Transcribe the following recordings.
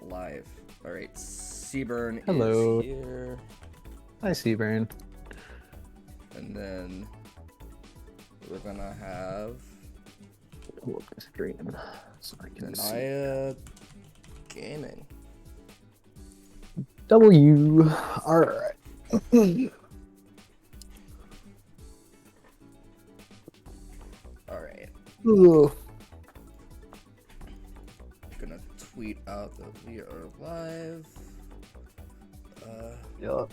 live. All right, Seaburn Hello. is here, Hi, Seaburn. and then we're gonna have Pull up the screen so I can see. Naya Gaming. W. All right. All right, Ugh. gonna tweet out that we are live. Yup.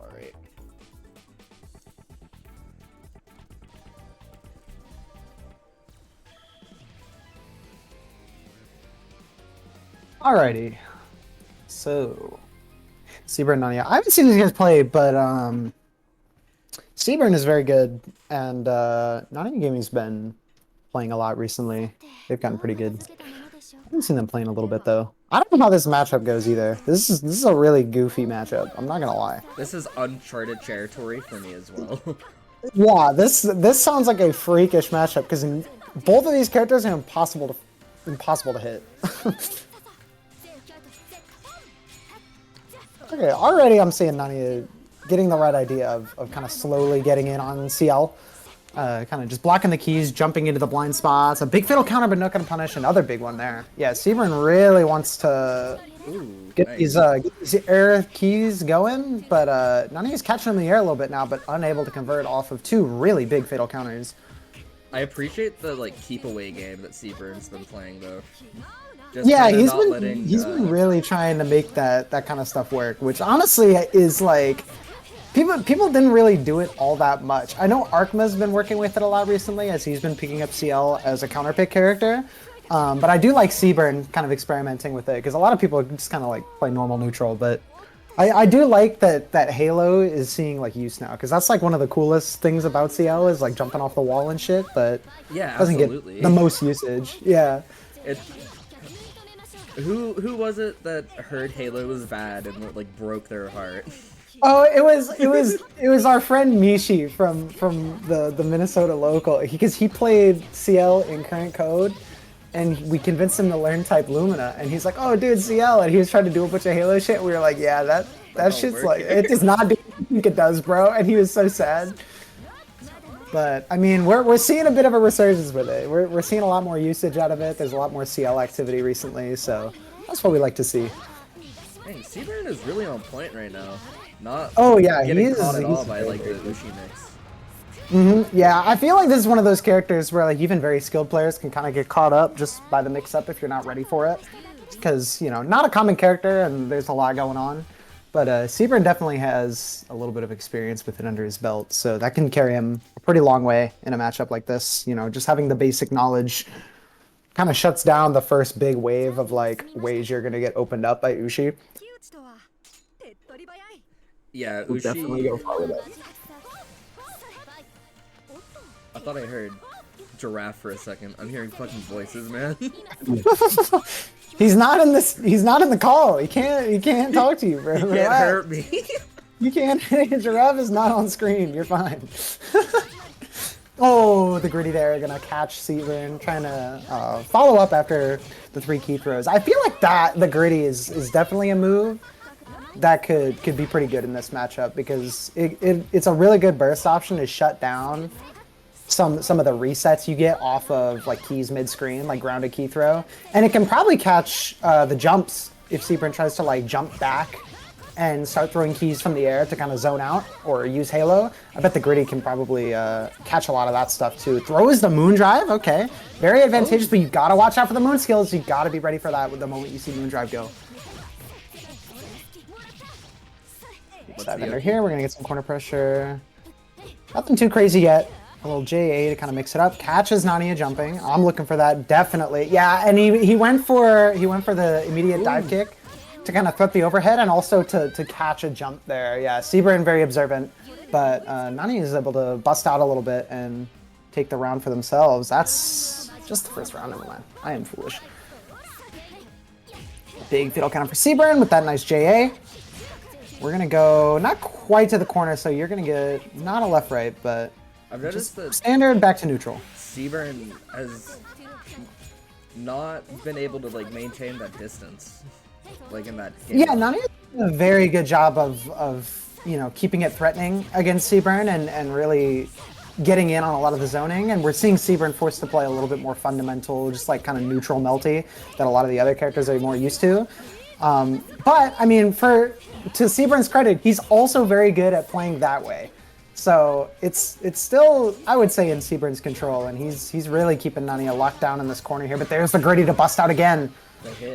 All right. Alrighty. So, Seaburn and Nanya. I haven't seen these guys play, but Seaburn is very good, and Nanya Gaming's been playing a lot recently. They've gotten pretty good. I haven't seen them playing a little bit though. I don't know how this matchup goes either. This is a really goofy matchup. I'm not gonna lie. This is uncharted territory for me as well. Yeah, this sounds like a freakish matchup because both of these characters are impossible to hit. Okay, already I'm seeing Nani getting the right idea of kind of slowly getting in on CL. Kind of just blocking the keys, jumping into the blind spots. A big fatal counter, but not going to punish. Another big one there. Yeah, Seaburn really wants to get nice. these air keys going, but Nani is catching them in the air a little bit now, but unable to convert off of two really big fatal counters. I appreciate the keep away game that Seaburn's been playing though. Just Yeah, kinda he's not been letting, he's been really trying to make that kind of stuff work, which honestly is like people didn't really do it all that much. I know Arkma's been working with it a lot recently as he's been picking up CL as a counter pick character. But I do like Seaburn kind of experimenting with it because a lot of people just kind of like play normal neutral, but I do like that Halo is seeing like use now because that's like one of the coolest things about CL is like jumping off the wall and shit, but yeah, doesn't absolutely. get the most usage. Yeah. It, who was it that heard Halo was bad and like broke their heart? Oh, it was our friend Mishi from the Minnesota local because he played CL in current code, and we convinced him to learn type Lumina, and he's like, "Oh, dude, CL," and he was trying to do a bunch of Halo shit. We were like, "Yeah, that shit's like it does not do what you think it does, bro," and he was so sad. But I mean, we're seeing a bit of a resurgence with it. We're seeing a lot more usage out of it. There's a lot more CL activity recently, so that's what we like to see. Dang, Seaburn is really on point right now. Not Oh yeah, getting caught at all by like the Ushi mix. Yeah, I feel like this is one of those characters where like even very skilled players can kind of get caught up just by the mix-up if you're not ready for it. Because, you know, not a common character and there's a lot going on. But Seaburn definitely has a little bit of experience with it under his belt, so that can carry him a pretty long way in a matchup like this. You know, just having the basic knowledge kind of shuts down the first big wave of like ways you're gonna get opened up by Ushi. Yeah, We'll Ushi. definitely go far with it. I thought I heard giraffe for a second. I'm hearing fucking voices, man. He's not in this. He's not in the call. He can't talk to you, bro. You can't hurt me. You can't. Giraffe is not on screen. You're fine. Oh, the gritty there gonna catch Seaburn, trying to follow up after the 3 key throws. I feel like the gritty is definitely a move that could be pretty good in this matchup because it's a really good burst option to shut down some of the resets you get off of like keys mid-screen, like grounded key throw, and it can probably catch the jumps if Seaburn tries to like jump back and start throwing keys from the air to kind of zone out or use Halo. I bet the gritty can probably catch a lot of that stuff too. Throws the moon drive, okay, very advantageous, but you gotta watch out for the moon skills. You gotta be ready for that with the moment you see moon drive go. That vendor here, we're gonna get some corner pressure. Nothing too crazy yet. A little JA to kind of mix it up. Catches Nania jumping. I'm looking for that definitely. Yeah, and he went for the immediate dive kick to kind of threat the overhead and also to catch a jump there. Yeah, Seaburn very observant, but Nania is able to bust out a little bit and take the round for themselves. That's Just the first round, never mind. I am foolish. Big fatal counter for Seaburn with that nice JA. We're gonna go not quite to the corner, so you're gonna get not a left-right, but I've noticed that standard back to neutral. Seaburn has not been able to like maintain that distance, like in that game. Yeah, Nani does a very good job of you know, keeping it threatening against Seaburn and really getting in on a lot of the zoning, and we're seeing Seaburn forced to play a little bit more fundamental, just like kind of neutral Melty that a lot of the other characters are more used to. But I mean, to Seaburn's credit, he's also very good at playing that way. So it's still, I would say, in Seaburn's control, and he's really keeping Nania locked down in this corner here. But there's the Gritty to bust out again,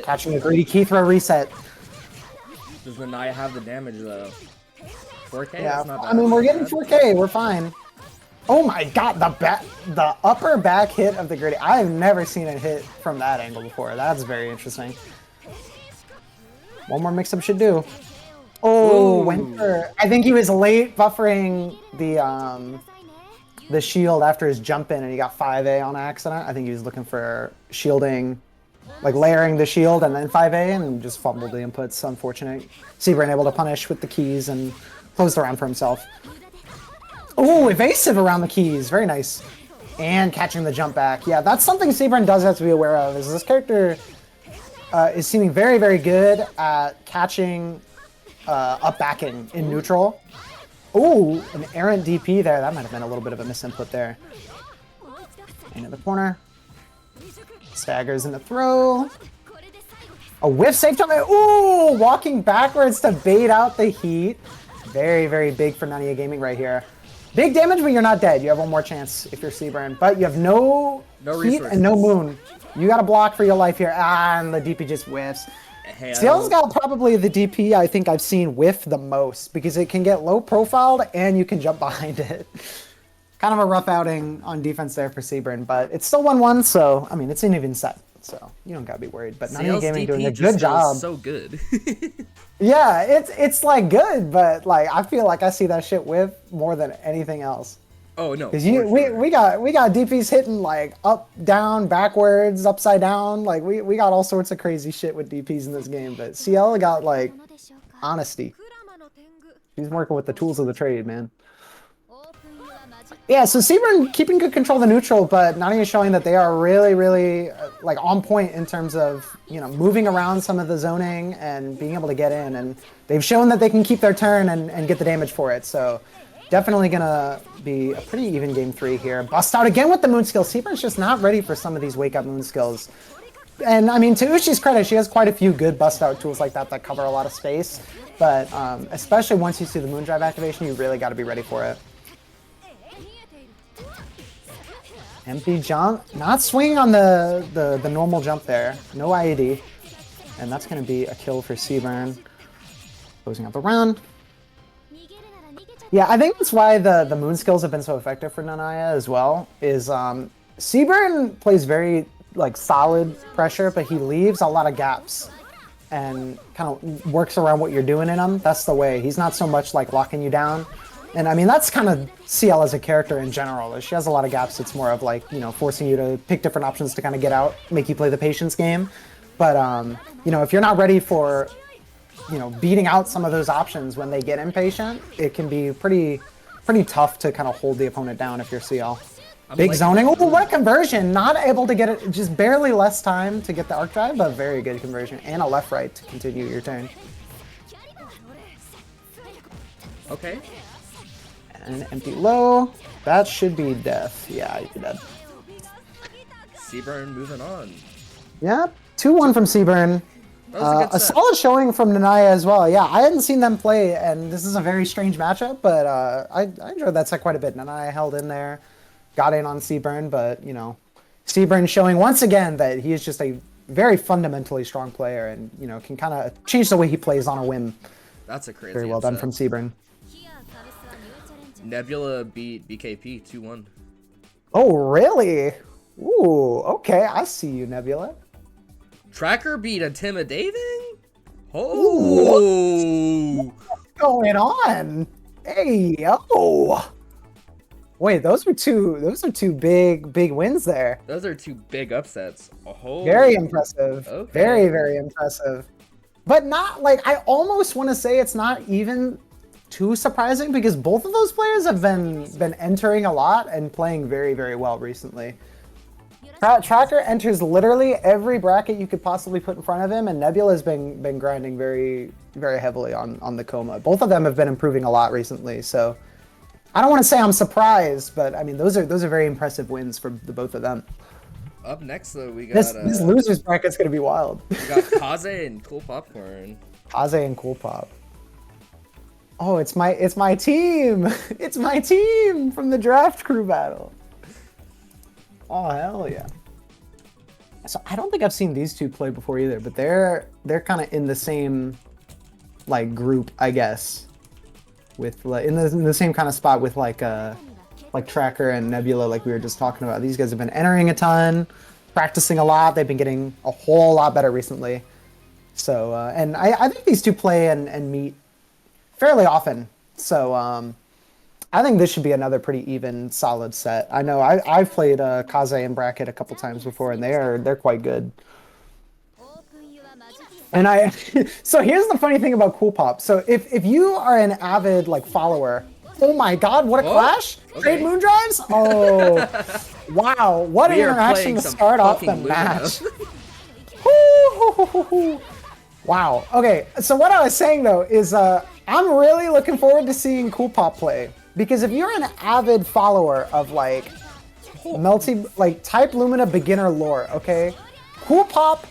catching the Gritty key throw reset. Does the Naya have the damage though? 4K? Yeah, That's not bad. I mean, we're getting 4K, we're fine. Oh my god, the upper back hit of the Gritty. I've never seen it hit from that angle before. That's very interesting. One more mix-up should do. Oh, went for... I think he was late buffering the shield after his jump in and he got 5A on accident. I think he was looking for shielding, like layering the shield and then 5A and just fumbled the inputs. Unfortunate. Seaburn able to punish with the keys and close the round for himself. Oh, evasive around the keys. Very nice. And catching the jump back. Yeah, that's something Seaburn does have to be aware of, is this character is seeming very, very good at catching up backing in neutral. Oh, an errant DP there. That might have been a little bit of a misinput there. Into the corner. Staggers in the throw. A whiff safe time. Ooh, walking backwards to bait out the heat. Very, very big for Nania Gaming right here. Big damage, but you're not dead. You have one more chance if you're Seaburn. But you have no heat and no moon. You got to block for your life here. Ah, and the DP just whiffs. Hey, CL's got probably the DP I think I've seen whiff the most because it can get low profiled and you can jump behind it. Kind of a rough outing on defense there for Seaburn, but it's still 1-1, so I mean it's an even set, so you don't gotta be worried. But Nania Gaming doing a good job. So good. Yeah, it's like good, but like I feel like I see that shit whiff more than anything else. Oh no. Because we got DPs hitting like up, down, backwards, upside down. Like we got all sorts of crazy shit with DPs in this game. But CL got like honesty. He's working with the tools of the trade, man. Yeah, so Seaburn keeping good control of the neutral, but Nania is showing that they are really, really like on point in terms of, you know, moving around some of the zoning and being able to get in. And they've shown that they can keep their turn and get the damage for it. So definitely gonna be a pretty even game 3 here. Bust out again with the moon skills. Seaburn's just not ready for some of these wake up moon skills. And I mean, to Ushi's credit, she has quite a few good bust out tools like that cover a lot of space. But especially once you see the moon drive activation, you really got to be ready for it. Empty jump, not swinging on the normal jump there. No IED. And that's going to be a kill for Seaburn. Closing out the round. Yeah, I think that's why the moon skills have been so effective for Nania as well, is Seaburn plays very like solid pressure, but he leaves a lot of gaps and kind of works around what you're doing in them. That's the way. He's not so much like locking you down. And I mean, that's kind of CL as a character in general. She has a lot of gaps. It's more of like, you know, forcing you to pick different options to kind of get out, make you play the patience game. But, you know, if you're not ready for, you know, beating out some of those options when they get impatient, it can be pretty tough to kind of hold the opponent down if you're CL. Big zoning. Oh, what a conversion. Not able to get it, just barely less time to get the arc drive, but very good conversion. And a left-right to continue your turn. Okay. And empty low. That should be death. Yeah, you're dead. Seaburn moving on. Yeah, 2-1 from Seaburn. A solid showing from Nania as well. Yeah, I hadn't seen them play, and this is a very strange matchup, but I enjoyed that set quite a bit. Nania held in there, got in on Seaburn, but, you know, Seaburn showing once again that he is just a very fundamentally strong player and, you know, can kind of change the way he plays on a whim. That's a crazy Very well done from Seaburn. Nebula beat BKP 2-1. Oh, really? Ooh, okay. I see you, Nebula. Tracker beat Intimidating? Oh! What's going on? Hey, yo! Wait, those are two big wins there. Those are two big upsets. Oh, Very impressive. Okay. Very impressive. But not like I almost want to say it's not even too surprising because both of those players have been entering a lot and playing very well recently. Tracker enters literally every bracket you could possibly put in front of him, and Nebula's been grinding very heavily on the Coma. Both of them have been improving a lot recently, so I don't want to say I'm surprised, but I mean those are very impressive wins for the both of them. Up next though, we got This losers bracket's gonna be wild. We got Kaze and Cool Popcorn. Kaze and Cool Pop. Oh, it's my team. It's my team from the draft crew battle. Oh hell yeah! So I don't think I've seen these two play before either, but they're kind of in the same like group, I guess, with like in the same kind of spot with like Tracker and Nebula, like we were just talking about. These guys have been entering a ton, practicing a lot. They've been getting a whole lot better recently. So and I think these two play and meet fairly often. So I think this should be another pretty even, solid set. I know I've played Kaze and Bracket a couple times before, and they're quite good. And so here's the funny thing about Cool Pop. So if you are an avid like follower, oh my God, what a clash! Okay. Trade moon drives. Oh, wow, what an interaction to start off the match. Wow. Okay, so what I was saying though is I'm really looking forward to seeing Cool Pop play. Because if you're an avid follower of like type Lumina beginner lore, okay? Cool Pop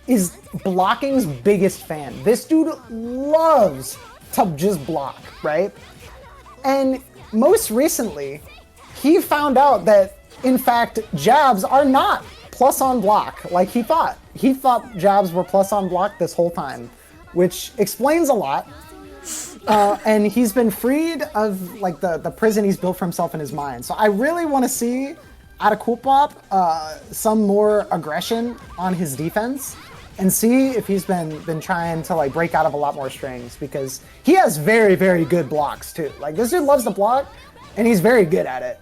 is blocking's biggest fan. This dude loves to just block, right? And most recently, he found out that in fact jabs are not plus on block like he thought. He thought jabs were plus on block this whole time, which explains a lot. And he's been freed of like the prison he's built for himself in his mind. So I really want to see out of Cool Pop some more aggression on his defense and see if he's been trying to like break out of a lot more strings, because he has very good blocks too. Like this dude loves to block and he's very good at it.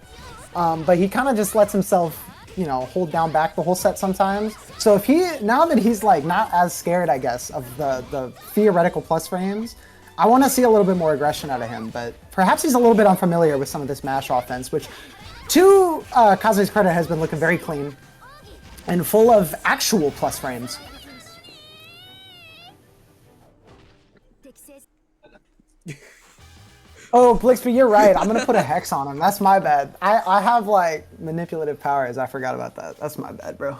But he kind of just lets himself, you know, hold down back the whole set sometimes. So if now that he's like not as scared, I guess, of the theoretical plus frames, I want to see a little bit more aggression out of him, but perhaps he's a little bit unfamiliar with some of this mash offense, which, to Kaze's credit, has been looking very clean and full of actual plus frames. Oh, Blixby, you're right. I'm going to put a hex on him. That's my bad. I have, like, manipulative powers. I forgot about that. That's my bad, bro.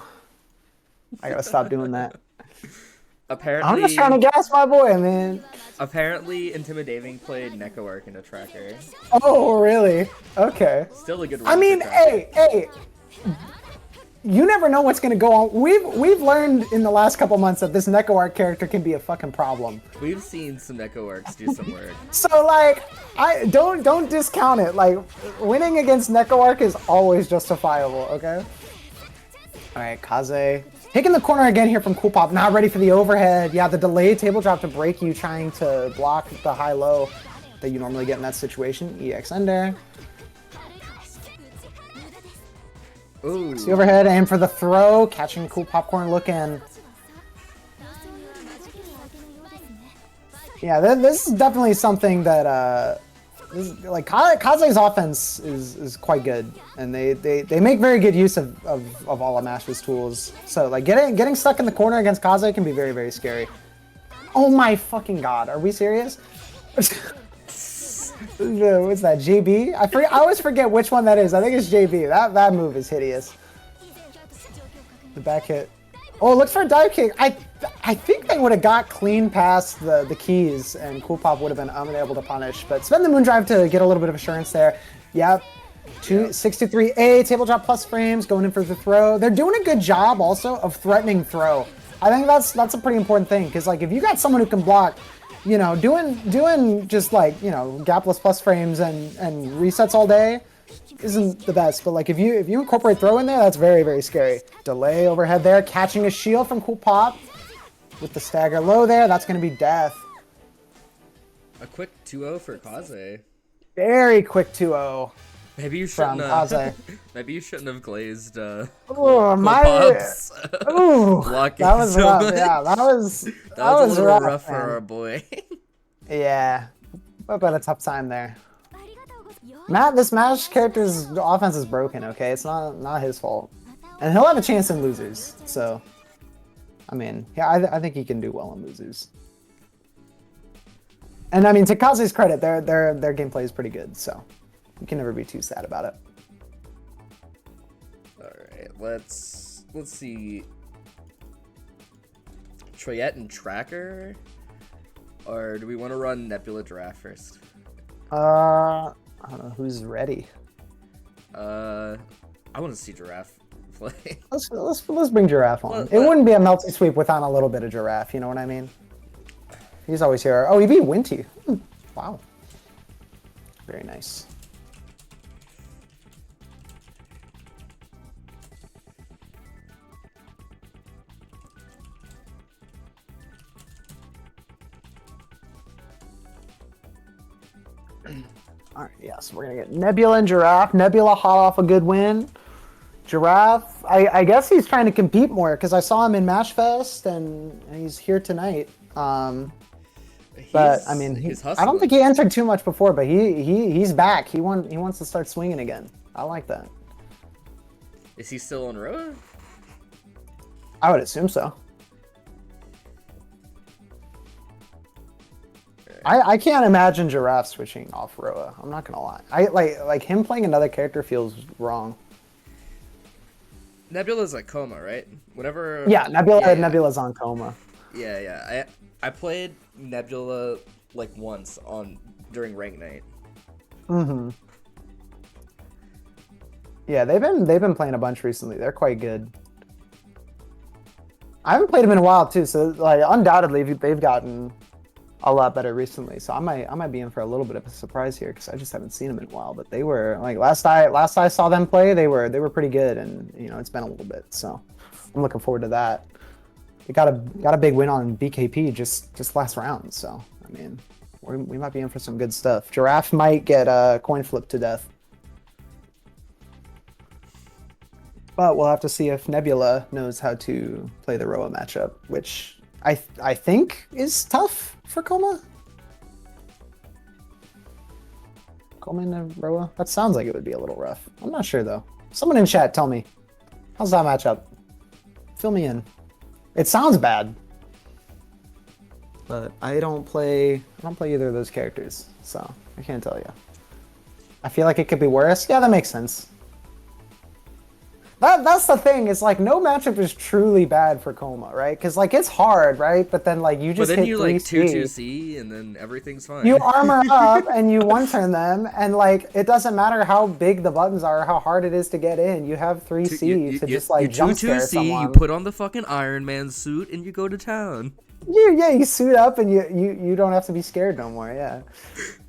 I got to stop doing that. Apparently, I'm just trying to gas my boy, man. Apparently, Intimidating played Neko Arc into Tracker. Oh, really? Okay. Still a good run. I mean, hey, you never know what's gonna go on. We've learned in the last couple months that this Neko Arc character can be a fucking problem. We've seen some Neko Arcs do some work. So like, I don't discount it. Like, winning against Neko Arc is always justifiable. Okay. All right, Kaze. Taking the corner again here from Cool Pop, not ready for the overhead. Yeah, the delayed table drop to break you, trying to block the high-low that you normally get in that situation. EX Ender. Ooh. The overhead, aim for the throw, catching Cool Popcorn looking. Yeah, this is definitely something that like Kaze's offense is quite good, and they make very good use of all of Mash's tools. So like getting stuck in the corner against Kaze can be very scary. Oh my fucking God, are we serious? What's that, JB? I always forget which one that is. I think it's JB. That move is hideous. The back hit. Oh, looks for a dive kick. I think they would have got clean past the keys, and Cool Pop would have been unable to punish. But spend the moon drive to get a little bit of assurance there. Yep. 63A, table drop plus frames, going in for the throw. They're doing a good job also of threatening throw. I think that's a pretty important thing, because like if you got someone who can block, you know, doing just like, you know, gapless plus frames and resets all day isn't the best, but like if you incorporate throw in there, that's very scary. Delay overhead there, catching a shield from Cool Pop with the stagger low there. That's going to be death. A quick 2-0 for Kaze. Very quick 2-0. Maybe you shouldn't. from Kaze. Maybe you shouldn't have glazed. Oh, my. Pops. Ooh, Blocking that was so rough. much. Yeah, that was a little rough, rough for man. our boy. Yeah, what about a tough time there. Matt, this Smash character's offense is broken. Okay, it's not his fault, and he'll have a chance in losers. So, I mean, yeah, I think he can do well in losers. And I mean, to Kaze's credit, their gameplay is pretty good. So, you can never be too sad about it. All right, let's see. Troyette and Tracker, or do we want to run Nebula Giraffe first? I don't know who's ready. I want to see Giraffe play. Let's bring Giraffe on. It wouldn't be a Melty Sweep without a little bit of Giraffe. You know what I mean? He's always here. Oh, he beat Winty. Wow. Very nice. All right, yeah, so we're gonna get Nebula and Giraffe. Nebula hot off a good win. Giraffe, I guess he's trying to compete more because I saw him in Mash Fest and he's here tonight. But I mean, I don't think he entered too much before, but he's back. He wants to start swinging again. I like that. Is he still on Roa? I would assume so. I can't imagine Giraffe switching off Roa. I'm not gonna lie. I like him playing another character feels wrong. Nebula's like Coma, right? Whenever. Yeah, Nebula's on Coma. Yeah. I played Nebula like once during rank night. Mm-hmm. Yeah, they've been playing a bunch recently. They're quite good. I haven't played them in a while too, so like undoubtedly they've gotten a lot better recently. So I might be in for a little bit of a surprise here because I just haven't seen them in a while. But they were like last I saw them play, they were pretty good, and you know it's been a little bit. So I'm looking forward to that. We got a big win on BKP just last round. So I mean we might be in for some good stuff. Giraffe might get coin flipped to death. But we'll have to see if Nebula knows how to play the Roa matchup, which I think is tough for Coma. Coma and Roa? That sounds like it would be a little rough. I'm not sure though. Someone in chat tell me. How's that matchup? Fill me in. It sounds bad. But I don't play either of those characters, so I can't tell you. I feel like it could be worse. Yeah, that makes sense. That's the thing. It's like no matchup is truly bad for Coma, right? Because like it's hard, right? But then like you just hit 2-2C and then everything's fine. You armor up and you one-turn them, and like it doesn't matter how big the buttons are, or how hard it is to get in. You have 3C to just like jump scare someone. You put on the fucking Iron Man suit and you go to town. You suit up and you don't have to be scared no more. Yeah.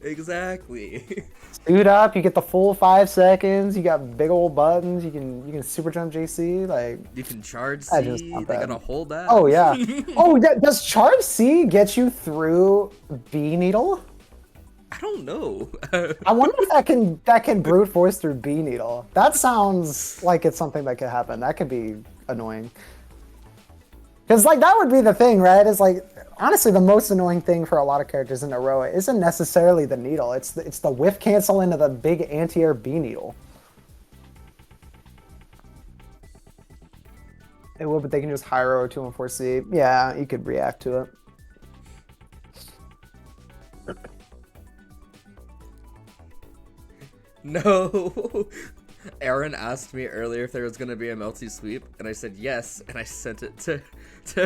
Exactly. Suit up, you get the full 5 seconds. You got big old buttons. You can super jump JC. Like you can charge C. They gotta hold that. Oh yeah. Oh yeah. Does charge C get you through B needle? I don't know. I wonder if that can brute force through B needle. That sounds like it's something that could happen. That could be annoying. Because like that would be the thing, right? It's like honestly the most annoying thing for a lot of characters in Aroa isn't necessarily the needle. It's the whiff cancel into the big anti-air B needle. It will, but they can just high row 2 and 4C. Yeah, you could react to it. No. Aaron asked me earlier if there was gonna be a Melty Sweep, and I said yes, and I sent it to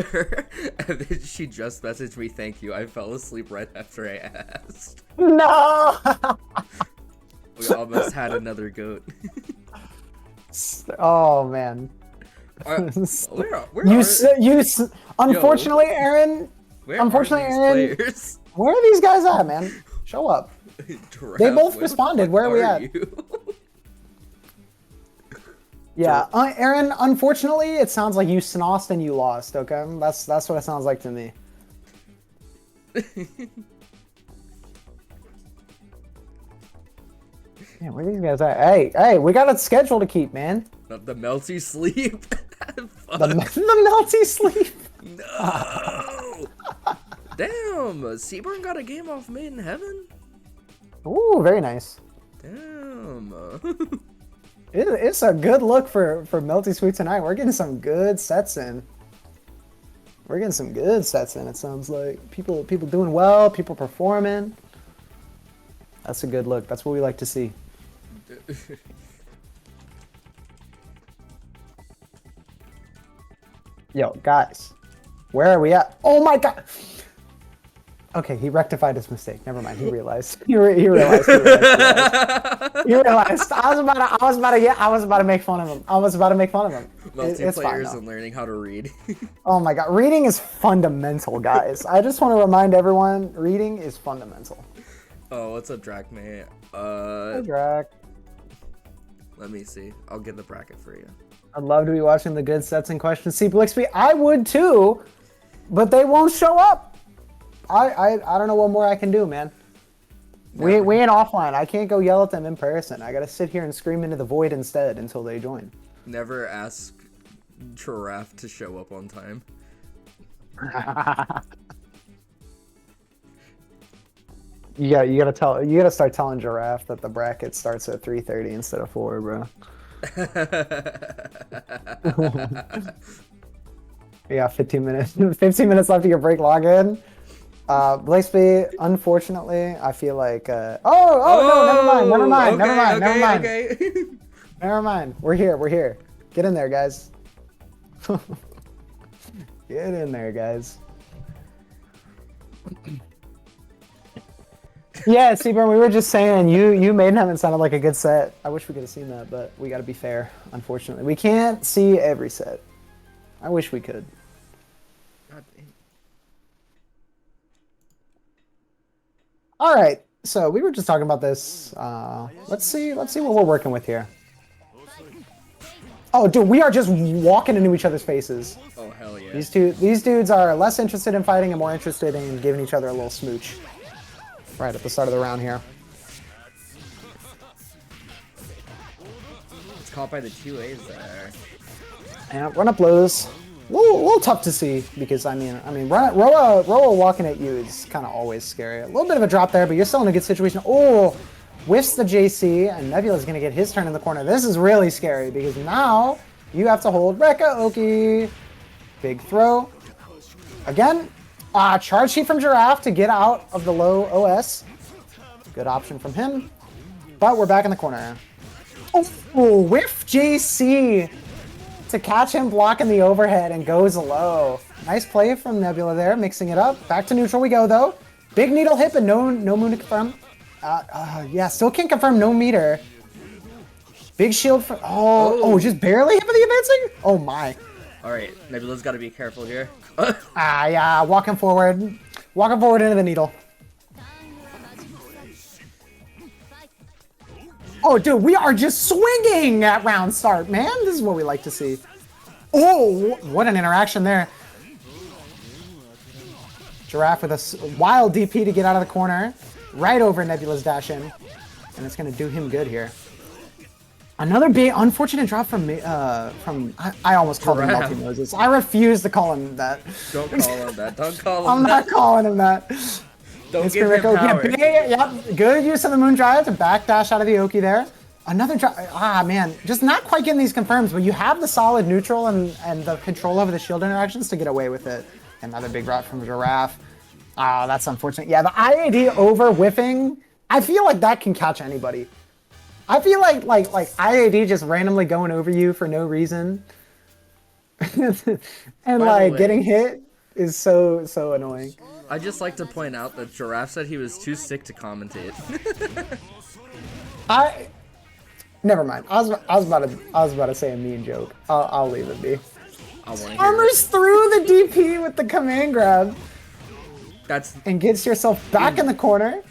her, and then she just messaged me, "Thank you." I fell asleep right after I asked. No. We almost had another goat. Oh man. Unfortunately, Aaron. Unfortunately, Aaron. Players? Where are these guys at, man? Show up. They both responded. Where are we at? Yeah, Aaron, unfortunately, it sounds like you snossed and you lost, okay? That's what it sounds like to me. Man, where are these guys at? Hey, we got a schedule to keep, man. The Melty Sleep. The Melty Sleep. No. Damn, Seaburn got a game off Made in Heaven. Ooh, very nice. Damn. It's a good look for Melty Sweep tonight. We're getting some good sets in. It sounds like people doing well, people performing. That's a good look. That's what we like to see. Yo, guys, where are we at? Oh my god. Okay, he rectified his mistake. Never mind. He realized. He realized. He realized. I was about to make fun of him. It's fine Multiplayers and learning how to read. Oh my god, reading is fundamental, guys. I just want to remind everyone, reading is fundamental. Oh, what's up, Drac, mate? Hey, Drac. Let me see. I'll get the bracket for you. I'd love to be watching the good sets and questions. See, Blixby, I would too, but they won't show up. I don't know what more I can do, man. We ain't offline. I can't go yell at them in person. I gotta sit here and scream into the void instead until they join. Never ask Giraffe to show up on time. You gotta start telling Giraffe that the bracket starts at 3:30 instead of 4, bro. We got 15 minutes. 15 minutes left of your break login. Blakesby, unfortunately, I feel like no, never mind. Never mind. We're here. Get in there, guys. Get in there, guys. Yeah, Seaburn, we were just saying you made him. It sounded like a good set. I wish we could have seen that, but we got to be fair. Unfortunately, we can't see every set. I wish we could. God damn. All right, so we were just talking about this. Let's see what we're working with here. Oh, dude, we are just walking into each other's faces. Oh, hell yeah. These dudes are less interested in fighting and more interested in giving each other a little smooch. Right at the start of the round here. It's caught by the 2As there. Yeah, run up lows. A little tough to see because I mean, Roa walking at you is kind of always scary. A little bit of a drop there, but you're still in a good situation. Oh, whiffs the JC, and Nebula's gonna get his turn in the corner. This is really scary because now you have to hold Rekka Oki. Big throw. Again, charge sheet from Giraffe to get out of the low OS. Good option from him. But we're back in the corner. Oh, whiff JC to catch him blocking the overhead and goes low. Nice play from Nebula there, mixing it up. Back to neutral we go though. Big needle hit, but no moon to confirm. Yeah, still can't confirm no meter. Big shield for just barely hit for the advancing? Oh my. Alright, Nebula's gotta be careful here. Yeah, walking forward into the needle. Oh, dude, we are just swinging at round start, man. This is what we like to see. Oh, what an interaction there. Giraffe with a wild DP to get out of the corner. Right over Nebula's dash in. And it's going to do him good here. Another big unfortunate drop from I almost called him Melty Moses. I refuse to call him that. Don't call him that. Don't call him I'm not calling him that. Don't give him power. Yep, good use of the moon drive to backdash out of the Oki there. Another drop. Man, just not quite getting these confirms, but you have the solid neutral and the control over the shield interactions to get away with it. Another big drop from Giraffe. That's unfortunate. Yeah, the IAD over whiffing. I feel like that can catch anybody. I feel like IAD just randomly going over you for no reason. And like getting hit is so annoying. I just like to point out that Giraffe said he was too sick to commentate. Never mind. I was about to say a mean joke. I'll leave it be. Armors through the DP with the command grab. And gets yourself back in the corner.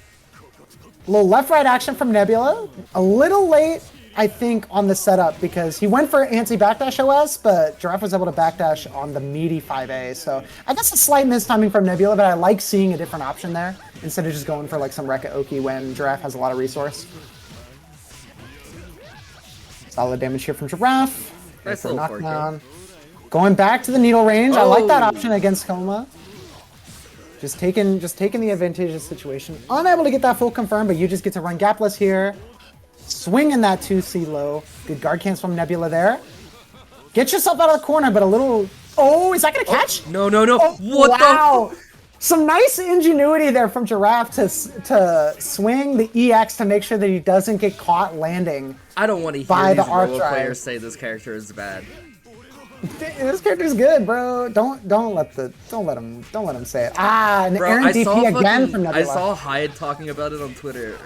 A little left-right action from Nebula. A little late, I think, on the setup because he went for anti-backdash OS, but Giraffe was able to backdash on the meaty 5A. So I guess a slight mistiming from Nebula, but I like seeing a different option there instead of just going for like some Rekka Oki when Giraffe has a lot of resource. Solid damage here from Giraffe. Nice For little knockdown. Going back to the needle range. I like that Oh. option against Coma. Just taking the advantageous situation. Unable to get that full confirm, but you just get to run gapless here. Swinging that 2C low. Good guard cancel from Nebula there. Get yourself out of the corner, but a little... Oh, is that going to catch? No, no, no. Oh, What wow. Some nice ingenuity there from Giraffe to swing the EX to make sure that he doesn't get caught landing. I don't want to by hear the these arc Robo drive. players say this character is bad. This character's good, bro. Don't let him say it. Ah, an Bro, Aaron I DP saw again from I Nebula. saw Hyde talking about it on Twitter.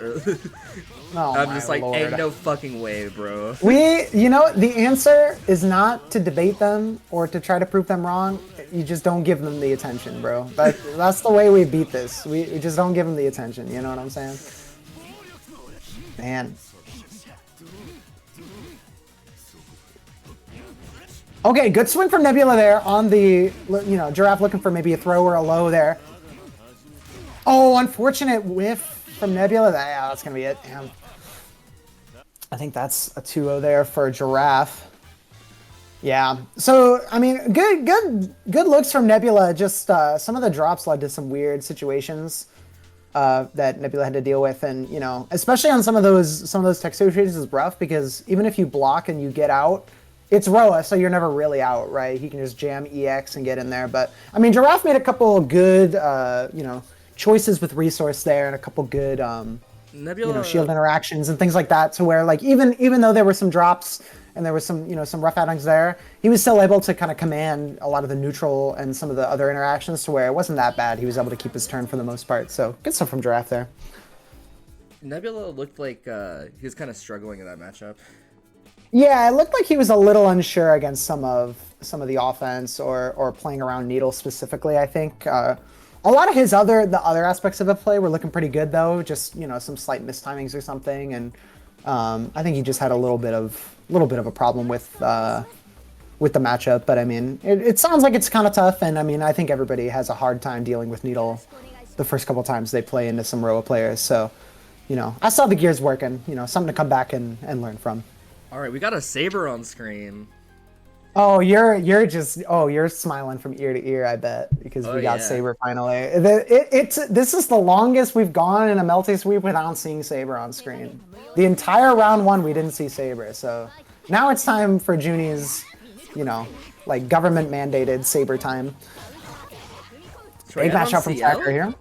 Oh, I'm my just like, Lord. ain't no fucking way, bro. You know, the answer is not to debate them or to try to prove them wrong. You just don't give them the attention, bro. That's the way we beat this. We just don't give them the attention. You know what I'm saying? Man. Okay, good swing from Nebula there on the, Giraffe looking for maybe a throw or a low there. Oh, unfortunate whiff from Nebula. Yeah, that's going to be it. Damn. I think that's a 2-0 there for Giraffe. Yeah. So, I mean, good looks from Nebula. Just some of the drops led to some weird situations that Nebula had to deal with, and especially on some of those tech situations is rough because even if you block and you get out, it's Roa, so you're never really out, right? He can just jam EX and get in there. But I mean, Giraffe made a couple of good, choices with resource there, and a couple good, Nebula, shield interactions and things like that. To where like even though there were some drops and there was some rough outings there, he was still able to kind of command a lot of the neutral and some of the other interactions to where it wasn't that bad. He was able to keep his turn for the most part. So good stuff from Giraffe there. Nebula looked like he was kind of struggling in that matchup. Yeah, it looked like he was a little unsure against some of the offense or playing around Needle specifically. I think a lot of the other aspects of the play were looking pretty good though. Just some slight mistimings or something, and I think he just had a little bit of a problem with the matchup. But I mean, it sounds like it's kind of tough, and I mean, I think everybody has a hard time dealing with Needle the first couple times they play into some Roa players. So, I saw the gears working. Something to come back and learn from. All right, we got a Saber on screen. Oh, you're smiling from ear to ear, I bet, because we got Saber finally. This is the longest we've gone in a Melty Sweep without seeing Saber on screen. The entire round one, we didn't see Saber, so now it's time for Junie's, like government mandated Saber time. Big match out from Tracker here.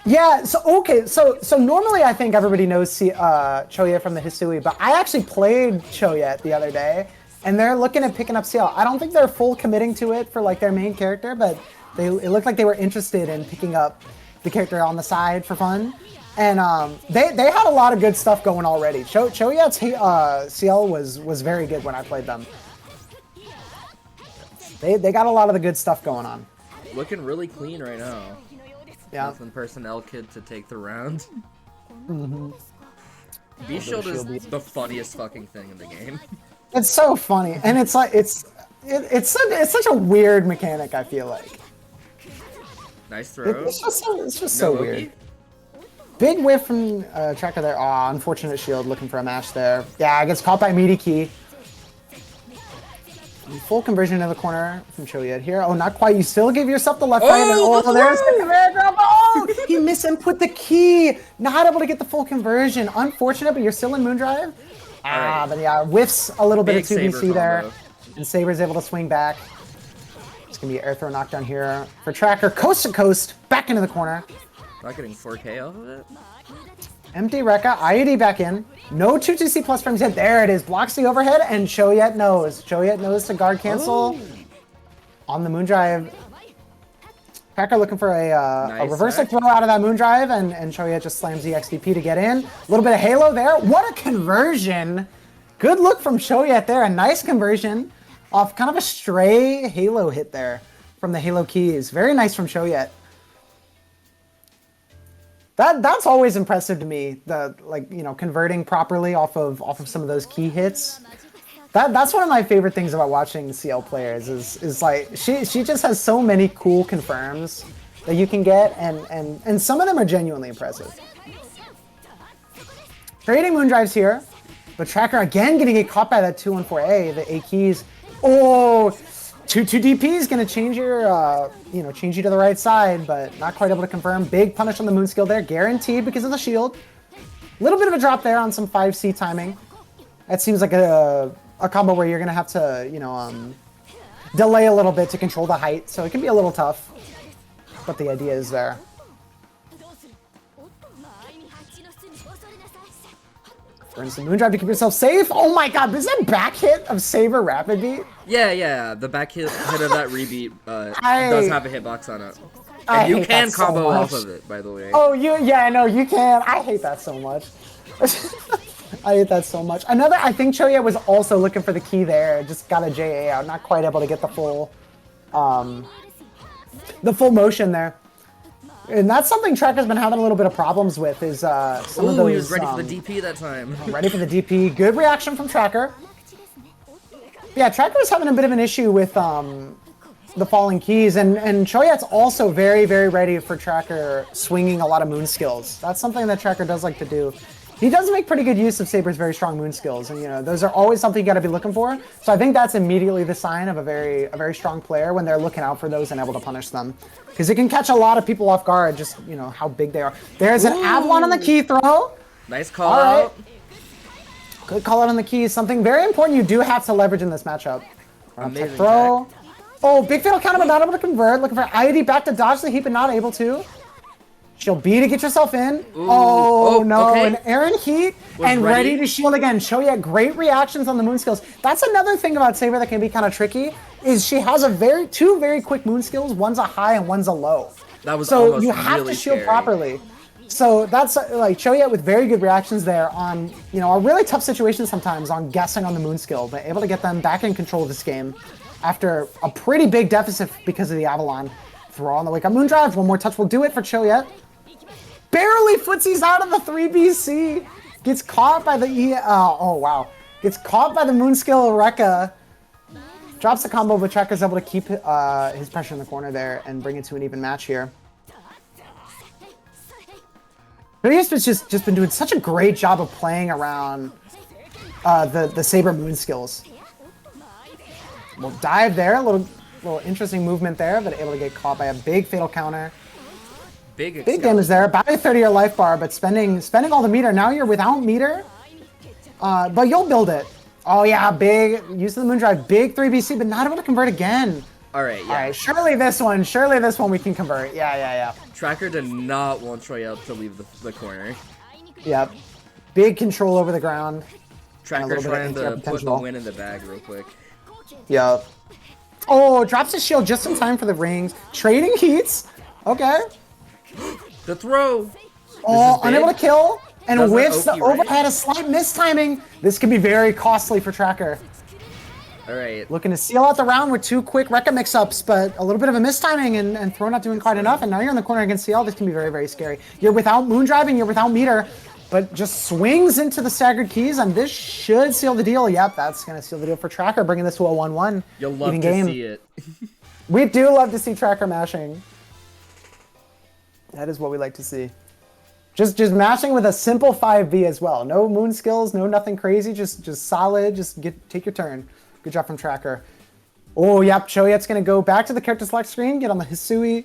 Yeah, so normally I think everybody knows Choyet from the Hisui, but I actually played Choyet the other day, and they're looking at picking up CL. I don't think they're full committing to it for like their main character, but it looked like they were interested in picking up the character on the side for fun. And they had a lot of good stuff going already. Choyet's CL was very good when I played them. They got a lot of the good stuff going on. Looking really clean right now. Yeah. Nothing personnel kid to take the round. Mm-hmm. B-Shield is the funniest fucking thing in the game. It's so funny, and it's like it's such a weird mechanic. I feel like Nice throw. it's just so weird. Big whiff from Tracker there. Aw, unfortunate shield looking for a mash there. Yeah, gets caught by Meaty Key. Full conversion in the corner from Choyet here. Oh, not quite. You still give yourself the left right. Oh, there's the conveyor drop. Oh, he misinput the key. Not able to get the full conversion. Unfortunate, but you're still in Moondrive. Ah, but yeah, whiffs a little bit of 2BC there. And Saber's able to swing back. It's going to be an air throw knockdown here for Tracker. Coast to coast. Back into the corner. Not getting 4K off of it. Empty Rekka, IED back in. No 2TC plus frames yet. There it is. Blocks the overhead, and Choyet knows. Choyet knows to guard cancel on the Moondrive. Tracker looking for a reverse throw out of that Moondrive, and Choyet just slams the XDP to get in. A little bit of Halo there. What a conversion. Good look from Choyet there. A nice conversion off kind of a stray Halo hit there from the Halo keys. Very nice from Choyet. That's always impressive to me. Converting properly off of some of those key hits. That's one of my favorite things about watching CL players is like she just has so many cool confirms that you can get, and some of them are genuinely impressive. Trading Moondrives here. But Tracker again getting it caught by that 214A, the A keys. Oh, 2 DPs gonna change your, change you to the right side, but not quite able to confirm. Big punish on the moon skill there, guaranteed because of the shield. Little bit of a drop there on some 5C timing. That seems like a combo where you're gonna have to, delay a little bit to control the height, so it can be a little tough. But the idea is there. Burn some Moondrive to keep yourself safe. Oh my god, is that back hit of Saber Rapid Beat? Yeah, the back hit of that rebeat does have a hitbox on it. And you can combo off of it, by the way. Oh, I know, you can. I hate that so much. I hate that so much. I think Choya was also looking for the key there. Just got a JA out, not quite able to get the full motion there. And that's something Tracker's been having a little bit of problems with is some of those... he was ready for the DP that time. Ready for the DP. Good reaction from Tracker. Yeah, Tracker was having a bit of an issue with the falling keys, and Choyat's also very, very ready for Tracker swinging a lot of moon skills. That's something that Tracker does like to do. He does make pretty good use of Saber's very strong moon skills, and those are always something you got to be looking for. So I think that's immediately the sign of a very strong player when they're looking out for those and able to punish them, because it can catch a lot of people off guard. Just how big they are. There's an Avalon on the key throw. Nice call out. Good call out on the keys. Something very important you do have to leverage in this matchup. Amazing throw. Oh, big fatal counter, but not able to convert. Looking for IED back to dodge the heap, but not able to. Shield B to get yourself in. Ooh. Oh no, okay. and Aaron Heat and ready to shield again. Shoya, great reactions on the moon skills. That's another thing about Saber that can be kind of tricky, is she has two very quick moon skills. One's a high and one's a low. That was so you have really to shield scary. properly. So that's like Choya with very good reactions there on, a really tough situation sometimes on guessing on the moon skill, but able to get them back in control of this game after a pretty big deficit because of the Avalon. Throw on the wake up Moondrive. One more touch will do it for Choya. Barely footsies out of the 3BC. Gets caught by the Gets caught by the moon skill Rekka. Drops the combo, but Tracker's able to keep his pressure in the corner there and bring it to an even match here. Choya's just been doing such a great job of playing around the Saber moon skills. We'll dive there, a little interesting movement there, but able to get caught by a big fatal counter. Big damage there, about a 30-year life bar, but spending all the meter. Now you're without meter, but you'll build it. Oh yeah, big use of the Moondrive, big 3BC, but not able to convert again. All right, yeah. All right, surely this one we can convert. Yeah. Tracker did not want Troy out to leave the corner. Yep. Big control over the ground. Tracker trying to put the win in the bag real quick. Yep. Oh, drops his shield just in time for the rings. Trading heats. Okay. The throw. Oh, unable to kill. And whiffs the overhead, right? a slight mistiming. This could be very costly for Tracker. All right. Looking to seal out the round with 2 quick Rekka mix-ups, but a little bit of a mistiming and throw not doing quite enough. And now you're in the corner against CL. This can be very, very scary. You're without Moondrive and you're without meter, but just swings into the staggered keys, and this should seal the deal. Yep, that's going to seal the deal for Tracker, bringing this to a 1-1. You'll love to see it. We do love to see Tracker mashing. That is what we like to see. Just mashing with a simple 5V as well. No moon skills, no nothing crazy, just solid, take your turn. Good job from Tracker. Oh, yep, Choyet's gonna go back to the character select screen, get on the Hisui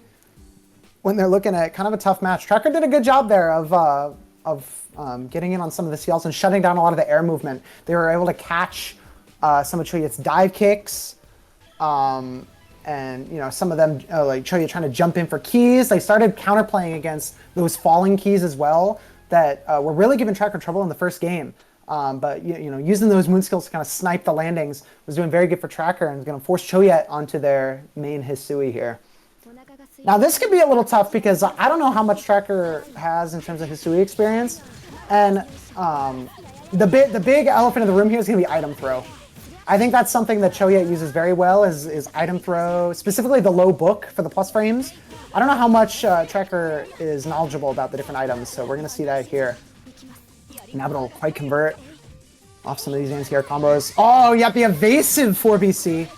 when they're looking at kind of a tough match. Tracker did a good job there of getting in on some of the CLs and shutting down a lot of the air movement. They were able to catch some of Choyet's dive kicks, and some of them, like Choya trying to jump in for keys. They started counterplaying against those falling keys as well that were really giving Tracker trouble in the first game. But using those moon skills to kind of snipe the landings was doing very good for Tracker and is going to force Choya onto their main Hisui here. Now this could be a little tough because I don't know how much Tracker has in terms of Hisui experience, and the big elephant in the room here is going to be item throw. I think that's something that Choya uses very well is item throw, specifically the low book for the plus frames. I don't know how much Tracker is knowledgeable about the different items, so we're going to see that here. Now it'll quite convert off some of these anti-air combos. Oh, yep, the evasive 4BC.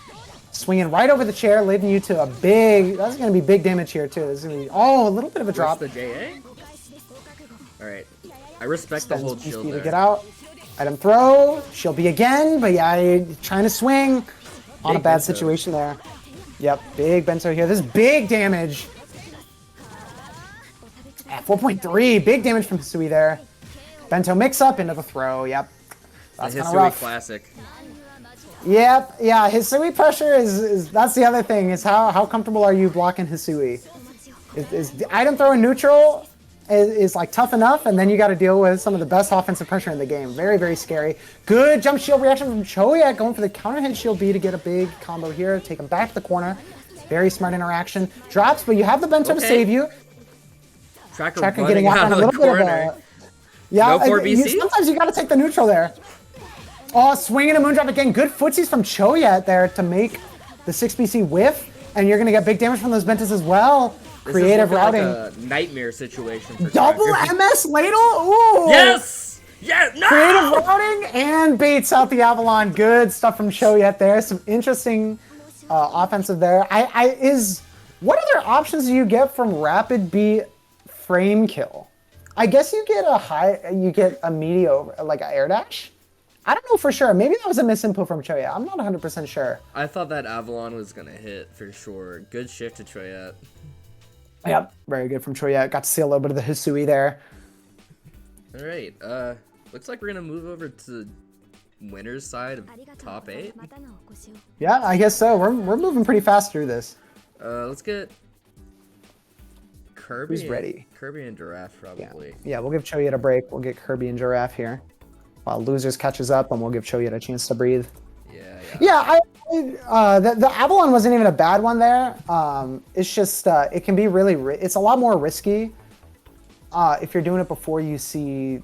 Swinging right over the chair, leading you to a big... That's going to be big damage here, too. This is going to be... Oh, a little bit of a drop. The JA? All right. I respect the whole chill there. To get out. Item throw. She'll be again, but yeah, trying to swing on Big a bad bento. situation there. Yep, big bento here. This is big damage. At 4.3, big damage from Hisui there. Bento mix up into the throw. Yep, that's The kind of Hisui rough. classic. Yep, yeah. Hisui pressure is that's the other thing. Is how comfortable are you blocking Hisui? Is the item throw in neutral is like tough enough, and then you got to deal with some of the best offensive pressure in the game. Very, very scary. Good jump shield reaction from Choya, going for the counter hit shield B to get a big combo here. Take him back to the corner. Very smart interaction. Drops, but you have the bento to save you. Tracker Getting out on a little bit of a... Yeah, No 4BC? sometimes you got to take the neutral there. Oh, swinging a moondrop again. Good footsies from Choya there to make the 6BC whiff, and you're going to get big damage from those bentos as well. Creative routing. Like a nightmare situation for Double Tracker. MS ladle? Ooh! Yes! Yeah, no! Creative routing and baits out the Avalon. Good stuff from Choyet there. Some interesting offensive there. What other options do you get from Rapid B frame kill? I guess you get a meteor, like an air dash? I don't know for sure. Maybe that was a misinput from Choya. I'm not 100% sure. I thought that Avalon was gonna hit for sure. Good shift to Choyet. Yep, very good from Choya. Got to see a little bit of the Hisui there. All right, looks like we're gonna move over to winner's side of top 8. Yeah, I guess so. We're moving pretty fast through this. Let's get Kirby. Who's ready? Kirby and Giraffe probably. Yeah, we'll give Choyet a break. We'll get Kirby and Giraffe here. While Losers catches up, and we'll give Choyet a chance to breathe. Yeah, the Avalon wasn't even a bad one there. It's just, it can be really, it's a lot more risky if you're doing it before you see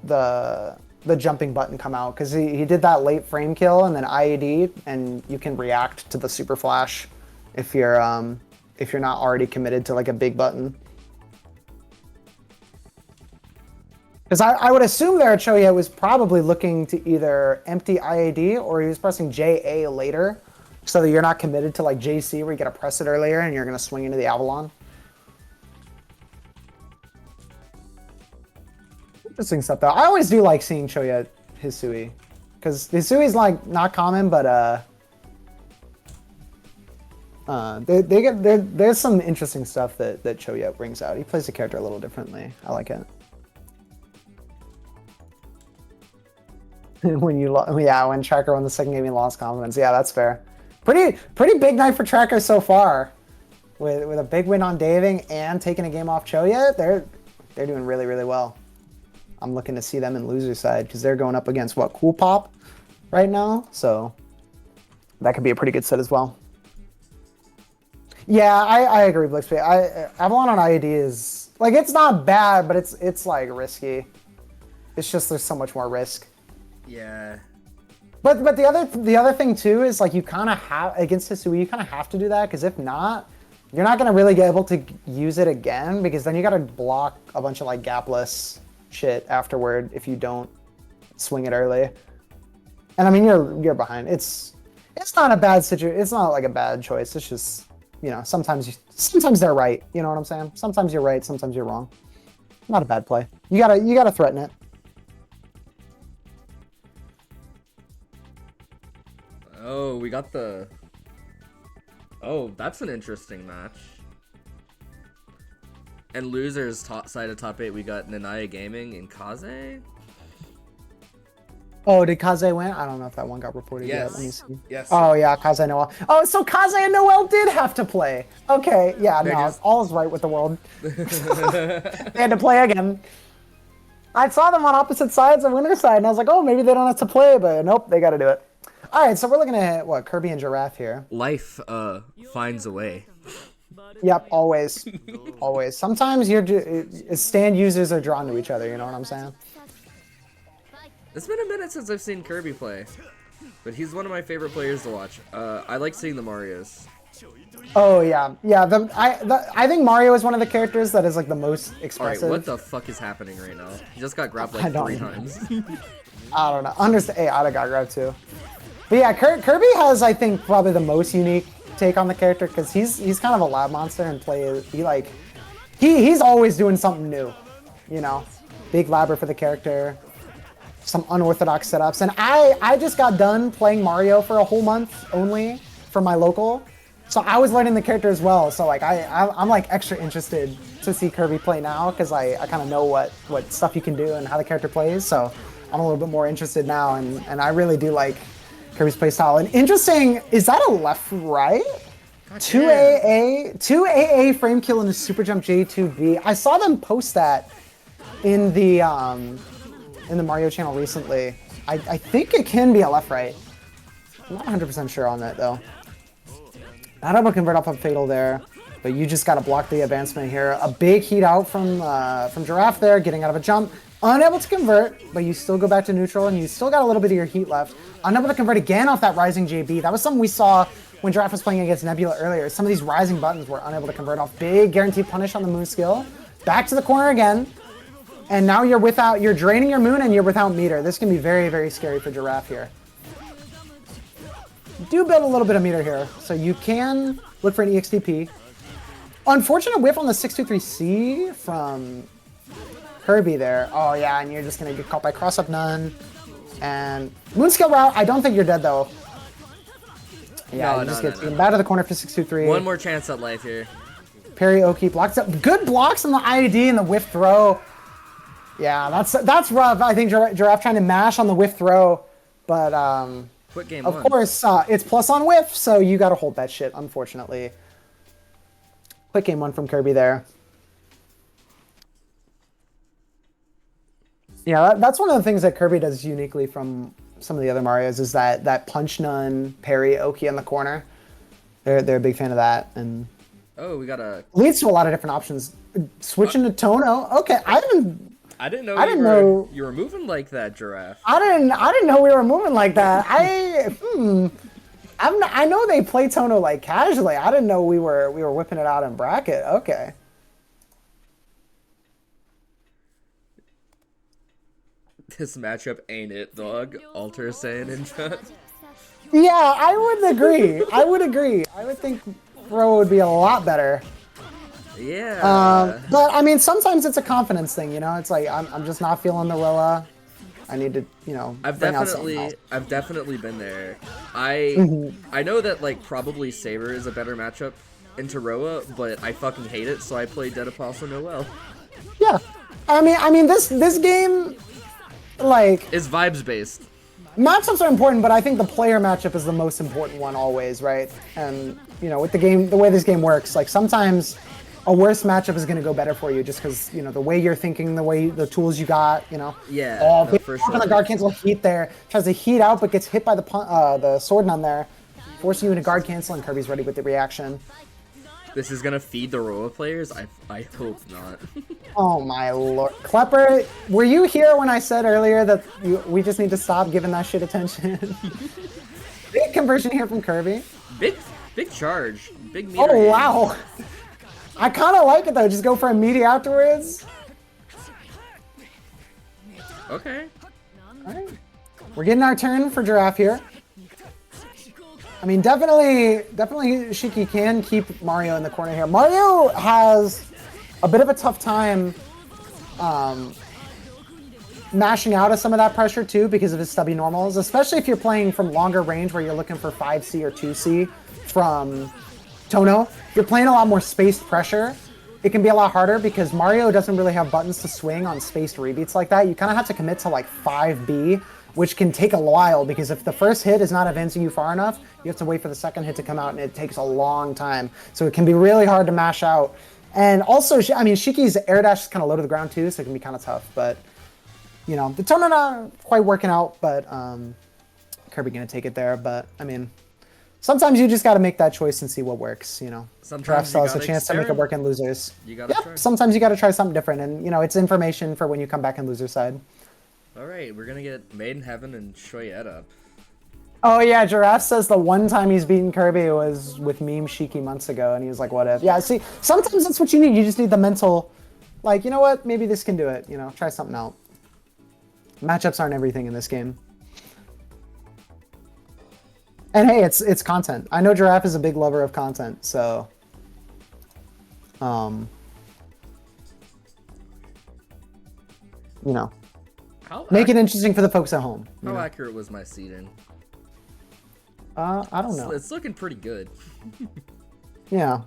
the jumping button come out. Because he did that late frame kill and then IED, and you can react to the super flash if you're not already committed to like a big button. Because I would assume there Choya was probably looking to either empty IAD or he was pressing JA later so that you're not committed to like JC where you gotta press it earlier and you're gonna swing into the Avalon. Interesting stuff though. I always do like seeing Choya Hisui. Because Hisui's like not common, but there's some interesting stuff that Choya brings out. He plays the character a little differently. I like it. When Tracker won the second game, he lost confidence. Yeah, that's fair. Pretty big night for Tracker so far, with a big win on Daving and taking a game off Choya. They're doing really, really well. I'm looking to see them in loser side because they're going up against what, Cool Pop right now, so that could be a pretty good set as well. Yeah, I agree, Blixby. Avalon on IED is like, it's not bad, but it's like risky. It's just there's so much more risk. Yeah. But the other thing too is like you kind of have against Hisui, you kind of have to do that because if not, you're not gonna really get able to use it again because then you gotta block a bunch of like gapless shit afterward if you don't swing it early. And I mean you're behind. It's not a bad situation. It's not like a bad choice. It's just, you know, sometimes they're right. You know what I'm saying? Sometimes you're right. Sometimes you're wrong. Not a bad play. You gotta threaten it. Oh, we got the... Oh, that's an interesting match. And losers side of top 8, we got Nanaya Gaming and Kaze. Oh, did Kaze win? I don't know if that one got reported yet. Let me Yes. see. Yes. Oh yeah, Kaze Noel. Oh, so Kaze and Noel did have to play. Okay, yeah, They no, just- all is right with the world. They had to play again. I saw them on opposite sides of winner's side, and I was like, oh, maybe they don't have to play, but nope, they got to do it. All right, so we're looking at what, Kirby and Giraffe here. Life finds a way. Yep, always, always. Sometimes stand users are drawn to each other. You know what I'm saying? It's been a minute since I've seen Kirby play, but he's one of my favorite players to watch. I like seeing the Marios. Oh yeah, yeah. I think Mario is one of the characters that is like the most Alright, expressive. what the fuck is happening right now? He just got grabbed I like don't 3 know. times. I don't know. Understand? Hey, I'd have got grabbed too. But yeah, Kirby has, I think, probably the most unique take on the character because he's kind of a lab monster and he's always doing something new. You know, big labber for the character. some unorthodox setups. And I just got done playing Mario for a whole month only for my local. So I was learning the character as well. So like I'm like extra interested to see Kirby play now because I kind of know what stuff you can do and how the character plays. So I'm a little bit more interested now, and I really do like Kirby's playstyle. And interesting, is that a left right? 2AA frame kill and a super jump J2B. I saw them post that in the Mario channel recently. I think it can be a left right. I'm not 100% sure on that though. Not able to convert off of Fatal there, but you just got to block the advancement here. A big heat out from Giraffe there, getting out of a jump. Unable to convert, but you still go back to neutral, and you still got a little bit of your heat left. Unable to convert again off that rising JB. That was something we saw when Giraffe was playing against Nebula earlier. Some of these rising buttons were unable to convert off. Big guaranteed punish on the moon skill. Back to the corner again. And now you're draining your moon and you're without meter. This can be very, very scary for Giraffe here. You do build a little bit of meter here, so you can look for an EXTP. Unfortunate whiff on the 623C from Kirby there. Oh yeah, and you're just gonna get caught by cross up none. And moon skill route, I don't think you're dead though. Yeah, no, you just no, get taken back to the corner for 623. One more chance at life here. Parry Oki blocks up. Good blocks on the IED and the whiff throw. Yeah, that's rough. I think Giraffe trying to mash on the whiff throw, but Quick game of one. course it's plus on whiff, so you got to hold that shit. Unfortunately, quick game one from Kirby there. Yeah, that's one of the things that Kirby does uniquely from some of the other Marios is that punch none parry Oki on the corner. They're a big fan of that, and oh, we got a leads to a lot of different options. Switching to Tono. Okay, I didn't know you were moving like that, Giraffe. I didn't know we were moving like that. I know they play Tono like casually. I didn't know we were whipping it out in bracket. Okay. This matchup ain't it, dog. Alter saying in chat. Yeah, I would agree. I would think Throw would be a lot better. Yeah. But I mean, sometimes it's a confidence thing, you know. It's like I'm just not feeling the Roa. I need to, you know. I've definitely been there. I know that like probably Saber is a better matchup into Roa, but I fucking hate it, so I play Dead Apostle Noel. Yeah, I mean this game, like, is vibes based. Matchups are important, but I think the player matchup is the most important one always, right? And you know, with the game, the way this game works, like sometimes a worse matchup is going to go better for you just because, you know, the way you're thinking, the way the tools you got, you know. Yeah. Oh, no, for sure. The guard cancel heat there. Tries to heat out, but gets hit by the sword nun there, forcing you into guard cancel, and Kirby's ready with the reaction. This is going to feed the Roa players? I hope not. Oh my lord. Klepper, were you here when I said earlier that we just need to stop giving that shit attention? Big conversion here from Kirby. Big charge. Big meter. Oh, wow. I kind of like it though. Just go for a meaty afterwards. Okay. All right. We're getting our turn for Giraffe here. I mean, definitely Shiki can keep Mario in the corner here. Mario has a bit of a tough time mashing out of some of that pressure too because of his stubby normals, especially if you're playing from longer range where you're looking for 5C or 2C from Tono. If you're playing a lot more spaced pressure, it can be a lot harder because Mario doesn't really have buttons to swing on spaced rebeats like that. You kind of have to commit to like 5B, which can take a while because if the first hit is not advancing you far enough, you have to wait for the second hit to come out and it takes a long time. So it can be really hard to mash out. And also, I mean, Shiki's air dash is kind of low to the ground too, so it can be kind of tough. But, you know, the Tono not quite working out, but Kirby gonna take it there. But, I mean, sometimes you just got to make that choice and see what works, you know. Draft still has a chance to make it work in losers. Yep, sometimes you got to try something different. And, you know, it's information for when you come back in loser side. All right, we're going to get Made in Heaven and Shoyet up. Oh, yeah, Giraffe says the one time he's beaten Kirby was with Meme Shiki months ago, and he was like, what if? Yeah, see, sometimes that's what you need. You just need the mental, like, you know what? Maybe this can do it. You know, try something out. Matchups aren't everything in this game. And hey, it's content. I know Giraffe is a big lover of content, so you know, Make it interesting for the folks at home. How accurate was my seeding? I don't know. It's looking pretty good. Yeah.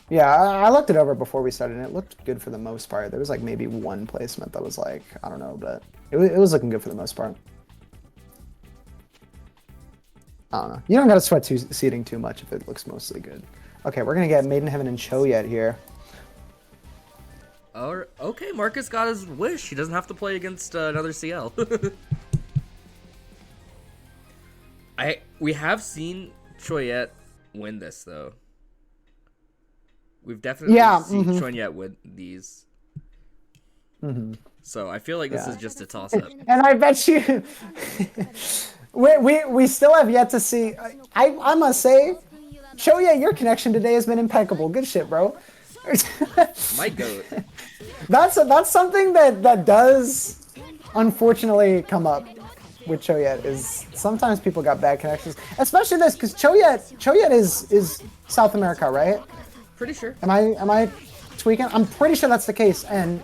Yeah, I looked it over before we started, and it looked good for the most part. There was like maybe one placement that was like, I don't know, but it was looking good for the most part. I don't know. You don't got to sweat seeding too much if it looks mostly good. Okay, we're going to get Maidenheaven and Choyet here. Okay, Marcus got his wish. He doesn't have to play against another CL. We have seen Choyet win this, though. We've definitely seen Choyet win these. So I feel like this is just a toss-up. And I bet you... we still have yet to see... I must say, Choyet, your connection today has been impeccable. Good shit, bro. My goat. That's something that does unfortunately come up with Choyet, is sometimes people got bad connections, especially this, because Choyet is South America, right? Pretty sure. Am I tweaking? I'm pretty sure that's the case. And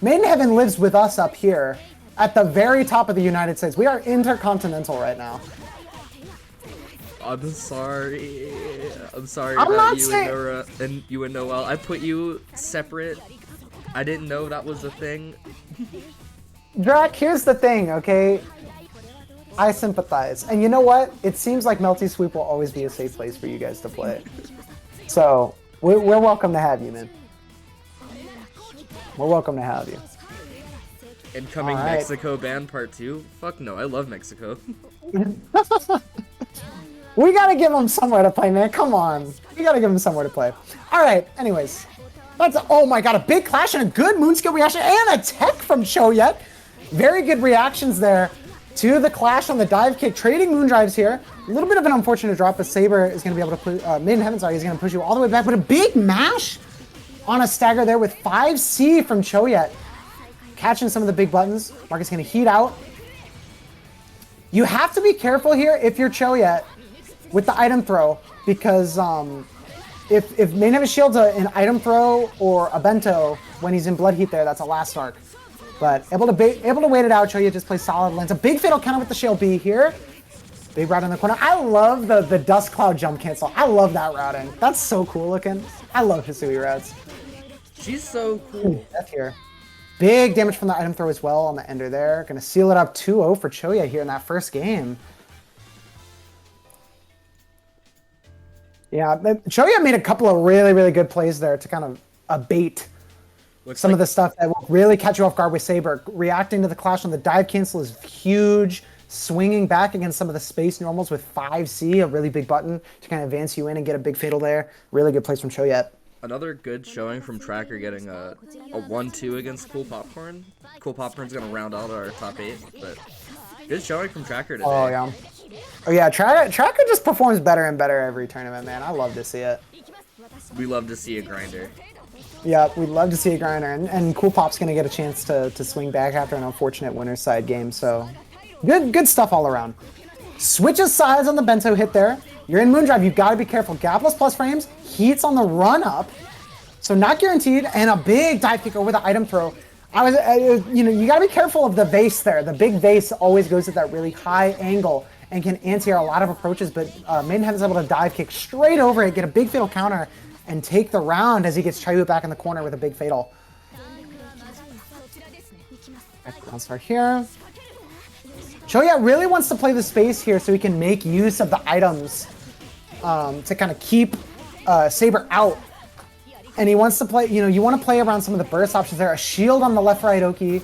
Maidenheaven lives with us up here at the very top of the United States. We are intercontinental right now. I'm sorry. I'm sorry I'm about not you saying... and Nora and you and Noel. I put you separate. I didn't know that was a thing. Drac, here's the thing, okay? I sympathize. And you know what? It seems like Melty Sweep will always be a safe place for you guys to play. So, we're welcome to have you, man. We're welcome to have you. Incoming Mexico ban part 2? Fuck no, I love Mexico. We gotta give them somewhere to play, man. Come on. We gotta give them somewhere to play. Alright, anyways. Oh my god, a big clash and a good Moonskill reaction and a tech from Choyet. Very good reactions there to the clash on the dive kick. Trading moon drives here. A little bit of an unfortunate drop, but Saber is going to be able to put... Maidenheaven, sorry, he's going to push you all the way back. But a big mash on a stagger there with 5C from Choyet. Catching some of the big buttons. Marcus going to heat out. You have to be careful here if you're Choyet with the item throw, because if Maidenheaven shields an item throw or a bento when he's in blood heat there, that's a last arc. But able to wait it out. Choyet just plays solid, lands a big fatal counter with the shield B here. Big route in the corner. I love the dust cloud jump cancel. I love that routing. That's so cool looking. I love Hisui routes. She's so cool. Death here. Big damage from the item throw as well on the ender there. Gonna seal it up 2-0 for Choyet here in that first game. Yeah, Choyet made a couple of really, really good plays there to kind of abate some of the stuff that will really catch you off guard with Saber. Reacting to the clash on the dive cancel is huge. Swinging back against some of the space normals with 5C, a really big button to kind of advance you in and get a big fatal there. Really good plays from Choyet. Another good showing from Tracker getting a 1-2 against Cool Popcorn. Cool Popcorn's going to round out our top 8, but good showing from Tracker today. Oh, yeah. Oh, yeah, Tracker just performs better and better every tournament, man. I love to see it. We love to see a grinder. Yeah, we'd love to see a grinder, and Cool Pop's going to get a chance to swing back after an unfortunate winner's side game, so good stuff all around. Switches sides on the bento hit there. You're in Moondrive, you've got to be careful. Gapless plus frames, heats on the run up, so not guaranteed, and a big dive kick over the item throw. You got to be careful of the vase there. The big vase always goes at that really high angle and can anti-air a lot of approaches, but Maidenheaven's able to dive kick straight over it, get a big fatal counter, and take the round as he gets Chayu back in the corner with a big fatal. Back start here. Choyet really wants to play the space here so he can make use of the items to kind of keep Saber out. And he wants to play, you want to play around some of the burst options there. A shield on the left-right Oki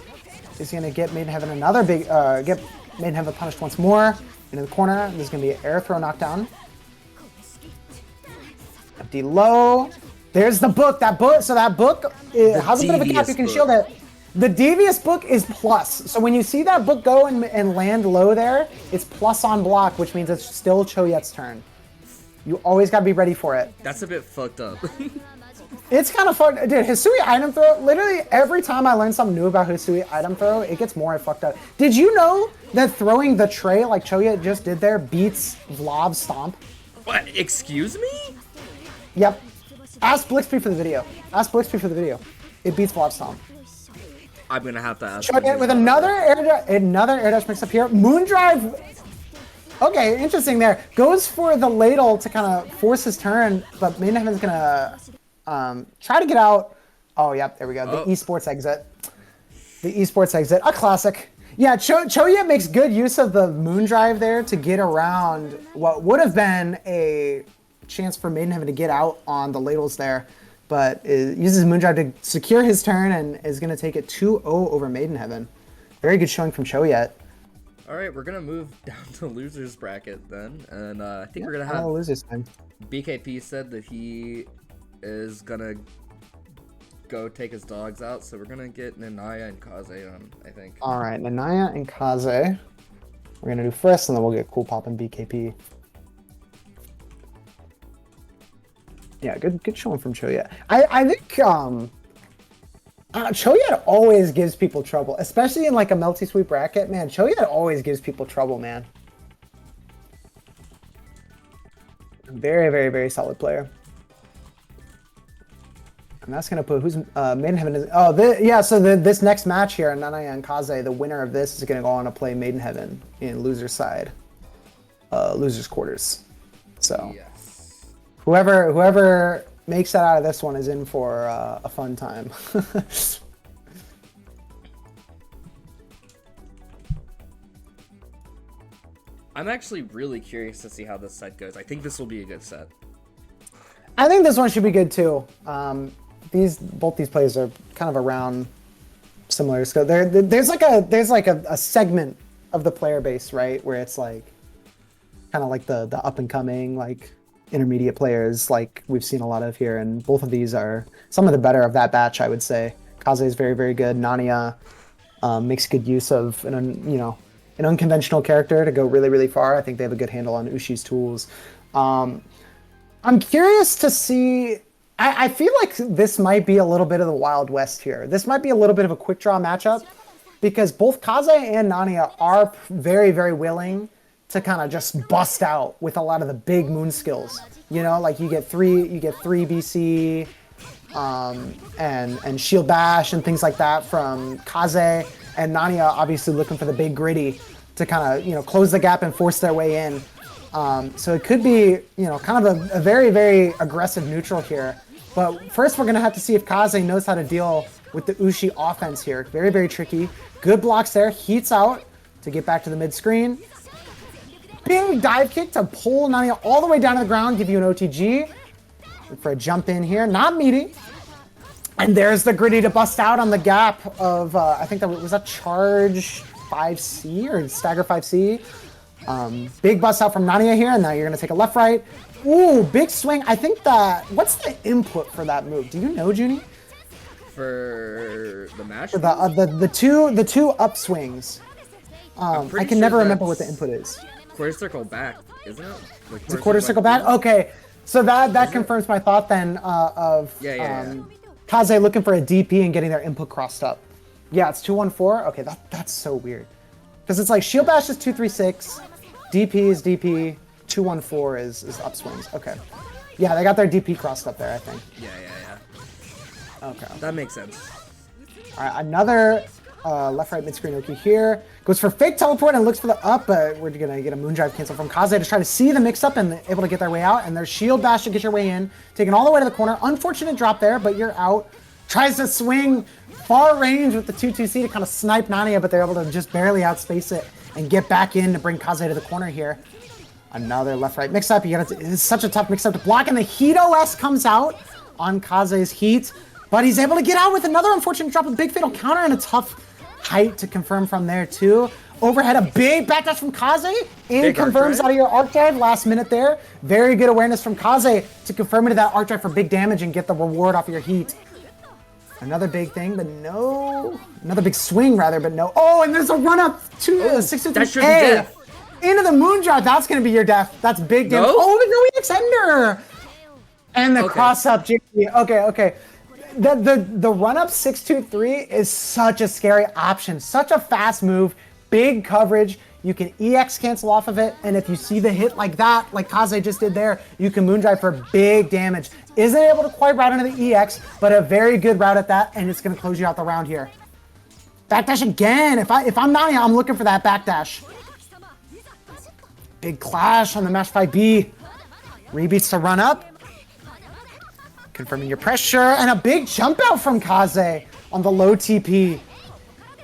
is going to get Maidenheaven another big, get Maidenheaven punished once more into the corner. There's going to be an air throw knockdown. Empty low. There's the book. So that book has a bit of a cap. You can shield it. The devious book is plus. So when you see that book go and land low there, it's plus on block, which means it's still Choyet's turn. You always got to be ready for it. That's a bit fucked up. It's kind of fucked. Dude, Hisui item throw, literally every time I learn something new about Hisui item throw, it gets more fucked up. Did you know that throwing the tray like Choyet just did there beats Vlov's stomp? What? Excuse me? Yep. Ask Blixby for the video. It beats Vlov's stomp. I'm gonna have to ask. Show it with another air dash mix up here. Moondrive. Okay, interesting there. Goes for the ladle to kind of force his turn, but Maiden Heaven's gonna try to get out. Oh, yep, there we go. The esports exit. The esports exit, a classic. Yeah, Choya makes good use of the Moondrive there to get around what would have been a chance for Maiden Heaven to get out on the ladles there, but uses Moondrive to secure his turn and is going to take it 2-0 over Maiden Heaven. Very good showing from Choya. All right, we're gonna move down to losers bracket then, and I think we're gonna have losers time. BKP said that he is gonna go take his dogs out, so we're gonna get Nanaya and Kaze on, I think. All right, Nanaya and Kaze. We're gonna do first, and then we'll get Cool Pop and BKP. Yeah, good showing from Choya. I think Choya always gives people trouble, especially in like a Melty Sweep bracket. Man, Choya always gives people trouble, man. Very, very, very solid player. And that's gonna put who's Maiden Heaven is. Oh, so this next match here, Nanaya and Kaze, the winner of this is gonna go on to play Maiden Heaven in loser side, losers quarters. So yes. Whoever makes that out of this one is in for a fun time. I'm actually really curious to see how this set goes. I think this will be a good set. I think this one should be good too. Both these plays are kind of around similar. So there's like a segment of the player base, right, where it's like kind of like the up and coming like intermediate players like we've seen a lot of here, and both of these are some of the better of that batch, I would say. Kaze is very, very good. Nania makes good use of an unconventional character to go really, really far. I think they have a good handle on Ushi's tools. I'm curious to see. I feel like this might be a little bit of the Wild West here. This might be a little bit of a quick draw matchup because both Kaze and Nania are very, very willing to kind of just bust out with a lot of the big moon skills. You know, like you get three BC and Shield Bash and things like that from Kaze, and Nania obviously looking for the big gritty to kind of close the gap and force their way in. So it could be kind of a very, very aggressive neutral here. But first we're gonna have to see if Kaze knows how to deal with the Ushi offense here. Very, very tricky. Good blocks there. Heats out to get back to the mid screen. Big dive kick to pull Nania all the way down to the ground, give you an OTG. Look for a jump in here, not meaty. And there's the gritty to bust out on the gap of, I think that was a charge 5C or stagger 5C. Big bust out from Nania here, and now you're gonna take a left right. Ooh, big swing. I think what's the input for that move? Do you know, Junie? For the match? For the two upswings. I can never remember what the input is. Quarter circle back, isn't it? Like it's a quarter circle back? Okay. So that confirms my thought then of Kaze looking for a DP and getting their input crossed up. Yeah, it's 214. Okay, that's so weird. Because it's like Shield Bash is 236, DP is DP, 214 is upswings. Okay. Yeah, they got their DP crossed up there, I think. Yeah. Okay. That makes sense. All right, another left-right mid-screen Oki here. Goes for fake teleport and looks for the up, but we're going to get a Moondrive cancel from Kaze to try to see the mix-up and able to get their way out. And there's Shield Bash to get your way in. Taken all the way to the corner. Unfortunate drop there, but you're out. Tries to swing far range with the 2-2C to kind of snipe Nania, but they're able to just barely outspace it and get back in to bring Kaze to the corner here. Another left-right mix-up. It's such a tough mix-up to block, and the Heat OS comes out on Kaze's Heat, but he's able to get out with another unfortunate drop, a big fatal counter, and a tough height to confirm from there, too. Overhead, a big backdash from Kaze, and confirms out of your arc drive last minute there. Very good awareness from Kaze to confirm into that arc drive for big damage and get the reward off of your Heat. Another big thing, but no. Another big swing, rather, but no. Oh, and there's a run-up to 6 to 3. That should be death. Into the Moondrive. That's going to be your death. That's big damage. No? Oh, the no extender. And the cross-up. Okay. The run-up 6-2-3 is such a scary option. Such a fast move. Big coverage. You can EX cancel off of it, and if you see the hit like that, like Kaze just did there, you can Moondrive for big damage. Isn't able to quite route into the EX, but a very good route at that, and it's going to close you out the round here. Backdash again. If I'm Nania, I'm looking for that backdash. Big clash on the Mash 5B. Rebeats to run up. Confirming your pressure. And a big jump out from Kaze on the low TP.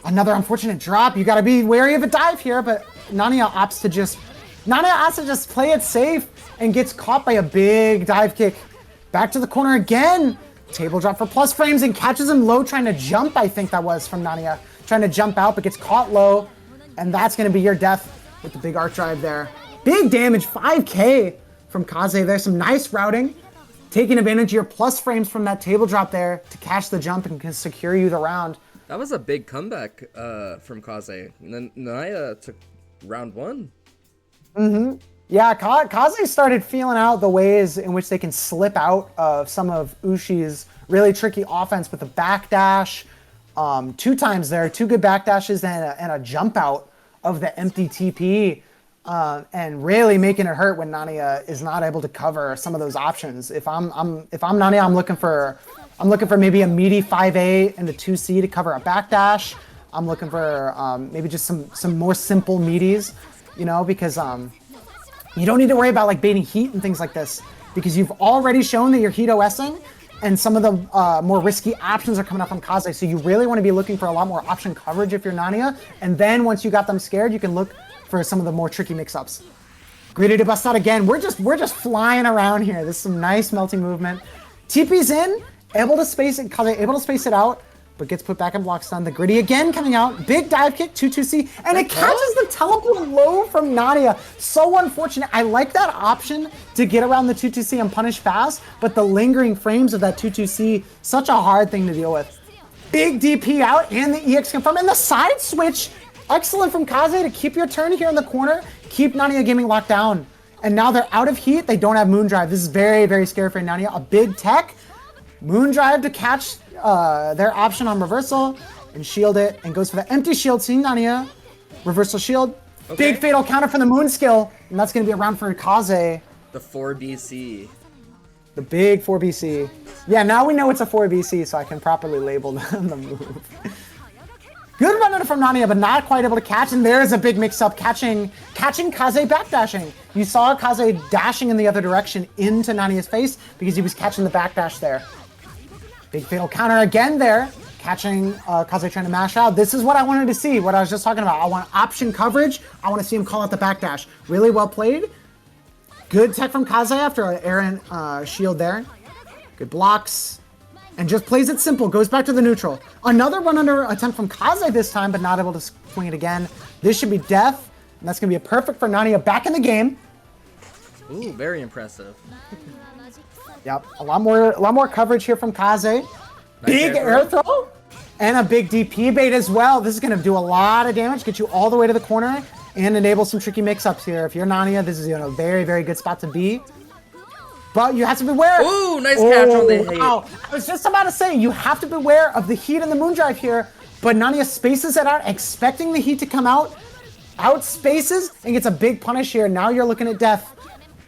Another unfortunate drop. You got to be wary of a dive here, but Nania opts to just play it safe and gets caught by a big dive kick. Back to the corner again. Table drop for plus frames and catches him low trying to jump, I think that was from Nania. Trying to jump out, but gets caught low. And that's going to be your death with the big arc drive there. Big damage, 5k from Kaze there. Some nice routing. Taking advantage of your plus frames from that table drop there to catch the jump and can secure you the round. That was a big comeback from Kaze. And then Naya took round 1. Mm-hmm. Yeah, Kaze started feeling out the ways in which they can slip out of some of Ushi's really tricky offense with the backdash. 2 times there, 2 good backdashes and a jump out of the empty TP. And really making it hurt when Nania is not able to cover some of those options. If I'm Nania, I'm looking for maybe a meaty 5A and a 2C to cover a backdash. I'm looking for maybe just some more simple meaties, you know, because you don't need to worry about like baiting heat and things like this because you've already shown that you're heat OSing and some of the more risky options are coming up from Kaze. So you really want to be looking for a lot more option coverage if you're Nania. And then once you got them scared, you can look for some of the more tricky mix-ups. Greedy to bust out again. We're just flying around here. This is some nice melting movement. TP's in, able to space it, Kaze able to space it out, but gets put back in block stun. The Gritty again coming out. Big dive kick, 2-2C, and it catches the teleport low from Nania. So unfortunate. I like that option to get around the 2-2C and punish fast, but the lingering frames of that 2-2C, such a hard thing to deal with. Big DP out and the EX confirm, and the side switch. Excellent from Kaze to keep your turn here in the corner, keep Nania Gaming locked down. And now they're out of heat, they don't have Moondrive. This is very, very scary for Nania. A big tech, Moondrive to catch their option on reversal and shield it, and goes for the empty shield, seeing Nania. Reversal shield, big fatal counter from the Moon skill, and that's gonna be a round for Kaze. The 4BC. The big 4BC. Yeah, now we know it's a 4BC, so I can properly label the move. Good run from Nania, but not quite able to catch, and there's a big mix-up, catching Kaze backdashing. You saw Kaze dashing in the other direction into Nania's face because he was catching the backdash there. Big fatal counter again there, catching Kaze trying to mash out. This is what I wanted to see, what I was just talking about. I want option coverage. I want to see him call out the backdash. Really well played. Good tech from Kaze after an Aaron shield there. Good blocks. And just plays it simple, goes back to the neutral. Another run under attempt from Kaze this time, but not able to swing it again. This should be death, and that's gonna be a perfect for Nania back in the game. Ooh, very impressive. Yep, a lot more coverage here from Kaze. Nice big air throw, and a big DP bait as well. This is gonna do a lot of damage, get you all the way to the corner, and enable some tricky mix-ups here. If you're Nania, this is a very, very good spot to be. But you have to beware. Ooh, nice catch on the heat. Wow. I was just about to say, you have to beware of the heat and the Moondrive here, but Nania spaces it out, expecting the heat to come out, spaces, and gets a big punish here. Now you're looking at death.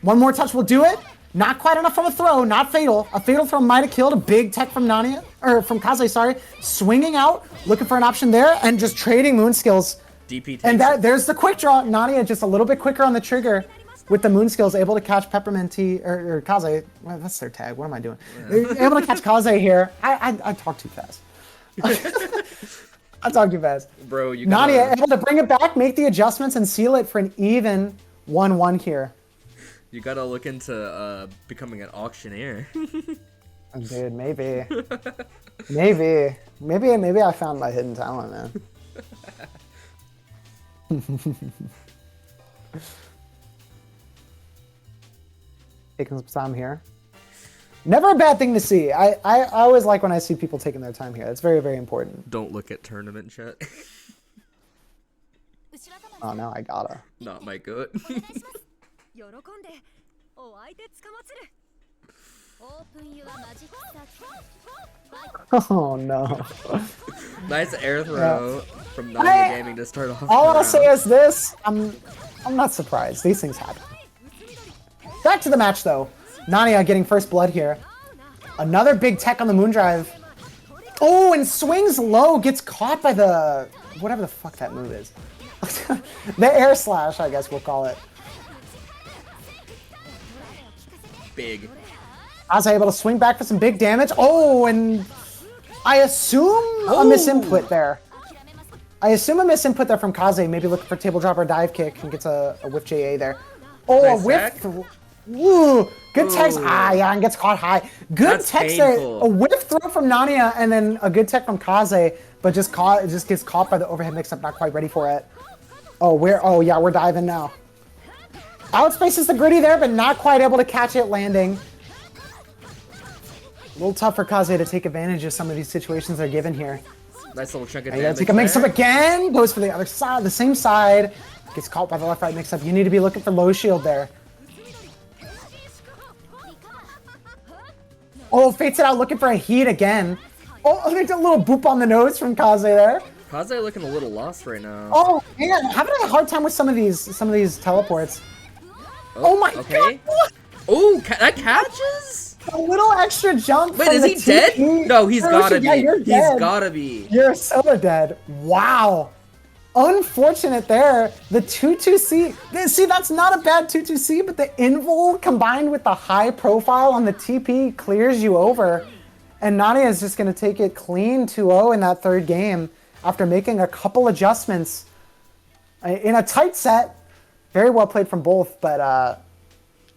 One more touch will do it. Not quite enough from a throw, not fatal. A fatal throw might have killed. A big tech from Nania, or from Kaze, sorry. Swinging out, looking for an option there, and just trading moon skills. DP and there's the quick draw. Nania just a little bit quicker on the trigger. With the moon skills, able to catch Peppermint Tea, or Kaze. Well, that's their tag. What am I doing? Yeah. Able to catch Kaze here. I talk too fast. I talk too fast. Bro, you Nania able to bring it back, make the adjustments, and seal it for an even 1-1 here. You gotta look into becoming an auctioneer. Dude, maybe. Maybe I found my hidden talent, man. Taking some time here. Never a bad thing to see. I always like when I see people taking their time here. It's very, very important. Don't look at tournament chat. Oh, now I gotta. Not my good. Oh no. Nice air throw from Nania Gaming to start off. All I'll say is this. I'm not surprised. These things happen. Back to the match, though. Nania getting first blood here. Another big tech on the Moondrive. Oh, and swings low, gets caught by the whatever the fuck that move is. The air slash, I guess we'll call it. Big. Kaze able to swing back for some big damage. Oh, and I assume a misinput there. I assume a misinput there from Kaze, maybe looking for table drop or dive kick and gets a whiff JA there. Oh, nice a whiff. Ooh, good text. Ah, yeah, and gets caught high. Good text there. A whiff throw from Nania and then a good tech from Kaze, but just gets caught by the overhead mix-up, not quite ready for it. Oh, yeah, we're diving now. Outspaces the gritty there, but not quite able to catch it landing. A little tough for Kaze to take advantage of some of these situations they're given here. Nice little chunk of damage. damage. Take a mix-up again. Goes for the other side, the same side. Gets caught by the left-right mix-up. You need to be looking for low shield there. Oh, fates it out, looking for a heat again. Oh, there's a little boop on the nose from Kaze there. Kaze looking a little lost right now. Oh man, having a hard time with some of these teleports. Oh my god! Oh, that catches? A little extra jump. Wait, is he dead? No, he's gotta be. Yeah, you're dead. He's gotta be. You're so dead. Wow. Unfortunate there. The 2-2C. See, that's not a bad 2-2C, but the invul combined with the high profile on the TP clears you over. And Nania is just going to take it clean 2-0 in that third game after making a couple adjustments in a tight set. Very well played from both, but I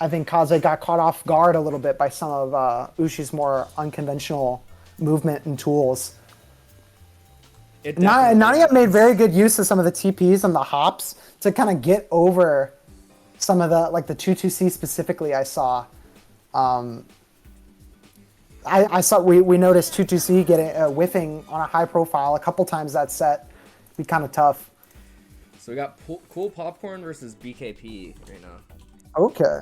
think Kaze got caught off guard a little bit by some of Ushi's more unconventional movement and tools. Nania made very good use of some of the TPs and the hops to kind of get over some of the, like the 2-2C specifically I saw. I saw, we noticed 2-2C getting whiffing on a high profile a couple times that set. Be kind of tough. So we got Cool Popcorn versus BKP right now. Okay.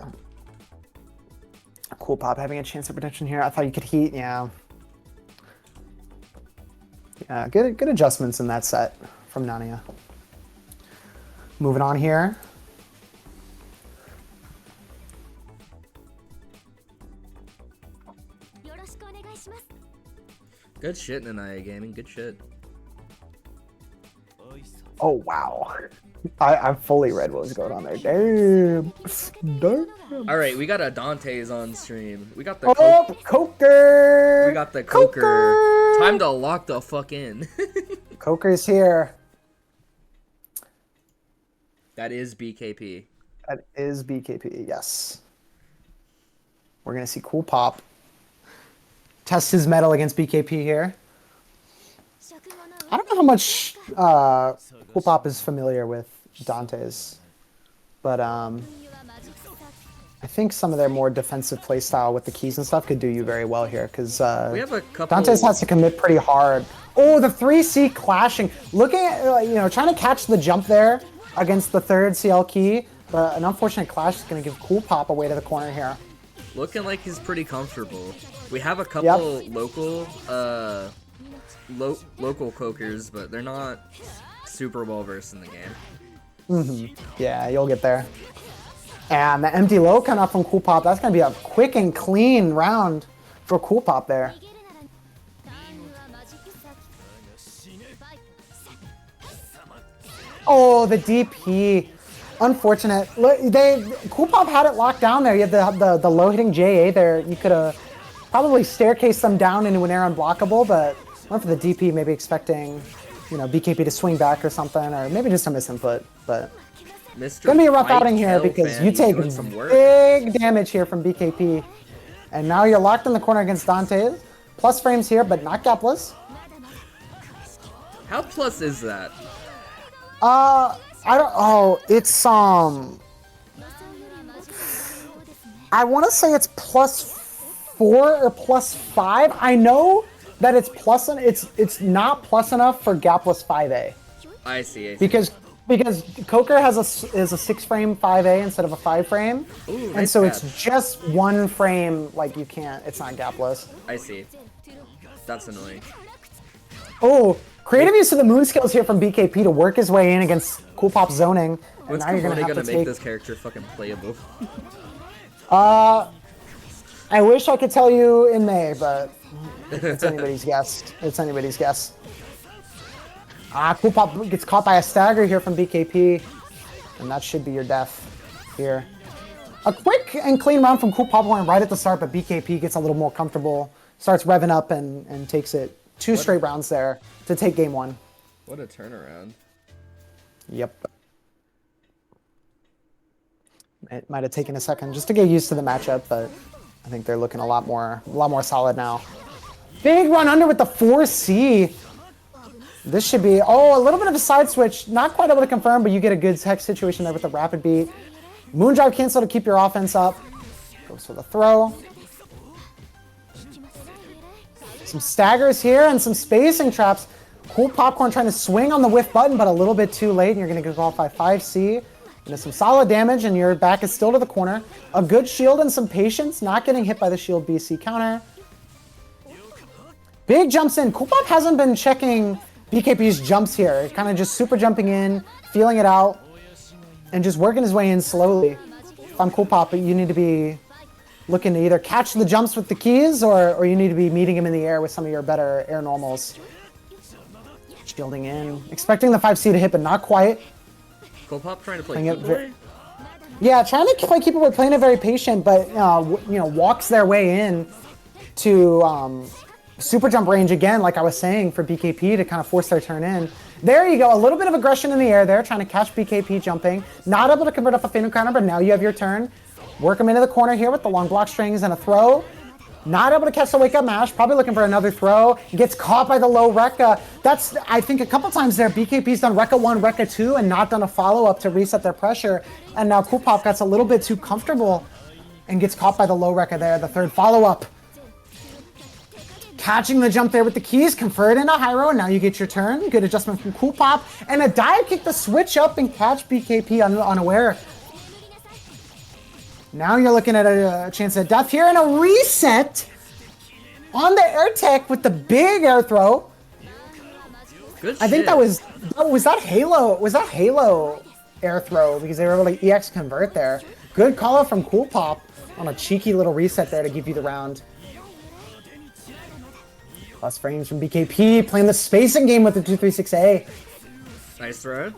Cool Pop having a chance at redemption here. I thought you could heat, yeah. Yeah, good adjustments in that set from Nania. Moving on here. Good shit, Nania Gaming. Good shit. Oh, wow. I fully read what was going on there. Damn. All right, we got a Dante's on stream. We got the Coker. We got the Coker. Time to lock the fuck in. Coker's here. That is BKP. That is BKP, yes. We're going to see Cool Pop test his mettle against BKP here. I don't know how much Cool Pop is familiar with Dante's, but I think some of their more defensive playstyle with the keys and stuff could do you very well here, because Dante's has to commit pretty hard. Oh, the 3C clashing. Looking at, trying to catch the jump there against the third CL key, but an unfortunate clash is going to give Cool Pop away to the corner here. Looking like he's pretty comfortable. We have a couple local cokers, but they're not super well versed in the game. Yeah, you'll get there. And the empty low coming up from Cool Pop. That's going to be a quick and clean round for Cool Pop there. Oh, the DP. Unfortunate. Cool Pop had it locked down there. You had the low hitting JA there. You could have probably staircased them down into an air unblockable, but went for the DP, maybe expecting, BKP to swing back or something, or maybe just a misinput. But it's gonna be a rough outing here because you take big damage here from BKP, and now you're locked in the corner against Dante. Plus frames here, but not gapless. How plus is that? I don't. Oh, it's I want to say it's +4 or +5. I know that it's it's not plus enough for gapless 5A. I see. Because Coker has is a 6-frame 5A instead of a 5-frame, and so it's just 1 frame. Like you can't. It's not gapless. I see. That's annoying. Oh, creative use of the moon skills here from BKP to work his way in against Cool Pop zoning. When's gonna make this character fucking playable? I wish I could tell you in May, but It's anybody's guess. It's anybody's guess. Cool Pop gets caught by a stagger here from BKP, and that should be your death here. A quick and clean round from Cool Popcorn right at the start, but BKP gets a little more comfortable, starts revving up, and takes it 2 straight rounds there to take game 1. What a turnaround. Yep. It might have taken a second just to get used to the matchup, but I think they're looking a lot more solid now. Big run under with the 4C. This should be, a little bit of a side switch. Not quite able to confirm, but you get a good tech situation there with the rapid beat. Moondrive cancel to keep your offense up. Goes for the throw. Some staggers here and some spacing traps. Cool Popcorn trying to swing on the whiff button, but a little bit too late, and you're going to get off by 5C. Into some solid damage, and your back is still to the corner. A good shield and some patience, not getting hit by the shield BC counter. Big jumps in. Cool Pop hasn't been checking BKP's jumps here. Kind of just super jumping in, feeling it out, and just working his way in slowly. If I'm Cool Pop, you need to be looking to either catch the jumps with the keys, or you need to be meeting him in the air with some of your better air normals. Shielding in. Expecting the 5C to hit, but not quite. Cool Pop trying to play keep away? Yeah, trying to play keep away, playing it very patient, but walks their way in to super jump range again, like I was saying, for BKP to kind of force their turn in. There you go, a little bit of aggression in the air there, trying to catch BKP jumping. Not able to convert up a Phantom counter, but now you have your turn. Work him into the corner here with the long block strings and a throw. Not able to catch the wake up mash, probably looking for another throw. Gets caught by the low Rekka. That's, I think, a couple times there, BKP's done Rekka 1, Rekka 2, and not done a follow-up to reset their pressure. And now Cool Pop gets a little bit too comfortable and gets caught by the low Rekka there, the third follow-up. Catching the jump there with the keys, convert into Hyro, and now you get your turn. Good adjustment from Cool Pop. And a dive kick to switch up and catch BKP unaware. Now you're looking at a chance at death here, and a reset on the air tech with the big air throw. Good shit. I think that was that Halo. Was that Halo air throw, because they were able to EX convert there. Good call out from Cool Pop on a cheeky little reset there to give you the round. Plus frames from BKP, playing the spacing game with the 236A. Nice throw.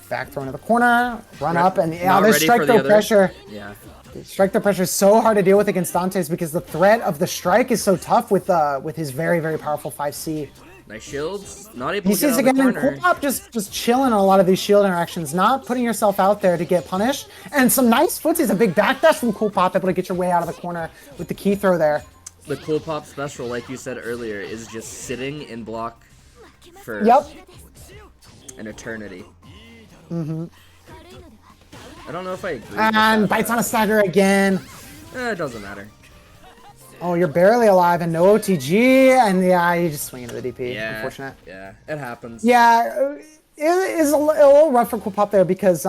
Back throw into the corner, run up, and there's strike throw pressure. Yeah. Strike throw pressure is so hard to deal with against Dante's because the threat of the strike is so tough with his very, very powerful 5C. Nice shields. Not able to get out of the corner. Cool Pop just chilling on a lot of these shield interactions, not putting yourself out there to get punished. And some nice footsies, a big backdash from Cool Pop, able to get your way out of the corner with the key throw there. The Cool Pop special, like you said earlier, is just sitting in block for an eternity. Mm-hmm. I don't know if I agree. And bites on a stagger again. It doesn't matter. Oh, you're barely alive and no OTG, and yeah, you just swing into the DP. Yeah, unfortunate. Yeah, it happens. Yeah, it is a little rough for Cool Pop there because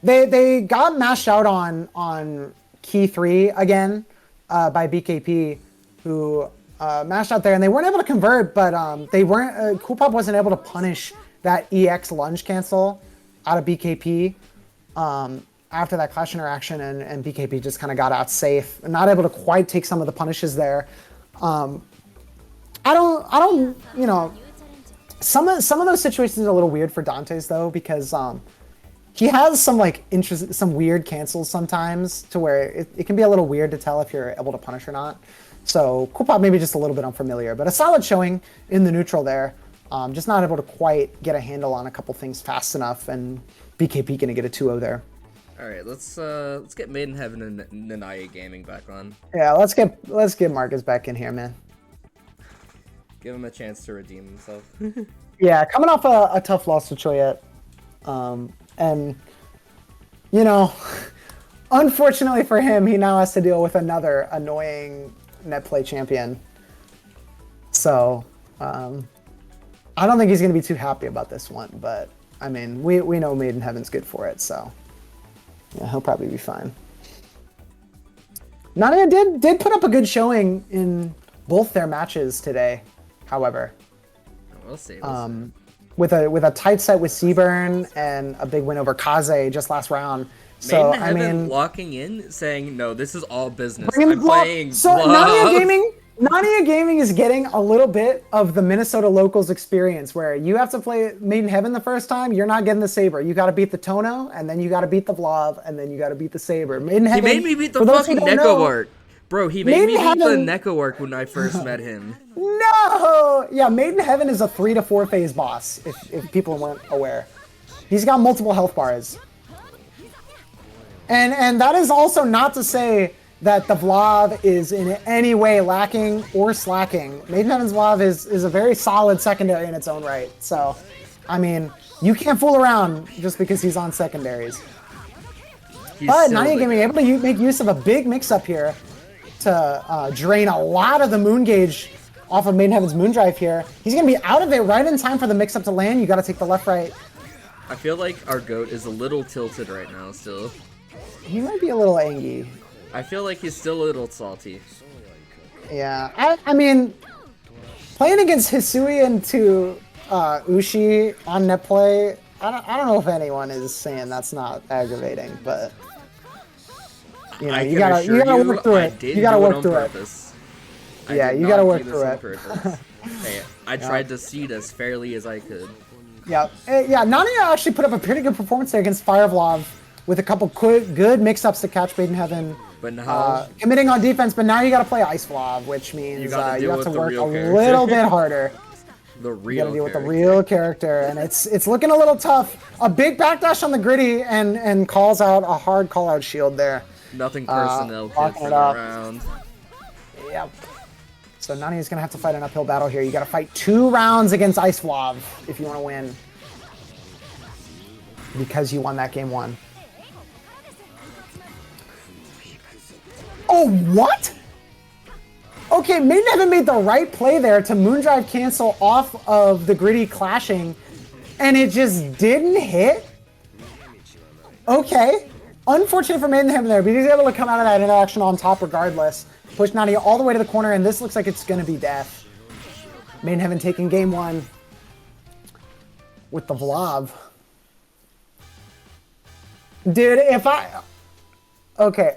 they got mashed out on key 3 again by BKP, who mashed out there, and they weren't able to convert, but they weren't. Cool Pop wasn't able to punish that EX lunge cancel out of BKP after that clash interaction, and BKP just kind of got out safe, not able to quite take some of the punishes there. I don't, some of those situations are a little weird for Dante's though, because he has some some weird cancels sometimes to where it can be a little weird to tell if you're able to punish or not. So Cool Pop maybe just a little bit unfamiliar, but a solid showing in the neutral there. Just not able to quite get a handle on a couple things fast enough, and BKP gonna get a 2-0 there. All right, let's get Made in Heaven and Nanaya Gaming back on. Yeah, let's get Marcus back in here, man. Give him a chance to redeem himself. Yeah, coming off a tough loss to Choyette, and unfortunately for him, he now has to deal with another annoying net play champion. So. I don't think he's going to be too happy about this one, but, I mean, we know Made in Heaven's good for it, so, yeah, he'll probably be fine. Nania did put up a good showing in both their matches today, however. We'll see. With a tight set with Seaburn and a big win over Kaze just last round. So, Made in Heaven locking in, saying, no, this is all business. I'm playing. So, Nania Gaming... Nania Gaming is getting a little bit of the Minnesota locals experience where you have to play Maiden Heaven the first time. You're not getting the Saber. You got to beat the Tono, and then you got to beat the Vlav, and then you got to beat the Saber. Maiden He Heaven. made me beat the for those who fucking don't know, Neko Art. Bro, he made me Maiden beat the Heaven- Neko Art when I first met him. No! Yeah, Maiden Heaven is a 3 to 4 phase boss, if people weren't aware. He's got multiple health bars. And that is also not to say that the Vlav is in any way lacking or slacking. Maiden Heaven's Vlav is a very solid secondary in its own right. So, I mean, you can't fool around just because he's on secondaries. But Nania Gaming able to make use of a big mix-up here to drain a lot of the moon gauge off of Maiden Heaven's Moondrive here. He's going to be out of it right in time for the mix-up to land. You got to take the left-right. I feel like our GOAT is a little tilted right now still. He might be a little angry. I feel like he's still a little salty. Yeah, I mean, playing against Hisui and to Ushi on net play, I don't know if anyone is saying that's not aggravating, but you know, you gotta work through it. You gotta work through it. Yeah, you gotta work through it. Hey, I tried to seed as fairly as I could. Yeah, yeah. Nania actually put up a pretty good performance there against Firevlov with a couple good mix-ups to catch Maiden Heaven. But now, committing on defense, but now you got to play Ice Vlav, which means you have to work a little bit harder. The real you got to deal with the real character, and it's looking a little tough. A big backdash on the gritty, and calls out a hard call-out shield there. Nothing personnel kit for the round. Yep. So Nania's going to have to fight an uphill battle here. You got to fight 2 rounds against Ice Vlav if you want to win. Because you won that game 1. Oh, what? Okay, Maiden Heaven made the right play there to Moondrive cancel off of the gritty clashing, and it just didn't hit? Okay. Unfortunate for Maiden Heaven there, but he's able to come out of that interaction on top regardless. Push Nania all the way to the corner, and this looks like it's going to be death. Maiden Heaven taking game 1 with the Vlav. Dude, if I... Okay.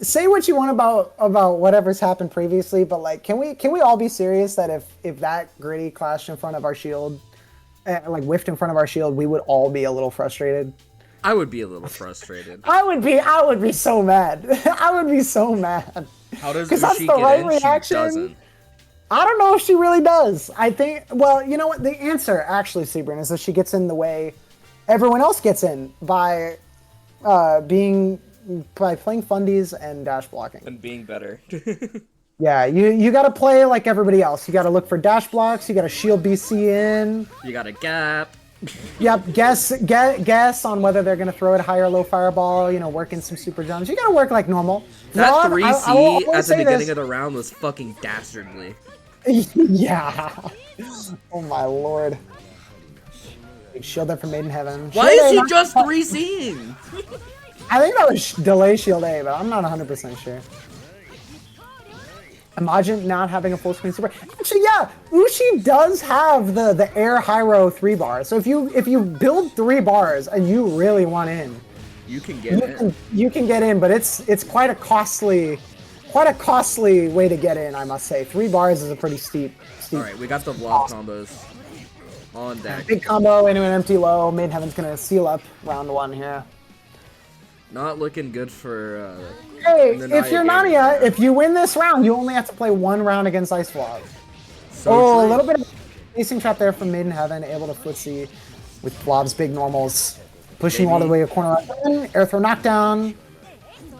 Say what you want about whatever's happened previously, but like, can we all be serious that if that gritty clashed in front of our shield, like whiffed in front of our shield, we would all be a little frustrated? I would be a little frustrated. I would be so mad. I would be so mad. How does Ushi that's the get right in? reaction. She doesn't. I don't know if she really does. I think, well, you know what? The answer actually, Sebring, is that she gets in the way everyone else gets in by playing fundies and dash blocking. And being better. Yeah, you got to play like everybody else. You got to look for dash blocks. You got to shield BC in. You got a gap. Yep, guess on whether they're going to throw it high or low fireball, you know, work in some super jumps. You got to work like normal. That Vlav, 3C at the beginning of the round was fucking dastardly. Yeah. Oh my lord. Big shield there from Maiden Heaven. Why is he just 3C'ing? I think that was delay shield A, but I'm not 100% sure. Imagine not having a full screen super. Actually, yeah, Ushi does have the air Hyro 3 bar. So if you build 3 bars and you really want in, you can get in. You can get in, but it's quite a costly way to get in, I must say. 3 bars is a pretty steep. All right, we got the Vlav combos on deck. Big combo into an empty low. Maiden Heaven's gonna seal up round 1 here. Not looking good for. Hey, if you're Nania, if you win this round, you only have to play 1 round against Ice Vlav. So a little bit of spacing trap there from Maiden Heaven, able to footsie with Vlav's big normals, pushing all the way to corner. Air throw knockdown.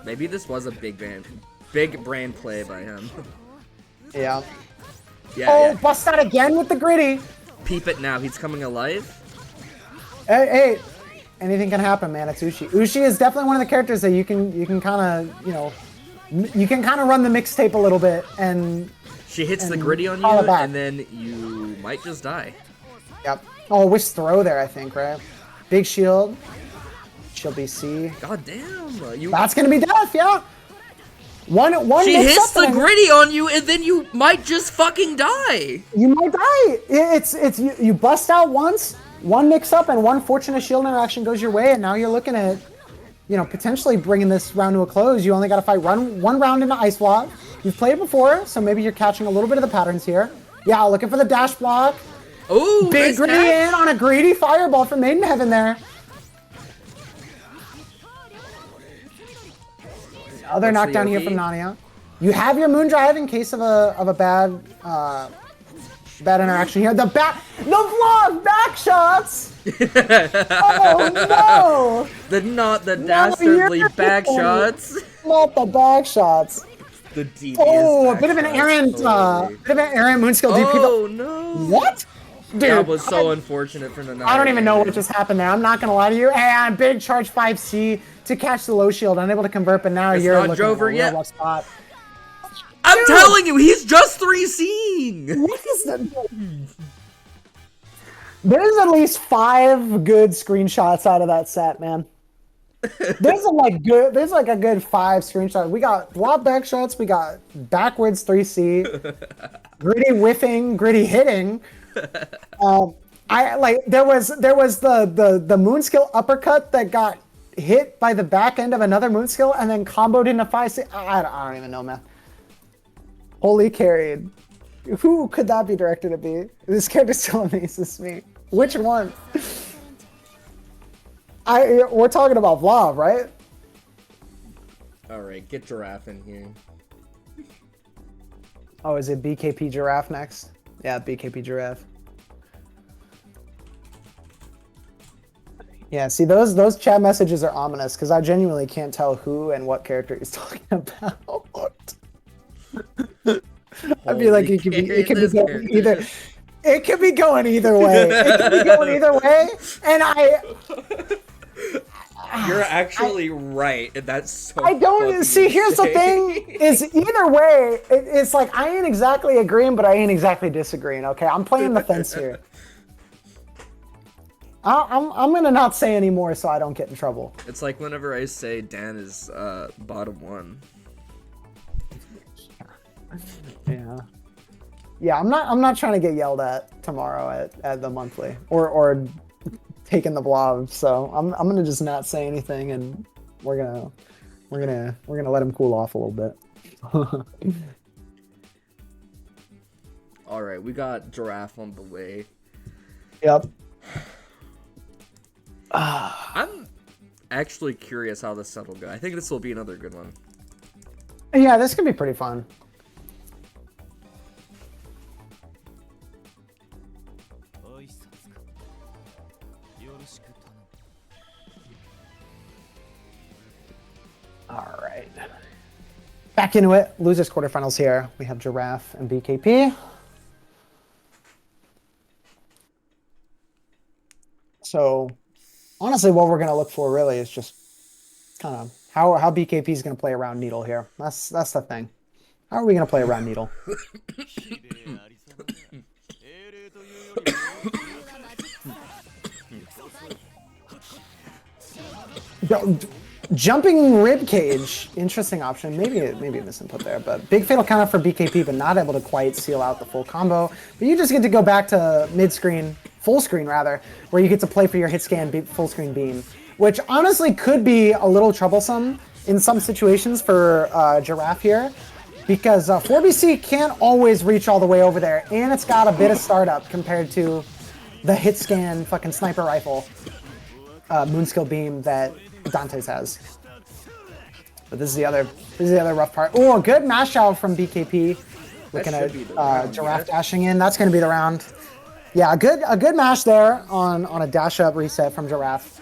Maybe this was a big brain play by him. Yeah. Yeah. Bust out again with the gritty. Peep it now. He's coming alive. Hey. Anything can happen, man. It's Ushi. Ushi is definitely one of the characters that you can kind of, you know, you can kind of run the mixtape a little bit and. She hits the gritty on you, and then you might just die. Yep. Oh, wish throw there, I think, right? Big shield. Shield BC. God damn. That's gonna be death, yeah. One. She hits the gritty on you, and then you might just fucking die. You might die. It's you bust out once. 1 mix-up and 1 fortunate shield interaction goes your way, and now you're looking at, you know, potentially bringing this round to a close. You only got to fight one round into Ice Vlav. You've played before, so maybe you're catching a little bit of the patterns here. Yeah, looking for the dash block. Oh, Big nice greedy dash. in on a greedy fireball from Maiden Heaven there. Other What's the knockdown here Yogi? from Nania. You have your moon drive in case of a bad bad interaction here. The vlog back shots. Oh no! Not the dastardly back shots. Not the back shots. The devious Oh, a back bit of an shots. errant, Holy. moonskill DP. Oh no! What? Dude, That was so unfortunate for Nanae. I don't even know what just happened there. I'm not gonna lie to you. And big charge 5C to catch the low shield, unable to convert, but now It's you're not looking at a Jover real yet. rough spot. I'm telling you, he's just 3C'ing. What is that? There's at least 5 good screenshots out of that set, man. There's like a good 5 screenshots. We got blob back shots, we got backwards 3C, gritty whiffing, gritty hitting. There was the moonskill uppercut that got hit by the back end of another moonskill and then comboed into 5C. I don't even know, man. Holy carried. Who could that be directed to be? This character still amazes me. Which one? We're talking about Vlav, right? Alright, get Giraffe in here. Oh, is it BKP Giraffe next? Yeah, BKP Giraffe. Yeah, see, those chat messages are ominous because I genuinely can't tell who and what character he's talking about. I feel like it could be going either. It could be going either way. It could be going either way, and You're actually right, and that's so. I don't see. Here's the thing: is either way, it's like I ain't exactly agreeing, but I ain't exactly disagreeing. Okay, I'm playing the fence here. I'm gonna not say any more so I don't get in trouble. It's like whenever I say Dan is bottom 1. Yeah, I'm not trying to get yelled at tomorrow at the monthly or taking the blob. So I'm gonna just not say anything, and we're gonna let him cool off a little bit. All right, we got Giraffe on the way. Yep. I'm actually curious how this set will go. I think this will be another good one. Yeah, this could be pretty fun. All right. Back into it. Losers quarterfinals here. We have Giraffe and BKP. So, honestly, what we're going to look for really is just kind of how BKP is going to play around Needle here. That's the thing. How are we going to play around Needle? Jumping rib cage, interesting option. Maybe a misinput there, but big fatal counter for BKP, but not able to quite seal out the full combo. But you just get to go back to mid screen, full screen rather, where you get to play for your hit scan full screen beam, which honestly could be a little troublesome in some situations for Giraffe here, because 4BC can't always reach all the way over there, and it's got a bit of startup compared to the hit scan fucking sniper rifle moonskill beam that Dante's has. But this is the other rough part. Oh, good mash out from BKP. Looking at Giraffe dashing in. That's going to be the round. Yeah, a good mash there on a dash up reset from Giraffe.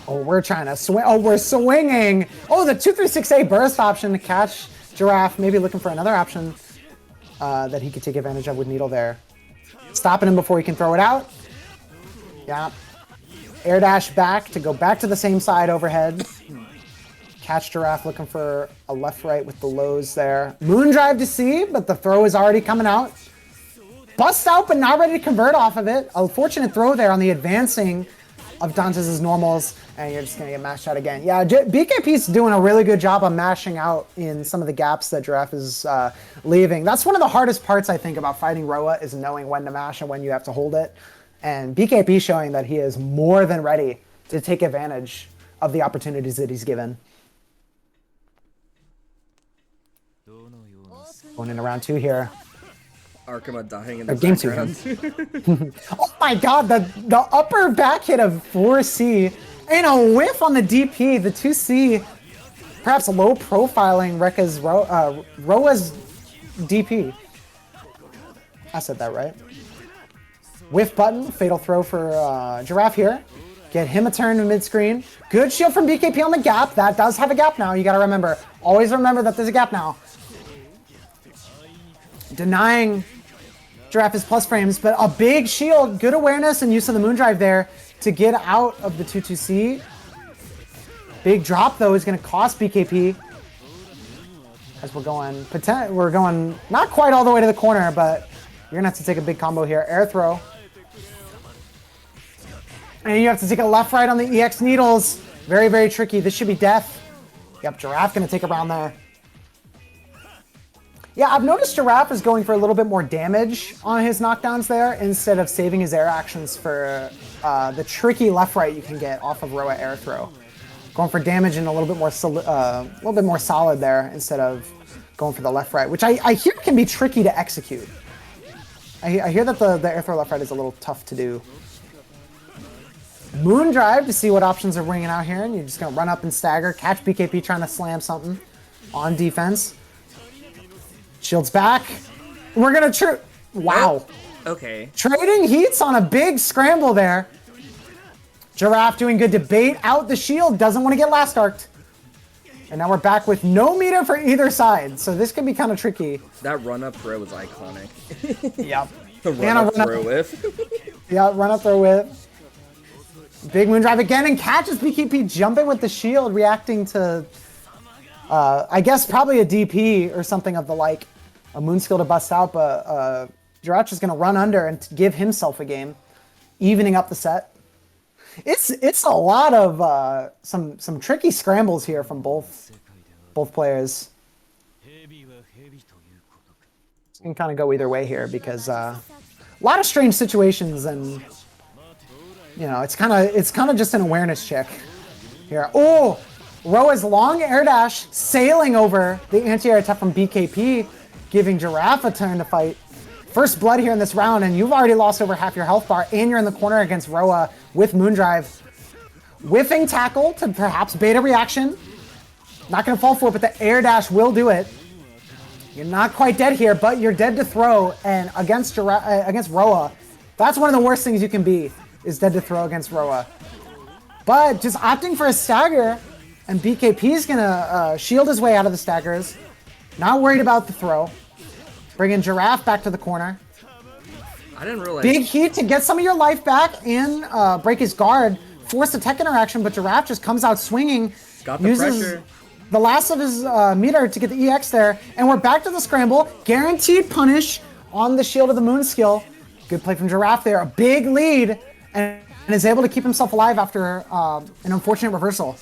Oh, we're trying to swing. Oh, we're swinging. Oh, the 236A burst option to catch Giraffe. Maybe looking for another option that he could take advantage of with Needle there. Stopping him before he can throw it out. Yeah. Air dash back to go back to the same side overhead. Catch Giraffe looking for a left-right with the lows there. Moon drive to C, but the throw is already coming out. Bust out, but not ready to convert off of it. A fortunate throw there on the advancing of Dantes' normals, and you're just going to get mashed out again. Yeah, BKP's doing a really good job of mashing out in some of the gaps that Giraffe is leaving. That's one of the hardest parts, I think, about fighting Roa, is knowing when to mash and when you have to hold it. And BKP showing that he is more than ready to take advantage of the opportunities that he's given. Going in round 2 here. Arkema dying in the Game background. Oh my god, the upper back hit of 4C and a whiff on the DP, the 2C. Perhaps low profiling Roa's DP. I said that right. Whiff button, fatal throw for Giraffe here. Get him a turn to mid-screen. Good shield from BKP on the gap. That does have a gap now, you gotta remember. Always remember that there's a gap now. Denying Giraffe his plus frames, but a big shield, good awareness and use of the Moondrive there to get out of the 2-2C. Big drop though is going to cost BKP as we're going not quite all the way to the corner, but you're gonna have to take a big combo here. Air throw, and you have to take a left right on the EX needles. Very, very tricky. This should be death. Yep, Giraffe gonna take a round there. Yeah, I've noticed Giraffe is going for a little bit more damage on his knockdowns there instead of saving his air actions for the tricky left right you can get off of Roa air throw. Going for damage and a little bit more solid there instead of going for the left right, which I hear can be tricky to execute. I hear that the air throw left right is a little tough to do. Moondrive to see what options are ringing out here, and you're just gonna run up and stagger, catch BKP trying to slam something on defense. Shields back. We're gonna wow. Okay. Trading heats on a big scramble there. Giraffe doing good to bait out the shield, doesn't want to get last arced. And now we're back with no meter for either side, so this could be kind of tricky. That run-up throw was iconic. Yep. The run-up throw whiff. Yeah, run-up throw whiff. Big Moondrive again, and catches BKP jumping with the shield, reacting to, I guess, probably a DP or something of the like. A moon skill to bust out, but Giraffe is going to run under and give himself a game, evening up the set. It's a lot of some tricky scrambles here from both players. You can kind of go either way here because a lot of strange situations, and you know it's kind of just an awareness check here. Oh, Roa's long air dash sailing over the anti-air attack from BKP, giving Giraffe a turn to fight. First blood here in this round, and you've already lost over half your health bar, and you're in the corner against Roa with Moondrive. Whiffing tackle to perhaps bait a reaction. Not going to fall for it, but the air dash will do it. You're not quite dead here, but you're dead to throw, and against Roa, that's one of the worst things you can be, is dead to throw against Roa. But just opting for a stagger, and BKP's going to shield his way out of the staggers. Not worried about the throw. Bringing Giraffe back to the corner. I didn't realize. Big heat to get some of your life back and break his guard. Force a tech interaction, but Giraffe just comes out swinging. Got the pressure. The last of his meter to get the EX there. And we're back to the scramble. Guaranteed punish on the Shield of the Moon skill. Good play from Giraffe there. A big lead. And is able to keep himself alive after an unfortunate reversal.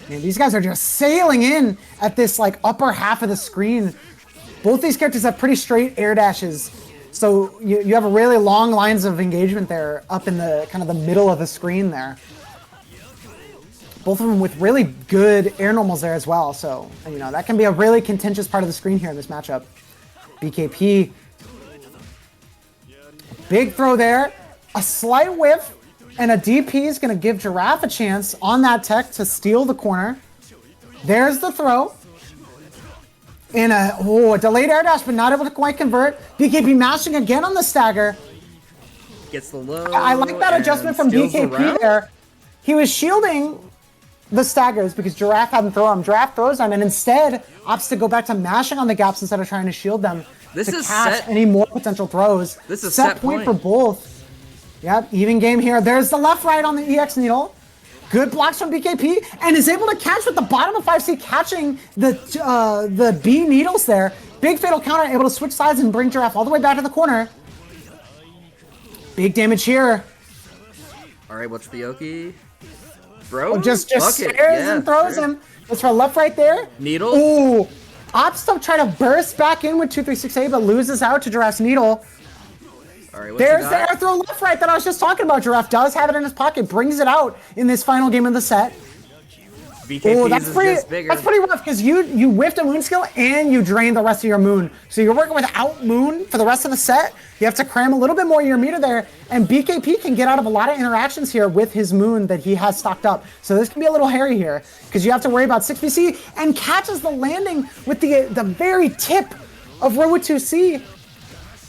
Man, these guys are just sailing in at this like upper half of the screen. Both these characters have pretty straight air dashes. So you have a really long lines of engagement there up in the kind of the middle of the screen there. Both of them with really good air normals there as well. So, you know, that can be a really contentious part of the screen here in this matchup. BKP. Big throw there. A slight whiff. And a DP is going to give Giraffe a chance on that tech to steal the corner. There's the throw. And a delayed air dash, but not able to quite convert. BKP mashing again on the stagger. Gets the low. I like that adjustment from BKP there. He was shielding the staggers because Giraffe hadn't thrown them. Giraffe throws them and instead opts to go back to mashing on the gaps instead of trying to shield them to catch any more potential throws. This is set point for both. Yep, even game here. There's the left right on the EX needle. Good blocks from BKP, and is able to catch with the bottom of 5C, catching the B needles there. Big fatal counter, able to switch sides and bring Giraffe all the way back to the corner. Big damage here. All right, what's the Yoki? Bro, just stares and throws him. That's for left right there. Needle. Ooh, opts to try to burst back in with 236A, but loses out to Giraffe's needle. All right, what's There's he the got? air throw left right that I was just talking about. Giraffe does have it in his pocket, brings it out in this final game of the set. Oh, BKP's is just bigger. that's pretty rough because you whiffed a moon skill and you drained the rest of your moon. So you're working without moon for the rest of the set. You have to cram a little bit more of your meter there, and BKP can get out of a lot of interactions here with his moon that he has stocked up. So this can be a little hairy here because you have to worry about 6BC and catches the landing with the very tip of Rowa 2C.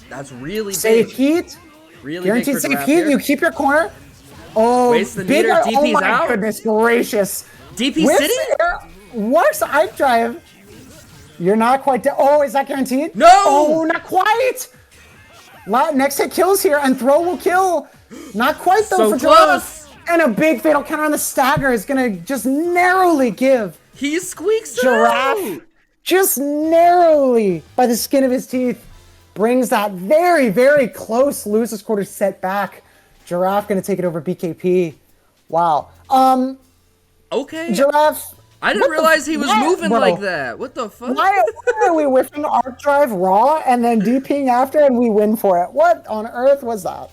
That's really Safe big. Heat. Really Guaranteed big for safe Giraffe heat. here. You keep your corner. Oh, Waste the big, meter, oh DP's my out. goodness gracious. DP With City? Works Ike Drive. You're not quite dead. Oh, is that guaranteed? No! Oh, not quite. Next hit kills here, and throw will kill. Not quite though So for close. Giraffe. And a big fatal counter on the stagger is gonna just narrowly give He squeaks it Giraffe, out. just narrowly by the skin of his teeth, brings that very, very close losers quarter set back. Giraffe gonna take it over BKP. Wow. Okay. Giraffe. I didn't realize he was moving bro? like that. What the fuck? Why are we whiffing Arc Drive raw and then DPing after and we win for it? What on earth was that?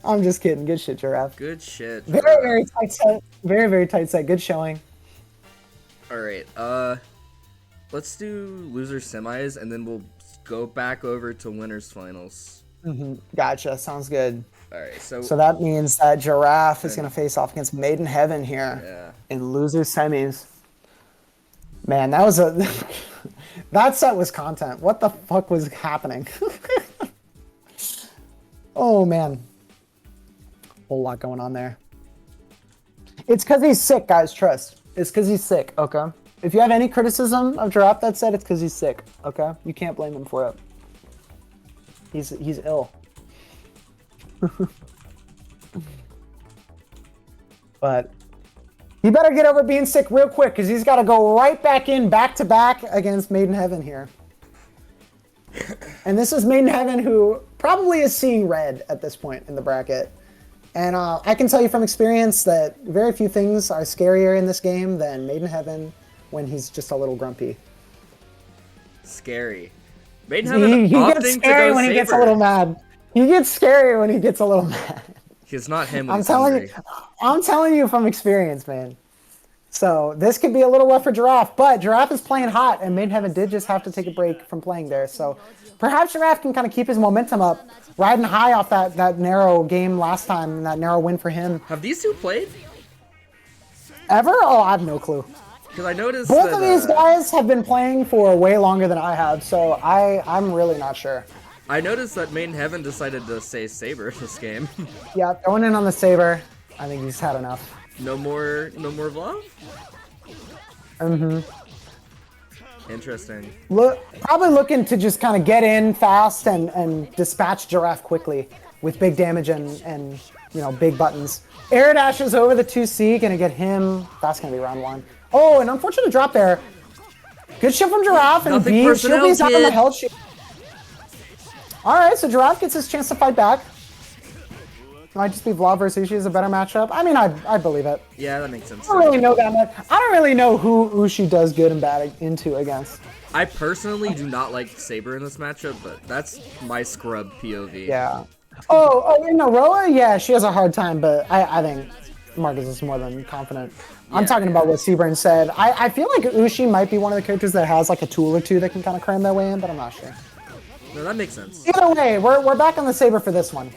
I'm just kidding. Good shit, Giraffe. Good shit. Very, Giraffe. very tight set. Very, very tight set. Good showing. All right. Let's do loser semis and then we'll go back over to winners finals. Gotcha. Sounds good. All right. So that means that Giraffe is going to face off against Maiden Heaven here Yeah. in loser semis. Man, that was that set was content. What the fuck was happening? Oh man, whole lot going on there. It's because he's sick, guys. Trust. It's because he's sick. Okay. If you have any criticism of Giraffe that set, it's because he's sick. Okay. You can't blame him for it. He's ill. But he better get over being sick real quick because he's got to go right back in back to back against Maiden Heaven here. And this is Maiden Heaven, who probably is seeing red at this point in the bracket. And I can tell you from experience that very few things are scarier in this game than Maiden Heaven when he's just a little grumpy. Scary. Maiden Heaven He gets scary when he gets a little mad. He gets scary when he gets a little mad. He's not him when I'm he's telling hungry. you, I'm telling you from experience, man. So this could be a little rough for Giraffe, but Giraffe is playing hot, and Maiden Heaven did just have to take a break from playing there. So perhaps Giraffe can kind of keep his momentum up, riding high off that narrow game last time, and that narrow win for him. Have these two played? Ever? Oh, I have no clue. Because I noticed Both that, of these guys have been playing for way longer than I have, so I'm really not sure. I noticed that Maiden Heaven decided to say Saber this game. Yeah, going in on the Saber. I think he's had enough. No more Vlav? Interesting. Probably looking to just kind of get in fast and dispatch Giraffe quickly with big damage and big buttons. Air dashes over the 2C, gonna get him. That's gonna be round one. Oh, an unfortunate drop there. Good shit from Giraffe, and Nothing B, personnel, Shield's not on the kid. health shield. Alright, so Giraffe gets his chance to fight back. Might just be Vlad versus Ushi is a better matchup. I mean, I believe it. Yeah, that makes sense. I don't really know that much. I don't really know who Ushi does good and bad into against. I personally do not like Saber in this matchup, but that's my scrub POV. Yeah. Oh, in Aroa, yeah, she has a hard time, but I think Marcus is more than confident. I'm talking about what Seaburn said. I feel like Ushi might be one of the characters that has like a tool or two that can kind of cram their way in, but I'm not sure. No, that makes sense. Either way, we're back on the Saber for this one.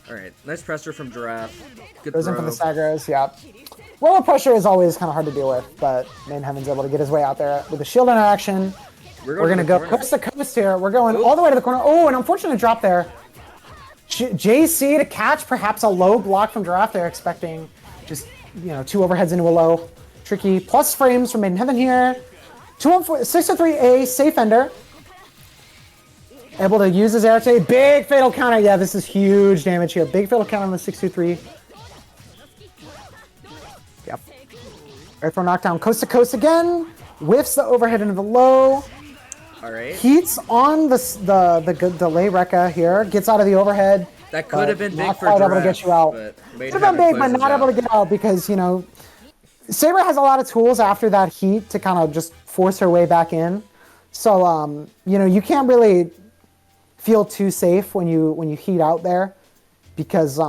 Alright, nice pressure from Giraffe. Good Goes in for throw. the Sagros, yeah. Roller pressure is always kind of hard to deal with, but Main Heaven's able to get his way out there with the shield interaction. We're going to go coast to coast here. We're going all the way to the corner. Oh, an unfortunate drop there. JC to catch perhaps a low block from Giraffe there, expecting just, two overheads into a low. Tricky. Plus frames from Maiden Heaven here. 6-3A, safe ender. Able to use his air to big fatal counter. Yeah, this is huge damage here. Big fatal counter on the 6-2-3. Yep. Air throw knockdown coast to coast again. Whiffs the overhead into the low. All right. Heats on the delay Rekka here. Gets out of the overhead. That could have been big for Not Giraffe. able to get you out. Could have been big, but not able to get out because, Saber has a lot of tools after that heat to kind of just force her way back in. So you know, you can't really feel too safe when you heat out there, because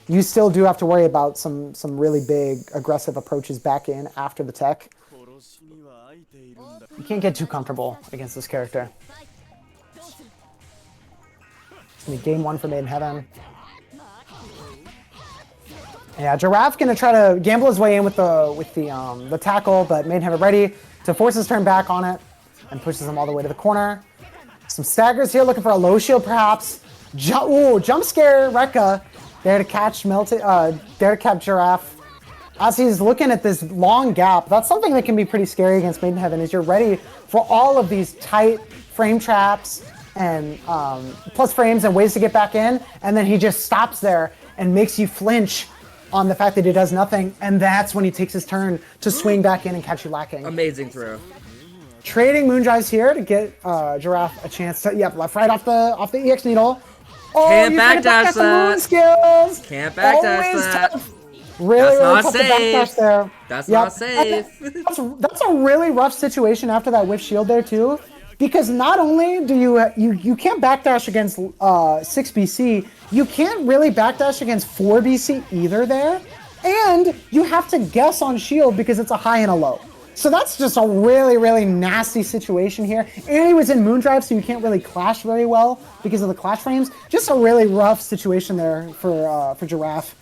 you still do have to worry about some really big aggressive approaches back in after the tech. You can't get too comfortable against this character. It's gonna be game one for Made in Heaven. Yeah, Giraffe gonna try to gamble his way in with the tackle, but Made in Heaven ready to force his turn back on it and pushes him all the way to the corner. Some staggers here, looking for a low shield perhaps. Jump scare Rekka. There to catch there to catch Giraffe. As he's looking at this long gap, that's something that can be pretty scary against Made in Heaven, is you're ready for all of these tight frame traps and plus frames and ways to get back in, and then he just stops there and makes you flinch on the fact that he does nothing, and that's when he takes his turn to swing back in and catch you lacking. Amazing throw. Trading Moondrives here to get Giraffe a chance to, yep, left right off the EX needle. Oh, Can't you backdash back the moon that. skills. Can't backdash Always that. tough. Really, That's really not tough safe. to backdash there. That's Yep. not safe. That's a really rough situation after that whiff shield there too, because not only do you can't backdash against 6 BC, you can't really backdash against 4 BC either there, and you have to guess on shield because it's a high and a low. So that's just a really, really nasty situation here. And he was in Moondrive, so you can't really clash very well because of the clash frames. Just a really rough situation there for Giraffe.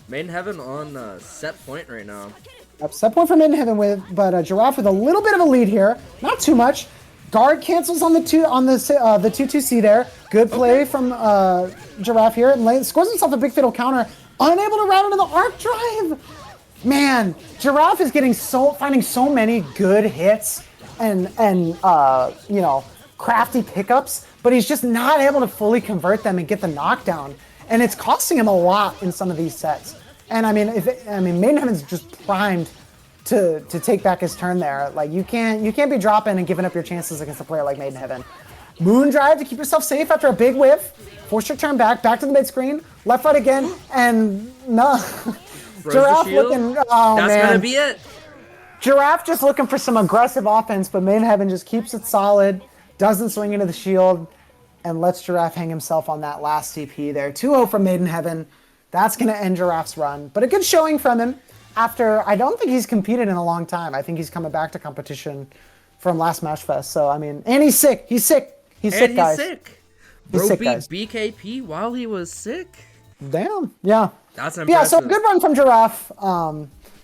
Made in Heaven on set point right now. Set point for Mid Heaven but Giraffe with a little bit of a lead here, not too much. Guard cancels on the 2-2C there. Good play from Giraffe here, and scores himself a big fatal counter. Unable to route into the arc drive. Man, Giraffe is finding so many good hits and you know, crafty pickups, but he's just not able to fully convert them and get the knockdown, and it's costing him a lot in some of these sets. And I mean, Made in Heaven's just primed to take back his turn there. Like, you can't be dropping and giving up your chances against a player like Made in Heaven. Moondrive to keep yourself safe after a big whiff. Force your turn back to the mid screen, left right again, and no. Giraffe looking, oh That's man. gonna be it. Giraffe just looking for some aggressive offense, but Made in Heaven just keeps it solid, doesn't swing into the shield, and lets Giraffe hang himself on that last CP there. 2-0 from Made in Heaven. That's going to end Giraffe's run. But a good showing from him after, I don't think he's competed in a long time. I think he's coming back to competition from last Match Fest. So, I mean, and he's sick. He's sick. He's sick, guys. Bro He's sick, beat guys. BKP while he was sick. Damn. Yeah. That's impressive. Yeah, so good run from Giraffe.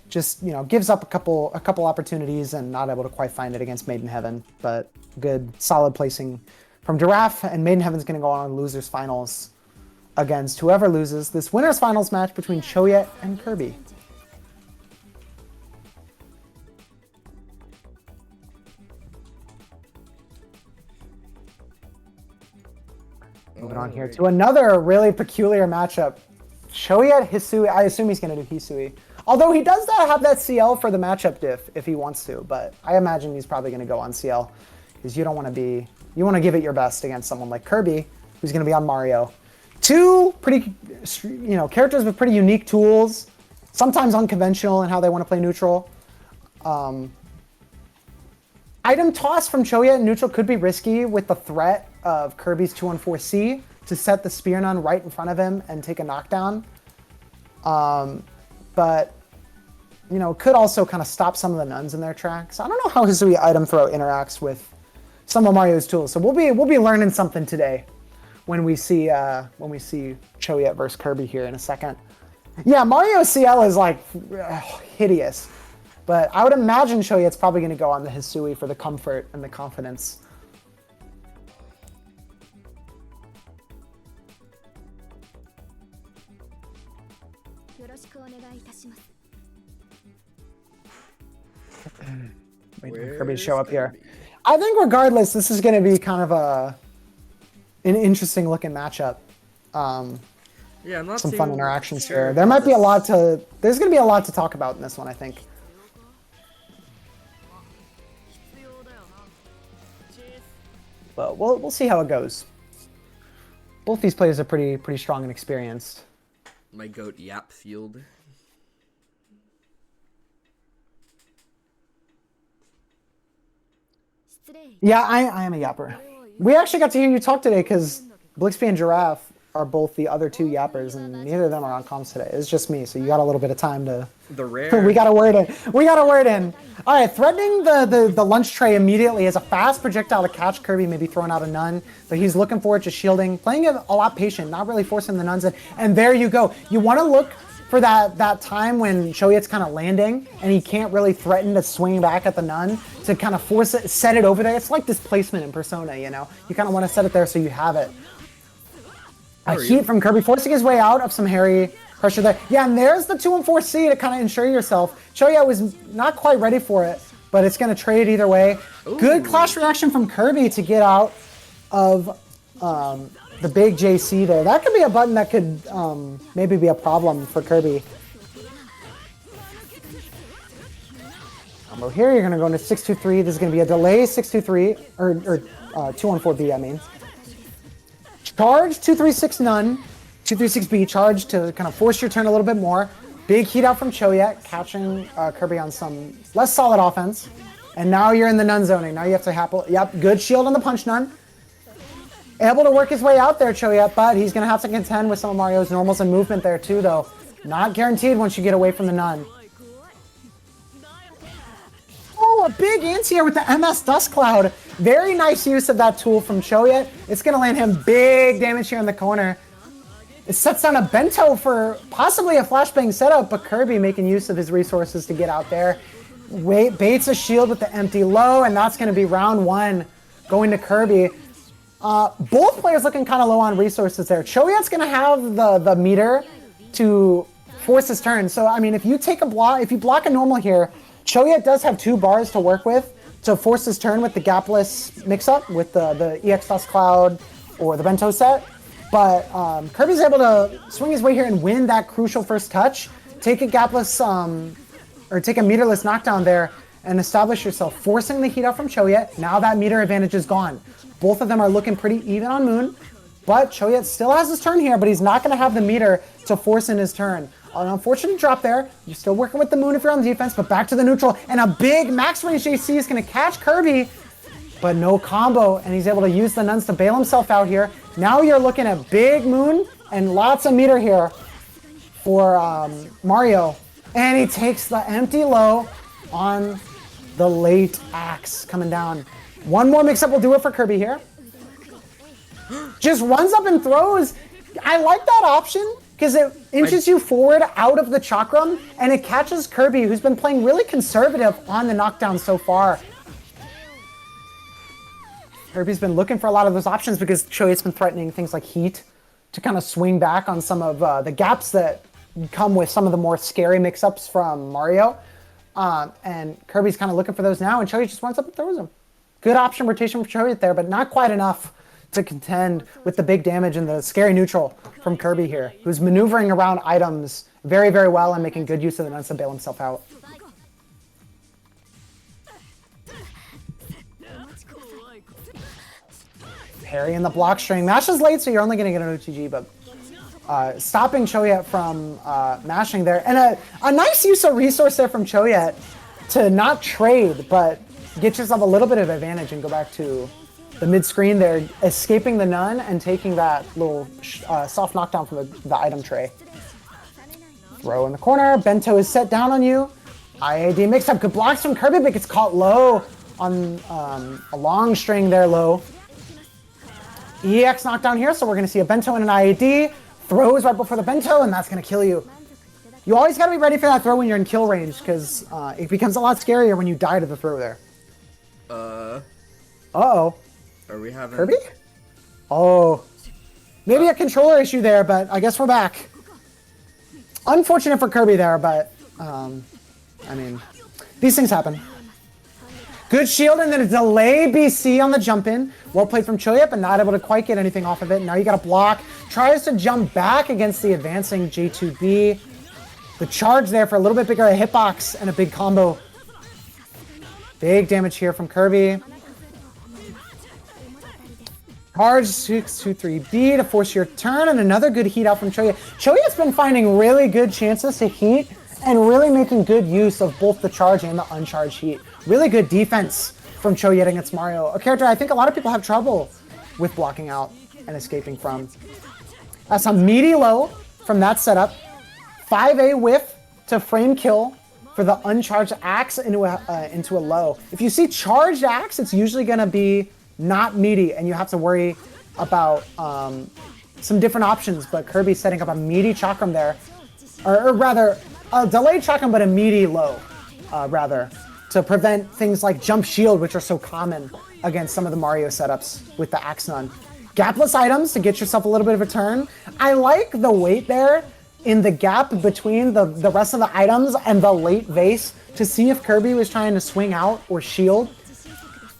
Just, you know, gives up a couple opportunities and not able to quite find it against Made in Heaven. But good, solid placing from Giraffe, and Made in Heaven's going to go on losers finals against whoever loses this winners finals match between Choyet and Kirby. Moving on here to another really peculiar matchup. Choyet, Hisui. I assume he's going to do Hisui. Although he does have that CL for the matchup diff if he wants to, but I imagine he's probably going to go on CL because you don't want to be, you want to give it your best against someone like Kirby, who's going to be on Mario. Two pretty, you know, characters with pretty unique tools, sometimes unconventional in how they want to play neutral. Item toss from Choyet in neutral could be risky with the threat of Kirby's 2-on-4C to set the Spear Nun right in front of him and take a knockdown. But, you know, could also kind of stop some of the nuns in their tracks. I don't know how Hisui item throw interacts with some of Mario's tools, so we'll be learning something today when we see Choyet versus Kirby here in a second. Yeah, Mario CL is like hideous, but I would imagine Choyet's probably going to go on the Hisui for the comfort and the confidence. Waiting for Kirby to show up here. I think regardless, this is going to be kind of an interesting looking matchup. Yeah, I'm not some too fun interactions sure here. There might be a lot to. There's going to be a lot to talk about in this one, I think. But we'll see how it goes. Both these players are pretty strong and experienced. My goat Yap Field. Yeah, I am a yapper. We actually got to hear you talk today because Blixby and Giraffe are both the other two yappers, and neither of them are on comms today. It's just me, so you got a little bit of time to. The rare. We got a word in. We got a word in. All right, threatening the lunch tray immediately as a fast projectile to catch Kirby, maybe throwing out a nun, but he's looking for it, just shielding, playing it a lot patient, not really forcing the nuns in. And there you go. You want to look for that time when Shoyet's kind of landing and he can't really threaten to swing back at the nun to kind of force it, set it over there. It's like displacement in Persona, you know? You kind of want to set it there so you have it. A heat from Kirby forcing his way out of some hairy pressure there. Yeah, and there's the 2 and 4C to kind of ensure yourself. Shoya was not quite ready for it, but it's going to trade either way. Ooh. Good clash reaction from Kirby to get out of the big JC there. That could be a button that could maybe be a problem for Kirby. Combo here, you're going to go into 6-2-3. This is going to be a delay 6-2-3, or 2-1-4B, I mean. Charge 2-3-6 nun, 2-3-6B, charge to kind of force your turn a little bit more. Big heat out from Choyet, catching Kirby on some less solid offense. And now you're in the nun zoning. Now you have to yep, good shield on the punch nun. Able to work his way out there, Choyet, but he's going to have to contend with some of Mario's normals and movement there too, though. Not guaranteed once you get away from the nun. Oh, a big anti-air with the MS Dust Cloud. Very nice use of that tool from Choyet. It's going to land him big damage here in the corner. It sets down a bento for possibly a flashbang setup, but Kirby making use of his resources to get out there. Baits a shield with the empty low, and that's going to be round 1 going to Kirby. Both players looking kind of low on resources there. Choyet's going to have the meter to force his turn. So, I mean, if you block a normal here, Choyet does have 2 bars to work with to force his turn with the gapless mix-up with the EX Dust Cloud or the bento set. But Kirby's able to swing his way here and win that crucial first touch, take a gapless, or take a meterless knockdown there, and establish yourself, forcing the heat out from Choyet. Now that meter advantage is gone. Both of them are looking pretty even on Moon, but Choyet still has his turn here, but he's not going to have the meter to force in his turn. An unfortunate drop there. You're still working with the Moon if you're on defense, but back to the neutral, and a big max range JC is going to catch Kirby, but no combo, and he's able to use the nuns to bail himself out here. Now you're looking at big Moon and lots of meter here for Mario, and he takes the empty low on the late axe coming down. One more mix-up will do it for Kirby here. Just runs up and throws. I like that option because it inches you forward out of the chakram, and it catches Kirby, who's been playing really conservative on the knockdown so far. Kirby's been looking for a lot of those options because Choyet's been threatening things like heat to kind of swing back on some of the gaps that come with some of the more scary mix-ups from Mario. And Kirby's kind of looking for those now, and Choyet just runs up and throws them. Good option rotation for Choyet there, but not quite enough to contend with the big damage and the scary neutral from Kirby here, who's maneuvering around items very, very well and making good use of the nuns to bail himself out. Parry in the block string. Mash is late, so you're only going to get an OTG, but stopping Choyet from mashing there. And a nice use of resource there from Choyet to not trade, but get yourself a little bit of advantage and go back to the mid-screen there, escaping the nun and taking that little soft knockdown from the item tray. Throw in the corner. Bento is set down on you. IAD mix-up. Good blocks from Kirby, but gets caught low on a long string there low. EX knockdown here, so we're going to see a Bento and an IAD. Throws right before the Bento, and that's going to kill you. You always got to be ready for that throw when you're in kill range, because it becomes a lot scarier when you die to the throw there. Uh-oh. Are we having... Kirby? Oh. Maybe a controller issue there, but I guess we're back. Unfortunate for Kirby there, but, I mean, these things happen. Good shield, and then a delay BC on the jump in. Well played from Choyet, but not able to quite get anything off of it. Now you got to block. Tries to jump back against the advancing J2B. The charge there for a little bit bigger a hitbox and a big combo. Big damage here from Kirby. Charge 6-2-3-B to force your turn, and another good heat out from Choyet. Choyet's been finding really good chances to heat and really making good use of both the charge and the uncharged heat. Really good defense from Choyet against Mario. A character I think a lot of people have trouble with blocking out and escaping from. That's a meaty low from that setup. 5A whiff to frame kill for the uncharged axe into a low. If you see charged axe, it's usually going to be not meaty, and you have to worry about some different options, but Kirby's setting up a meaty chakram there. Or rather, a delayed chakram, but a meaty low, rather, to prevent things like jump shield, which are so common against some of the Mario setups with the axe nun. Gapless items to get yourself a little bit of a turn. I like the wait there in the gap between the rest of the items and the late vase to see if Kirby was trying to swing out or shield.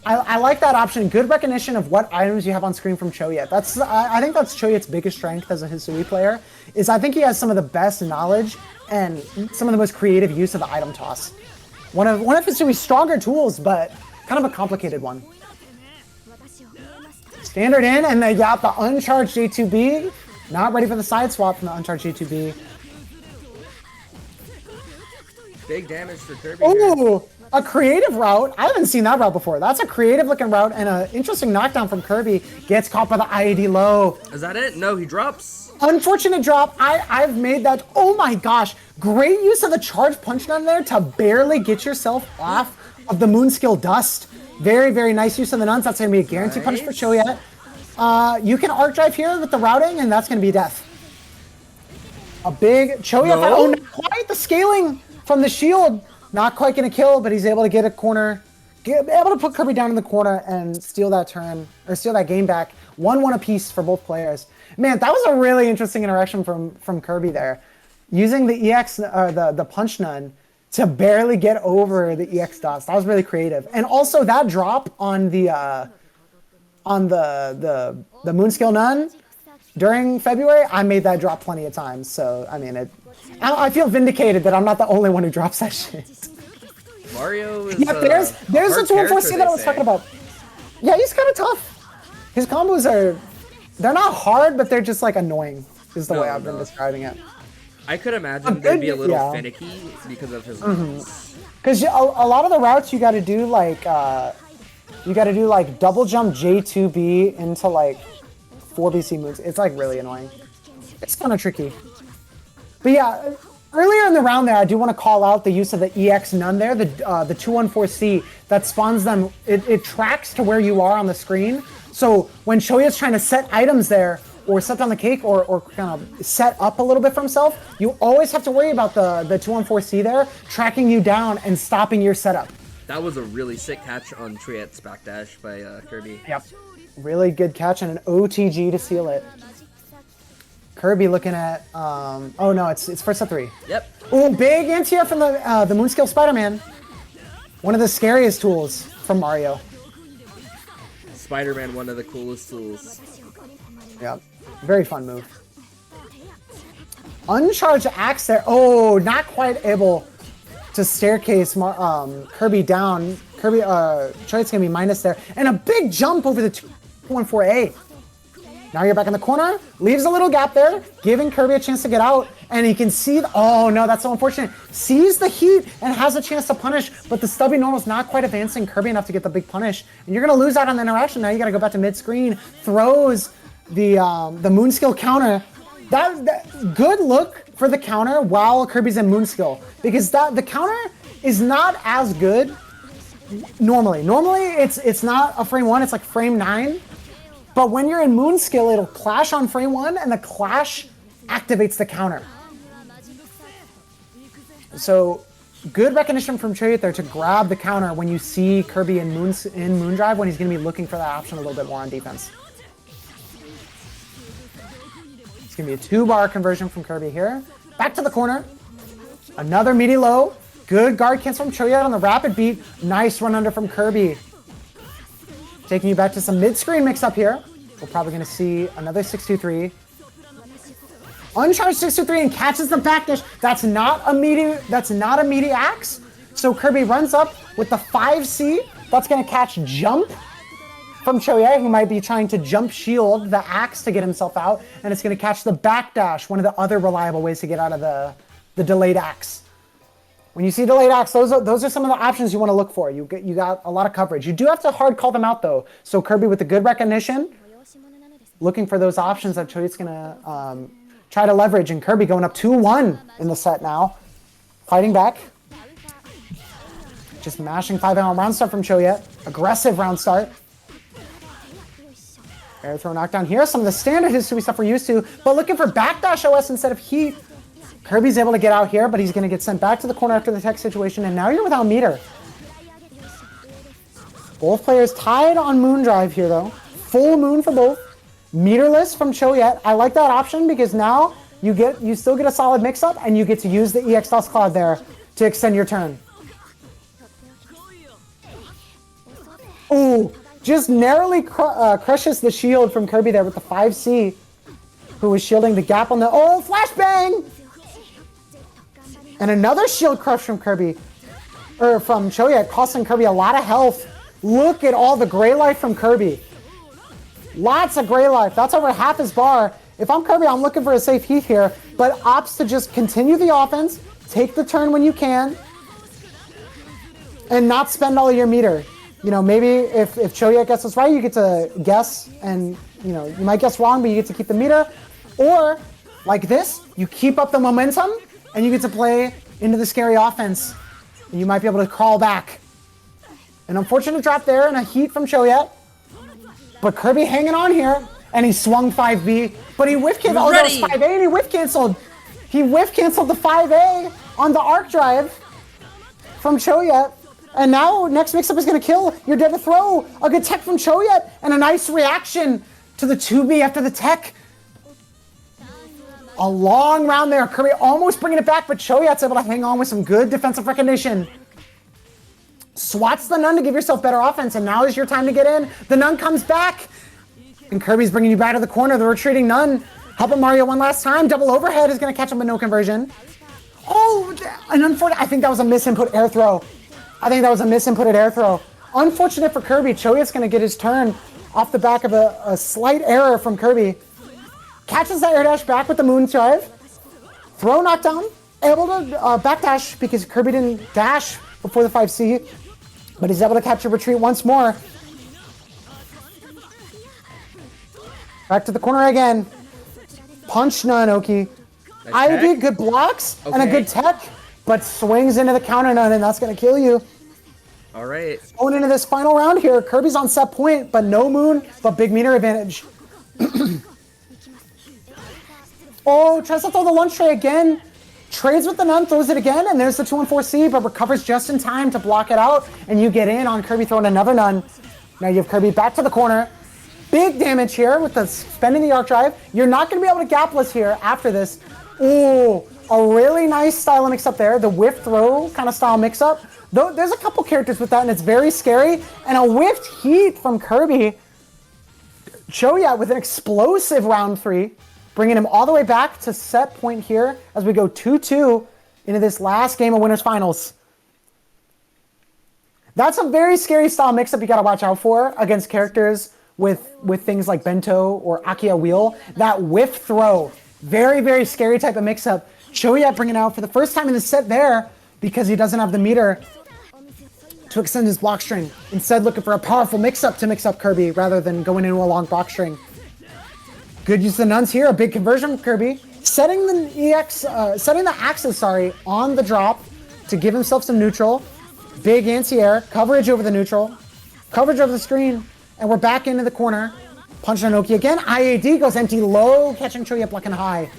I like that option. Good recognition of what items you have on screen from Choyet. I think that's Choyet's biggest strength as a Hisui player, is I think he has some of the best knowledge and some of the most creative use of the item toss. One of Hisui's stronger tools, but kind of a complicated one. Standard in, and they got the uncharged J2B. Not ready for the side swap from the uncharged J2B. Big damage for Kirby. Ooh! A creative route. I haven't seen that route before. That's a creative looking route and an interesting knockdown from Kirby. Gets caught by the IAD low. Is that it? No, he drops. Unfortunate drop. I've made that. Oh my gosh. Great use of the charge punch down there to barely get yourself off of the moon skill dust. Very, very nice use of the nuns. That's going to be a guaranteed punish for Choyet. You can arc drive here with the routing, and that's going to be death. A big Choyet. No. Oh, not quite the scaling from the shield. Not quite going to kill, but he's able to get a corner. Able to put Kirby down in the corner and steal that turn, or steal that game back. 1-1 apiece for both players. Man, that was a really interesting interaction from Kirby there. Using the EX, the punch nun to barely get over the EX dots. That was really creative. And also that drop on the moon skill nun during February, I made that drop plenty of times. So, I mean, I feel vindicated that I'm not the only one who drops that shit. Mario is yeah, there's the 214C that I was talking about. Yeah, he's kind of tough. His combos they're not hard, but they're just like annoying, is the way I've been describing it. I could imagine they'd be a little finicky because of his moves. Because a lot of the routes you got to do like double jump J2B into like 4BC moves. It's like really annoying. It's kind of tricky. But yeah, earlier in the round there, I do want to call out the use of the EX nun there, the 214C that spawns them. It tracks to where you are on the screen. So when Choyet's trying to set items there, or set down the cake, or kind of set up a little bit for himself, you always have to worry about the 214C there, tracking you down and stopping your setup. That was a really sick catch on Choyet's backdash by Kirby. Yep. Really good catch and an OTG to seal it. Kirby looking at, oh no, it's first set 3. Yep. Ooh, big anti-air from the Moonskill Spider-Man. One of the scariest tools from Mario. Spider-Man, one of the coolest tools. Yep. Very fun move. Uncharged axe there. Oh, not quite able to staircase Kirby down. Choyet's gonna be minus there. And a big jump over the 214A. Now you're back in the corner. Leaves a little gap there, giving Kirby a chance to get out. And he can see, oh no, that's so unfortunate. Sees the heat and has a chance to punish, but the stubby normal's not quite advancing Kirby enough to get the big punish. And you're gonna lose out on the interaction. Now you gotta go back to mid-screen. Throws the moon skill counter. That good look for the counter while Kirby's in moon skill, because the counter is not as good normally. Normally it's not a frame 1, it's like frame 9. But when you're in moon skill, it'll clash on frame 1, and the clash activates the counter. So good recognition from Choyet there to grab the counter when you see Kirby in moon drive, when he's going to be looking for that option a little bit more on defense. It's going to be a 2-bar conversion from Kirby here. Back to the corner. Another meaty low. Good guard cancel from Choyet on the rapid beat. Nice run under from Kirby. Taking you back to some mid-screen mix-up here. We're probably going to see another 6-2-3. Uncharged 6-2-3 and catches the backdash. That's not a meaty axe. So Kirby runs up with the 5C. That's going to catch jump from Choyet, who might be trying to jump shield the axe to get himself out. And it's going to catch the backdash, one of the other reliable ways to get out of the delayed axe. When you see delayed axe, those are some of the options you want to look for. You got a lot of coverage. You do have to hard call them out though. So Kirby with the good recognition, looking for those options that Choyet's gonna try to leverage, and Kirby going up 2-1 in the set now. Fighting back. Just mashing 5-out round start from Choyet. Aggressive round start. Air throw knockdown here. Some of the standard Hisui stuff we're used to, but looking for backdash OS instead of heat. Kirby's able to get out here, but he's going to get sent back to the corner after the tech situation, and now you're without meter. Both players tied on Moon Drive here, though. Full Moon for both. Meterless from Choyet. I like that option because now you still get a solid mix-up, and you get to use the EX Toss Cloud there to extend your turn. Ooh, just narrowly crushes the shield from Kirby there with the 5C, who was shielding the gap on the... Oh, flashbang! And another shield crush from Kirby, or from Choyet, costing Kirby a lot of health. Look at all the gray life from Kirby. Lots of gray life. That's over half his bar. If I'm Kirby, I'm looking for a safe heat here, but opts to just continue the offense, take the turn when you can, and not spend all of your meter. You know, maybe if Choyet gets this right, you get to guess, and you know, you might guess wrong, but you get to keep the meter. Or, like this, you keep up the momentum, and you get to play into the scary offense. And you might be able to crawl back. An unfortunate drop there, and a heat from Choyet. But Kirby hanging on here, and he swung 5B, but he whiff canceled. Oh, that was 5A, and he whiff canceled. He whiff canceled the 5A on the arc drive from Choyet. And now next mix-up is going to kill. You're dead to throw. A good tech from Choyet, and a nice reaction to the 2B after the tech. A long round there. Kirby almost bringing it back, but Choyet's able to hang on with some good defensive recognition. Swats the Nun to give yourself better offense, and now is your time to get in. The Nun comes back, and Kirby's bringing you back to the corner. The retreating Nun helping Mario one last time. Double overhead is going to catch him with no conversion. Oh, an unfortunate. I think that was a misinput air throw. I think that was a misinputted air throw. Unfortunate for Kirby. Choyet's going to get his turn off the back of a slight error from Kirby. Catches that air dash back with the Moon Drive. Throw knockdown. Able to backdash because Kirby didn't dash before the 5C. But he's able to capture retreat once more. Back to the corner again. Punch Nanoki. IOD, good blocks and a good tech, but swings into the counter Nun, and that's going to kill you. All right. Going into this final round here, Kirby's on set point, but no Moon, but big meter advantage. Oh, tries to throw the lunch tray again. Trades with the Nun, throws it again, and there's the 2-1-4C, but recovers just in time to block it out, and you get in on Kirby throwing another Nun. Now you have Kirby back to the corner. Big damage here with the spending the arc drive. You're not going to be able to gapless here after this. Ooh, a really nice style mix-up there. The whiff throw kind of style mix-up. There's a couple characters with that, and it's very scary. And a whiffed heat from Kirby. Choyet with an explosive round 3, bringing him all the way back to set point here as we go 2-2 into this last game of Winners Finals. That's a very scary style mix-up you got to watch out for against characters with things like Bento or Akia Wheel. That whiff throw, very, very scary type of mix-up. Choyet bringing out for the first time in the set there because he doesn't have the meter to extend his block string. Instead, looking for a powerful mix-up to mix up Kirby rather than going into a long block string. Good use of the Nuns here, a big conversion from Kirby. Setting the axis, on the drop to give himself some neutral. Big anti-air, coverage over the neutral, coverage over the screen, and we're back into the corner. Punch Nanoki again. IAD goes empty low, catching Choyet blocking high.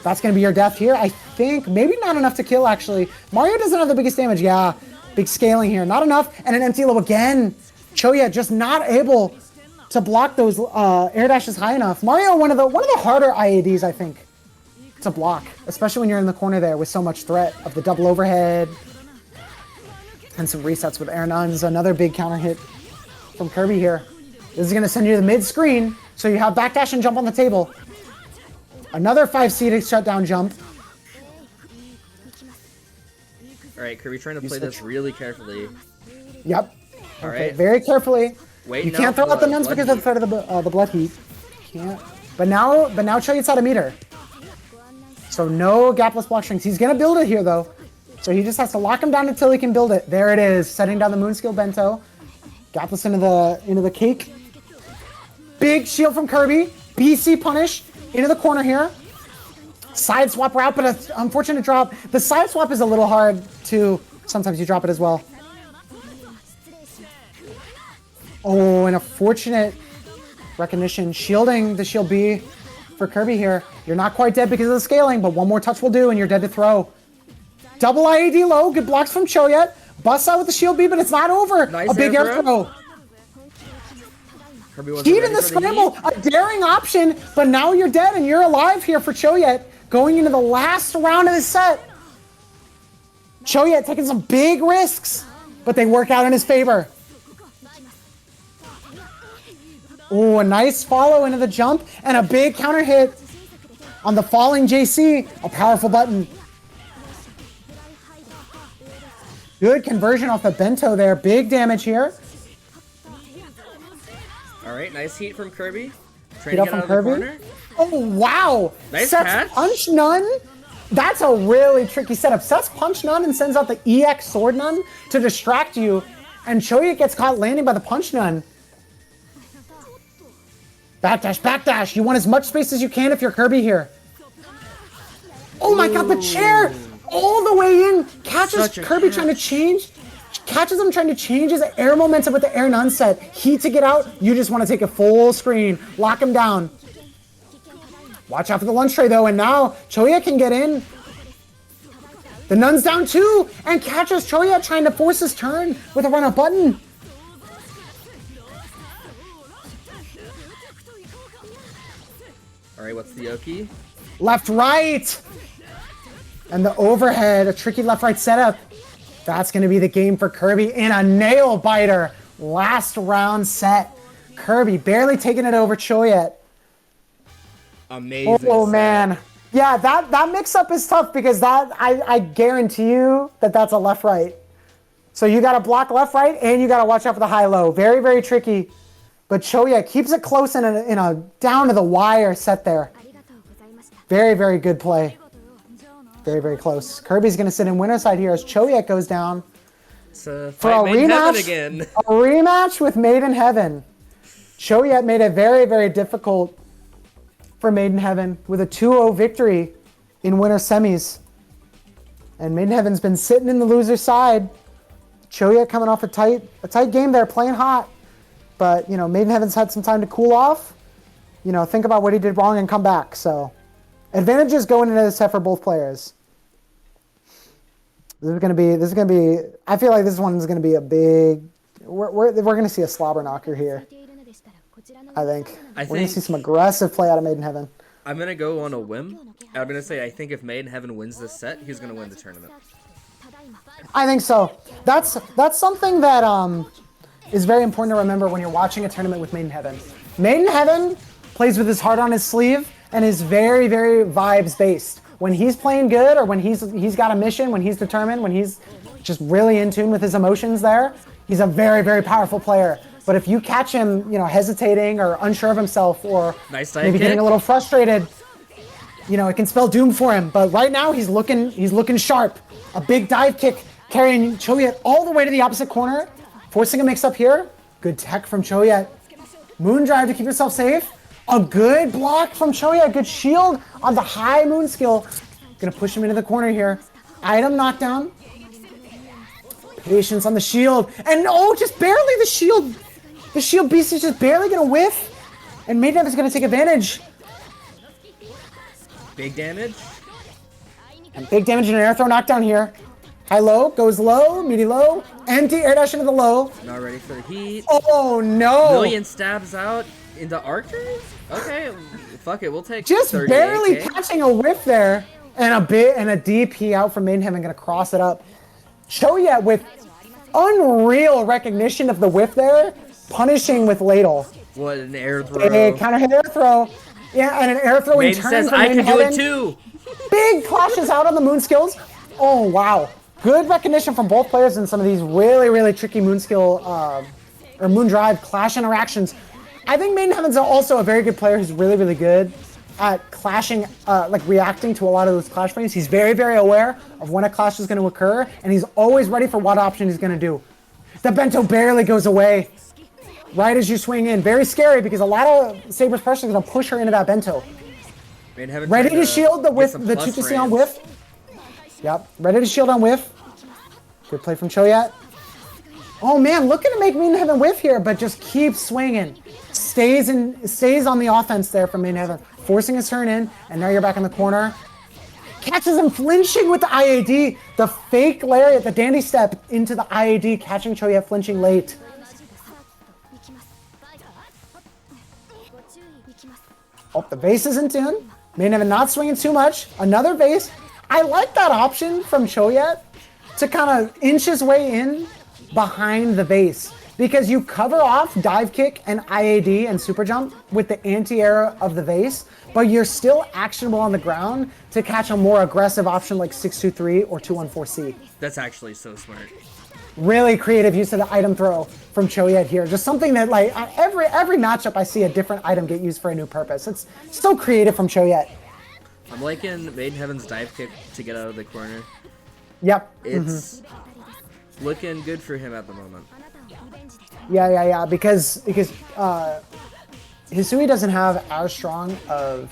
That's going to be your death here. I think maybe not enough to kill, actually. Mario doesn't have the biggest damage. Yeah, big scaling here. Not enough. And an empty low again. Choyet just not able to block those air dashes high enough. Mario, one of the harder IADs, I think, to block, especially when you're in the corner there with so much threat of the double overhead and some resets with air nuns. Another big counter hit from Kirby here. This is going to send you to the mid-screen, so you have backdash and jump on the table. Another 5C to shut down jump. All right, Kirby trying to play this really carefully. Yep. All okay, right. very carefully. Wait, you can't throw out the nuns because of the threat of the blood heat. Can't. But now Choyet's out of meter. So no gapless block strings. He's going to build it here, though. So he just has to lock him down until he can build it. There it is, setting down the Moonskill Bento. Got this into the cake. Big shield from Kirby. BC punish into the corner here. Side swap route, but an unfortunate drop. The side swap is a little hard to, sometimes you drop it as well. Oh, and a fortunate recognition. Shielding the shield B for Kirby here. You're not quite dead because of the scaling, but one more touch will do and you're dead to throw. Double IAD low, good blocks from Choyet. Busts out with the shield B, but it's not over. Nice a big air throw. Heat in the scramble, a daring option, but now you're dead and you're alive here for Choyet. Going into the last round of the set. Choyet taking some big risks, but they work out in his favor. Oh, a nice follow into the jump and a big counter hit on the falling JC. A powerful button. Good conversion off the Bento there. Big damage here. Alright, nice heat from Kirby. Heat up from Kirby. Oh, wow. Nice Seth's catch. punch none. That's a really tricky setup. Seth's punch none and sends out the EX sword none to distract you. And Choyet gets caught landing by the punch none. Backdash, backdash. You want as much space as you can if you're Kirby here. Oh my god, the chair! All the way in. Catches Kirby trying to change. Catches him trying to change his air momentum with the air none set. Heat to get out. You just want to take a full screen. Lock him down. Watch out for the lunch tray though. And now Choyet can get in. The nun's down too. And catches Choyet trying to force his turn with a run up button. Alright, what's the Yoki? Left, right. And the overhead, a tricky left-right setup. That's going to be the game for Kirby in a nail biter. Last round set. Kirby barely taking it over Choyet. Amazing. Oh, man. Yeah, that mix-up is tough because I guarantee you that's a left-right. So you got to block left-right and you got to watch out for the high-low. Very, very tricky. But Choyet keeps it close in a down-to-the-wire set there. Very, very good play. Very, very close. Kirby's going to sit in winner side here as Choyet goes down for a rematch again. A rematch with Made in Heaven. Choyet made it very, very difficult for Made in Heaven with a 2-0 victory in winter semis. And Made in Heaven's been sitting in the loser side. Choyet coming off a tight game there, playing hot. But, you know, Made in Heaven's had some time to cool off. You know, think about what he did wrong and come back. So, advantages going into this set for both players. This is gonna be. I feel like this one is gonna be a big. We're gonna see a slobber knocker here. I think we're gonna see some aggressive play out of Made in Heaven. I'm gonna go on a whim. I'm gonna say I think if Made in Heaven wins this set, he's gonna win the tournament. I think so. That's something that is very important to remember when you're watching a tournament with Made in Heaven. Made in Heaven plays with his heart on his sleeve and is very, very vibes based. When he's playing good or when he's got a mission, when he's determined, when he's just really in tune with his emotions there, he's a very, very powerful player. But if you catch him, you know, hesitating or unsure of himself or maybe getting a little frustrated, you know, it can spell doom for him. But right now he's looking sharp. A big dive kick carrying Choyet all the way to the opposite corner, forcing a mix up here. Good tech from Choyet. Moon drive to keep yourself safe. A good block from Choyet. Good shield on the high moon skill. Gonna push him into the corner here. Item knockdown. Patience on the shield. And oh, just barely the shield. The shield beast is just barely gonna whiff. And Made in Heaven is gonna take advantage. Big damage. And big damage and an air throw knockdown here. High low, goes low, meaty low. Empty air dash into the low. Not ready for the heat. Oh no. Million stabs out into archery? Okay, fuck it, we'll take just barely catching a whiff there, and a DP out from Made in Heaven, gonna cross it up. Choyet with unreal recognition of the whiff there, punishing with ladle. What an air throw! A counter hit air throw, yeah, and an air throw in turn says from I Made in can do Heaven. it too. Big clashes out on the moon skills. Oh wow, good recognition from both players in some of these really, really tricky moon skill or moon drive clash interactions. I think Made in Heaven's also a very good player who's really, really good at clashing, like reacting to a lot of those clash frames. He's very, very aware of when a clash is going to occur, and he's always ready for what option he's going to do. The bento barely goes away right as you swing in. Very scary because a lot of Saber's pressure is going to push her into that bento. Ready to shield the whiff, the 2-2-C on whiff. Yep, ready to shield on whiff. Good play from Choyat. Oh man, looking to make Maiden Heaven whiff here, but just keeps swinging. Stays on the offense there from Maiden Heaven, forcing his turn in, and now you're back in the corner. Catches him flinching with the IAD. The fake lariat, the dandy step into the IAD, catching Choyat flinching late. Oh, the base is in tune. Maiden Heaven not swinging too much. Another base. I like that option from Choyat to kind of inch his way in behind the base, because you cover off dive kick and IAD and super jump with the anti-air of the vase, but you're still actionable on the ground to catch a more aggressive option like 623 or 214C. That's actually so smart. Really creative use of the item throw from Choyat here. Just something that, like, every matchup I see a different item get used for a new purpose. It's so creative from Choyat. I'm liking Maiden Heaven's dive kick to get out of the corner. Yep. It's looking good for him at the moment. Yeah. Because Hisui doesn't have as strong of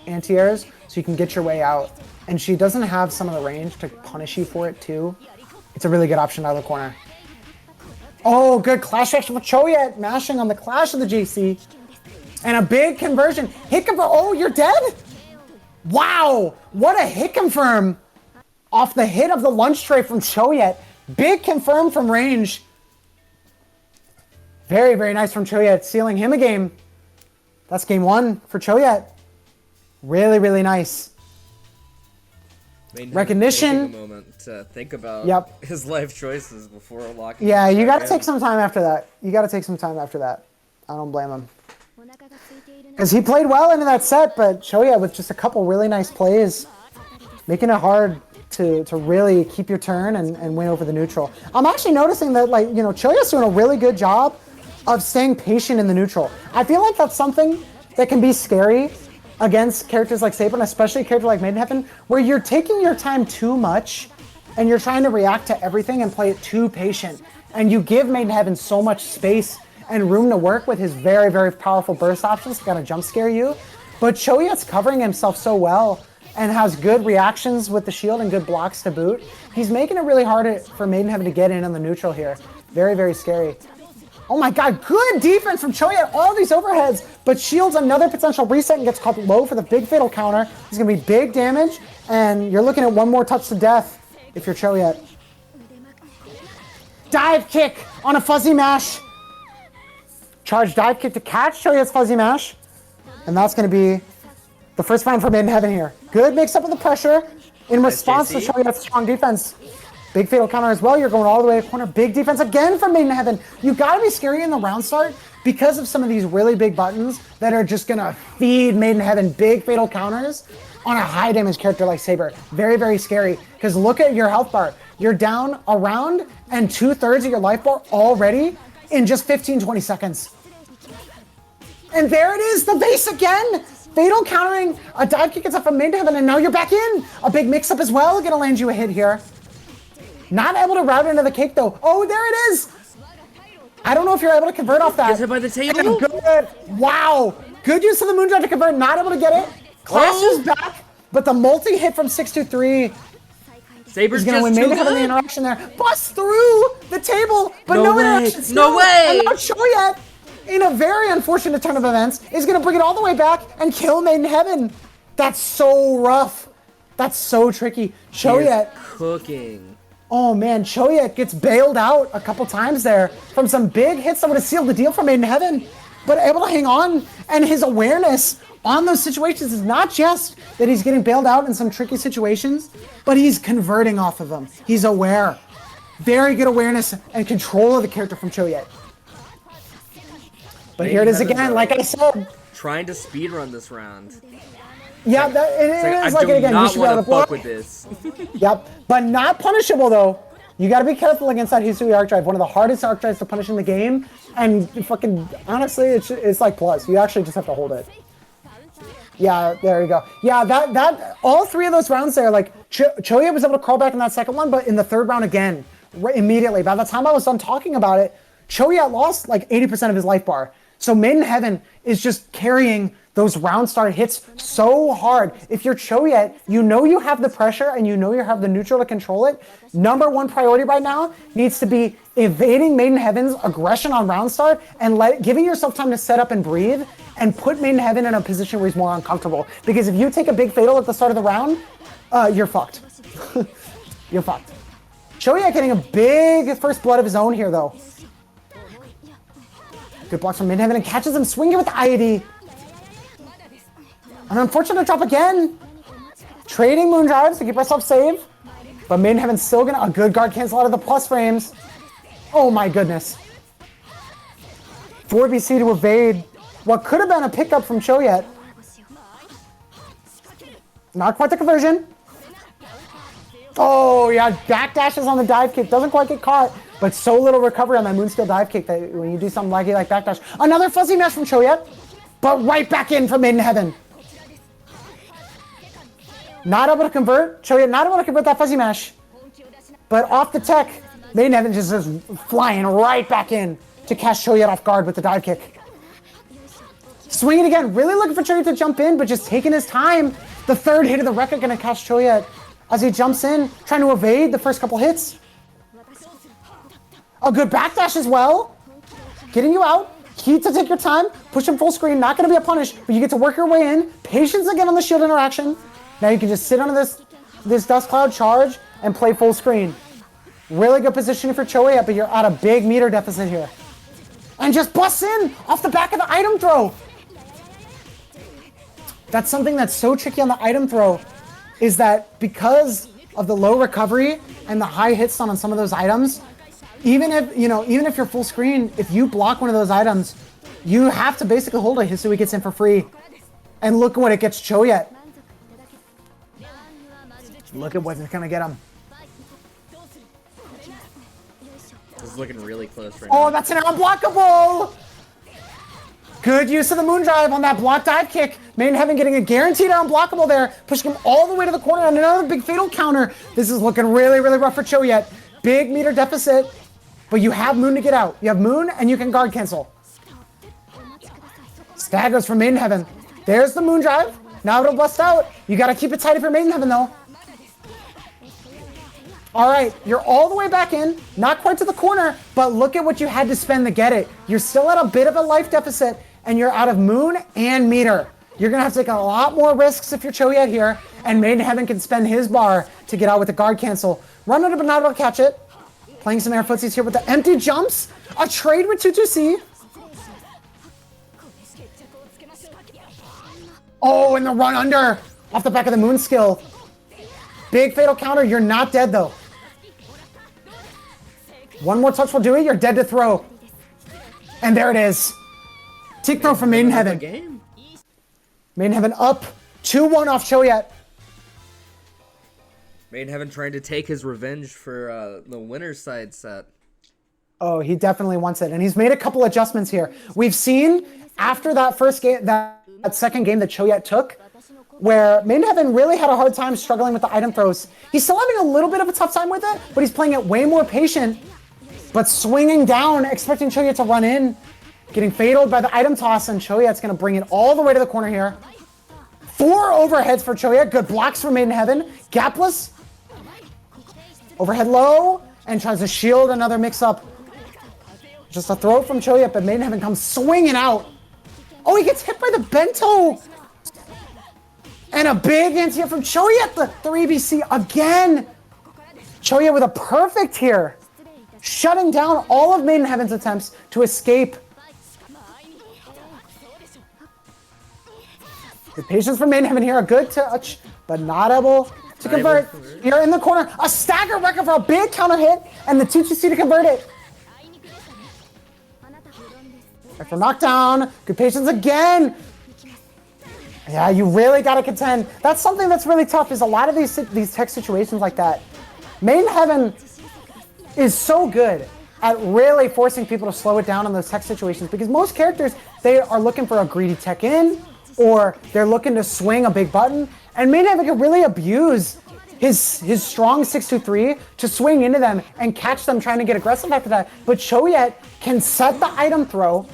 anti-airs, so you can get your way out. And she doesn't have some of the range to punish you for it too. It's a really good option out of the corner. Oh, good clash action for Choyat, mashing on the clash of the JC. And a big conversion. Hit confirm. Oh, you're dead? Wow, what a hit confirm off the hit of the lunch tray from Choyat. Big confirm from range. Very, very nice from Choyat, sealing him a game. That's game one for Choyat. Really, really nice. Recognition. Taking a moment to think about his life choices before locking. Yeah, you got to take some time after that. I don't blame him. Because he played well into that set, but Choyat with just a couple really nice plays, making it hard to really keep your turn and win over the neutral. I'm actually noticing that, like, you know, Choyat's doing a really good job of staying patient in the neutral. I feel like that's something that can be scary against characters like Saber, and especially a character like Maiden Heaven, where you're taking your time too much and you're trying to react to everything and play it too patient. And you give Maiden Heaven so much space and room to work with his very, very powerful burst options to kind of jump scare you. But Choyat's covering himself so well and has good reactions with the shield and good blocks to boot. He's making it really hard for Maiden Heaven to get in on the neutral here. Very, very scary. Oh my god, good defense from Choyat, all these overheads, but shields another potential reset and gets caught low for the big fatal counter. It's gonna be big damage, and you're looking at one more touch to death if you're Choyat. Dive kick on a fuzzy mash. Charge dive kick to catch Choyat's fuzzy mash. And that's gonna be the first round for Maiden Heaven here. Good mix up of the pressure in response to Choyat's strong defense. Big fatal counter as well. You're going all the way to corner. Big defense again from Maiden Heaven. You gotta be scary in the round start because of some of these really big buttons that are just gonna feed Maiden Heaven big fatal counters on a high damage character like Saber. Very, very scary. Because look at your health bar. You're down a round and 2/3 of your life bar already in just 15-20 seconds. And there it is, the base again. Fatal countering, a dive kick gets up from Maiden Heaven, and now you're back in. A big mix up as well, gonna land you a hit here. Not able to route into the cake though. Oh, there it is. I don't know if you're able to convert off that. Gets hit by the table. Good. Wow. Good use of the Moondrive to convert. Not able to get it. Clash is back, but the multi-hit from 623 Saber's is going to win Maiden Heaven the interaction there. Bust through the table, but no interaction. No way. And not Choyat, in a very unfortunate turn of events, is going to bring it all the way back and kill Maiden Heaven. That's so rough. That's so tricky. Choyat cooking. Oh man, Choyat gets bailed out a couple times there from some big hits that would have sealed the deal for Maiden Heaven, but able to hang on, and his awareness on those situations is not just that he's getting bailed out in some tricky situations, but he's converting off of them. He's aware. Very good awareness and control of the character from Choyat. But Maiden here it is again, like I said. Trying to speedrun this round. Yeah, it is like it again. I do You should not be able want to to fuck with this. Yep, but not punishable though. You got to be careful against that Hisui arc drive. One of the hardest arc drives to punish in the game, and fucking honestly, it's like plus. You actually just have to hold it. Yeah, there you go. Yeah, that all three of those rounds there, like Choya was able to crawl back in that second one, but in the third round again, immediately. By the time I was done talking about it, Choya lost like 80% of his life bar. So Maiden Heaven is just carrying those round start hits so hard. If you're Choya, you know you have the pressure and you know you have the neutral to control it. Number one priority right now needs to be evading Maiden Heaven's aggression on round start and giving yourself time to set up and breathe and put Maiden Heaven in a position where he's more uncomfortable. Because if you take a big fatal at the start of the round, you're fucked. You're fucked. Choya getting a big first blood of his own here, though. Good blocks from Maiden Heaven and catches him swinging with the IED. An unfortunate drop again. Trading moon drives to keep ourselves safe. But Maiden Heaven's still gonna a good guard cancel out of the plus frames. Oh my goodness. 4BC to evade what could have been a pickup from Choyet. Not quite the conversion. Oh yeah, backdashes on the dive kick. Doesn't quite get caught, but so little recovery on that moonskill dive kick that when you do something laggy like backdash. Another fuzzy mesh from Choyet, but right back in from Maiden Heaven. Not able to convert. Choyet not able to convert that fuzzy mesh. But off the tech, Maiden Heaven just is flying right back in to catch Choyet off guard with the dive kick. Swinging again, really looking for Choyet to jump in, but just taking his time. The third hit of the record gonna catch Choyet as he jumps in, trying to evade the first couple hits. A good backdash as well. Getting you out. Key to take your time. Push him full screen. Not gonna be a punish, but you get to work your way in. Patience again on the shield interaction. Now you can just sit under this dust cloud charge and play full screen. Really good positioning for Choya, but you're at a big meter deficit here. And just busts in off the back of the item throw. That's something that's so tricky on the item throw, is that because of the low recovery and the high hit stun on some of those items, even if you're full screen, if you block one of those items, you have to basically hold it so he gets in for free. And look at what it gets Choya. Look at what it's gonna get him. This is looking really close right now. Oh, that's an unblockable! Good use of the moon drive on that block dive kick. Maiden Heaven getting a guaranteed unblockable there, pushing him all the way to the corner on another big fatal counter. This is looking really, really rough for Choyet. Big meter deficit, but you have moon to get out. You have moon and you can guard cancel. Staggers from Maiden Heaven. There's the moon drive. Now it'll bust out. You gotta keep it tight if you're Maiden Heaven though. All right, you're all the way back in, not quite to the corner, but look at what you had to spend to get it. You're still at a bit of a life deficit, and you're out of moon and meter. You're gonna have to take a lot more risks if you're Choyet here, and Maiden Heaven can spend his bar to get out with the guard cancel. Run it, but not able to catch it. Playing some air footsies here with the empty jumps. A trade with 2-2-C. Oh, and the run under off the back of the moon skill. Big fatal counter. You're not dead though. One more touch will do it. You're dead to throw. And there it is. Tick throw from Maiden Heaven. Maiden Heaven up 2-1 off Choyet. Maiden Heaven trying to take his revenge for the winner's side set. Oh, he definitely wants it. And he's made a couple adjustments here. We've seen after that first game, that second game that Choyet took, where Maiden Heaven really had a hard time struggling with the item throws. He's still having a little bit of a tough time with it, but he's playing it way more patient, but swinging down, expecting Choyet to run in, getting fataled by the item toss, and Choyet's going to bring it all the way to the corner here. 4 overheads for Choyet. Good blocks for Maiden Heaven. Gapless. Overhead low, and tries to shield another mix-up. Just a throw from Choyet, but Maiden Heaven comes swinging out. Oh, he gets hit by the bento. And a big anti from Choyet, the 3BC again. Choyet with a perfect here. Shutting down all of Maiden Heaven's attempts to escape. The patience from Maiden Heaven here, a good touch, but not able to convert. Here in the corner, a stagger record for a big counter hit, and the 2-2-C to convert it. For knockdown, good patience again. Yeah, you really got to contend. That's something that's really tough, is a lot of these tech situations like that. Maiden Heaven is so good at really forcing people to slow it down in those tech situations, because most characters, they are looking for a greedy tech in or they're looking to swing a big button, and Main Heaven can really abuse his strong 6-2-3 to swing into them and catch them trying to get aggressive after that. But Choyet can set the item throw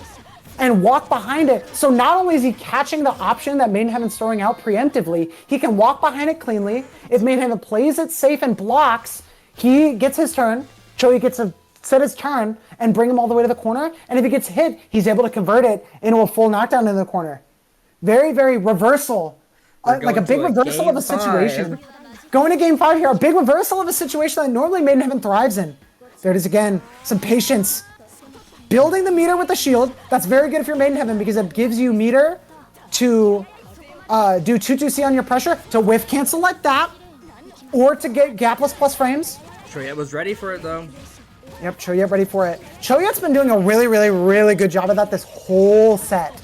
and walk behind it. So not only is he catching the option that Main Heaven's throwing out preemptively, he can walk behind it cleanly. If Main Heaven plays it safe and blocks, he gets his turn. Choyet gets to set his turn and bring him all the way to the corner. And if he gets hit, he's able to convert it into a full knockdown in the corner. Very, very reversal. Like a big reversal of a situation. Going to game 5 here, a big reversal of a situation that normally Main Heaven thrives in. There it is again, some patience. Building the meter with the shield, that's very good if you're Main Heaven because it gives you meter to do 2-2-C on your pressure, to whiff cancel like that, or to get gapless plus frames. Choyet was ready for it though. Yep, Choyet ready for it. Choyet's been doing a really, really, really good job of that this whole set.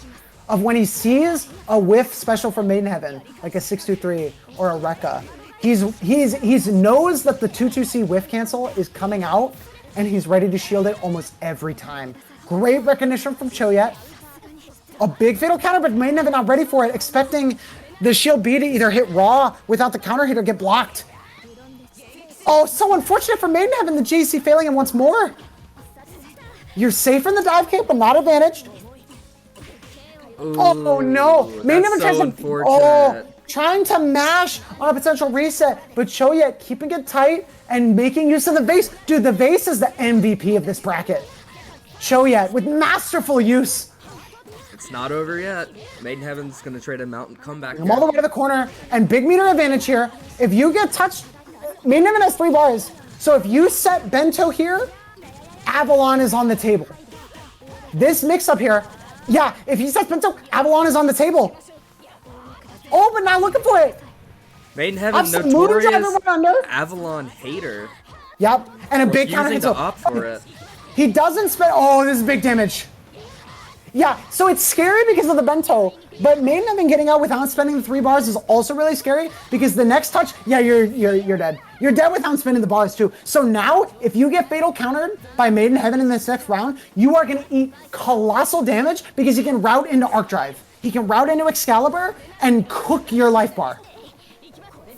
Of when he sees a whiff special from Main Heaven, like a 6-2-3 or a Rekka, he's knows that the 2-2-C whiff cancel is coming out, and he's ready to shield it almost every time. Great recognition from Choyet. A big fatal counter, but Main Heaven not ready for it, expecting the shield B to either hit raw without the counter hit or get blocked. Oh, so unfortunate for Main Heaven, the JC failing him once more. You're safe in the dive kick, but not advantaged. Ooh, oh no! Main Heaven tries to trying to mash on a potential reset, but Choyet keeping it tight and making use of the vase. Dude, the vase is the MVP of this bracket. Choyet with masterful use. It's not over yet. Maiden Heaven's gonna trade him out and come back. I'm all the way to the corner, and big meter advantage here. If you get touched, Maiden Heaven has 3 bars. So if you set Bento here, Avalon is on the table. This mix-up here, yeah, if he sets Bento, Avalon is on the table. Oh, but not looking for it. Maiden Heaven, notorious Avalon hater. Yep, and a big counter hit. For it. He doesn't spend. Oh, this is big damage. Yeah, so it's scary because of the Bento, but Maiden Heaven getting out without spending the 3 bars is also really scary because the next touch, yeah, you're dead. You're dead without spending the bars too. So now, if you get fatal countered by Maiden Heaven in this next round, you are gonna eat colossal damage because he can route into Arc Drive. He can route into Excalibur and cook your life bar.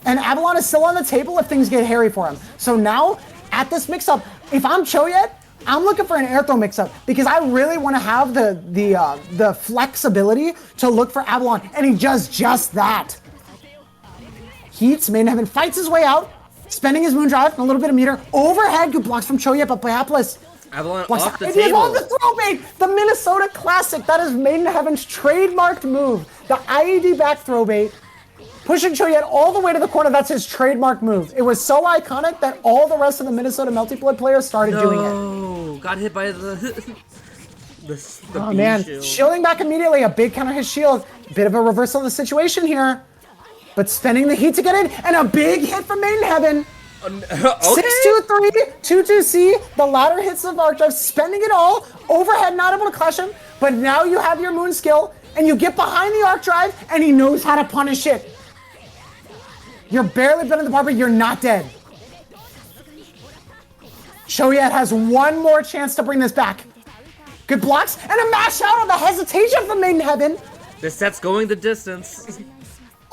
And Avalon is still on the table if things get hairy for him. So now, at this mix-up, if I'm Choyet, I'm looking for an air throw mix-up because I really want to have the flexibility to look for Avalon, and he does just that. Heats, Maiden Heaven fights his way out, spending his Moondrive and a little bit of meter. Overhead, good blocks from Choyet, but Hapless. Avalon blocks off the table. On the throw bait, the Minnesota Classic. That is Maiden Heaven's trademarked move. The IED back throw bait. Pushing Choyet all the way to the corner, that's his trademark move. It was so iconic that all the rest of the Minnesota Melty Blood players started doing it. Oh, got hit by the oh man, shield. Shielding back immediately, a big counter hit shield. Bit of a reversal of the situation here. But spending the heat to get in, and a big hit from Maiden Heaven. Okay. 6-2-3, 2-2-C, the ladder hits of Arc Drive, spending it all. Overhead, not able to clutch him, but now you have your Moon skill, and you get behind the Arc Drive, and he knows how to punish it. You're barely been in the bar, but you're not dead. Choyet has one more chance to bring this back. Good blocks, and a mash out of the hesitation from Maiden Heaven. This set's going the distance.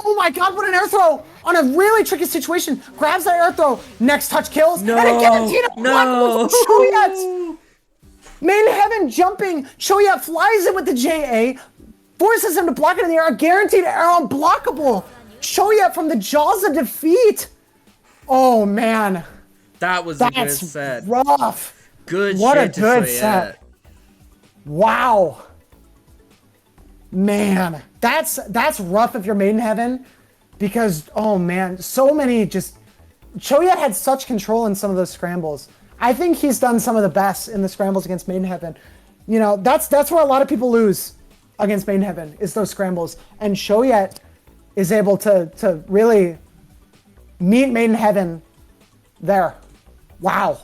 Oh my god, what an air throw! On a really tricky situation. Grabs that air throw. Next touch kills. No, and a guaranteed no. Choyet. Maiden Heaven jumping. Choyet flies in with the JA. Forces him to block it in the air. A guaranteed air unblockable. Choyet from the jaws of defeat. Oh man. That was a good set. Rough. Good what shit a good to set. Wow. Man, that's rough if you're Maiden Heaven, because oh man, so many just Choyet had such control in some of those scrambles. I think he's done some of the best in the scrambles against Maiden Heaven. You know, that's where a lot of people lose against Maiden Heaven is those scrambles, and Choyet is able to really meet Maiden Heaven there. Wow.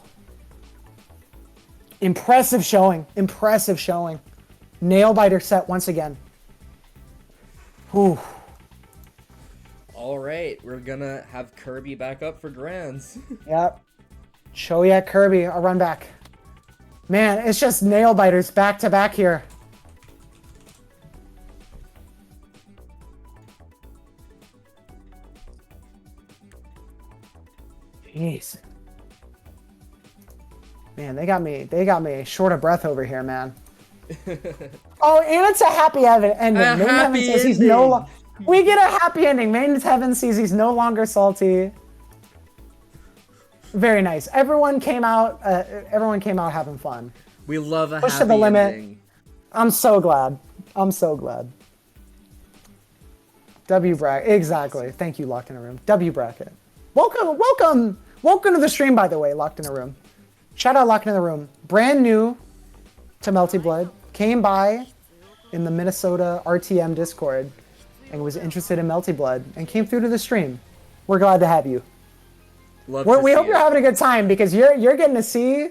Impressive showing. Impressive showing. Nail biter set once again. Whew. All right, we're gonna have Kirby back up for grands. Yep. Choyet Kirby, a run back. Man, it's just nail biters back to back here. Jeez. Man, they got me short of breath over here, man. Oh, and it's a happy ending. Maiden Heaven says he's we get a happy ending. Maiden Heaven sees he's no longer salty. Very nice. Everyone came out having fun. We love a Push happy to the limit. ending. I'm so glad. W bracket. Exactly. Thank you, Locked in a Room. W bracket. Welcome to the stream, by the way, Locked in a Room. Shout out Locked in the Room. Brand new to Melty Blood. Came by in the Minnesota RTM Discord and was interested in Melty Blood and came through to the stream. We're glad to have you. We hope you're having a good time because you're getting to see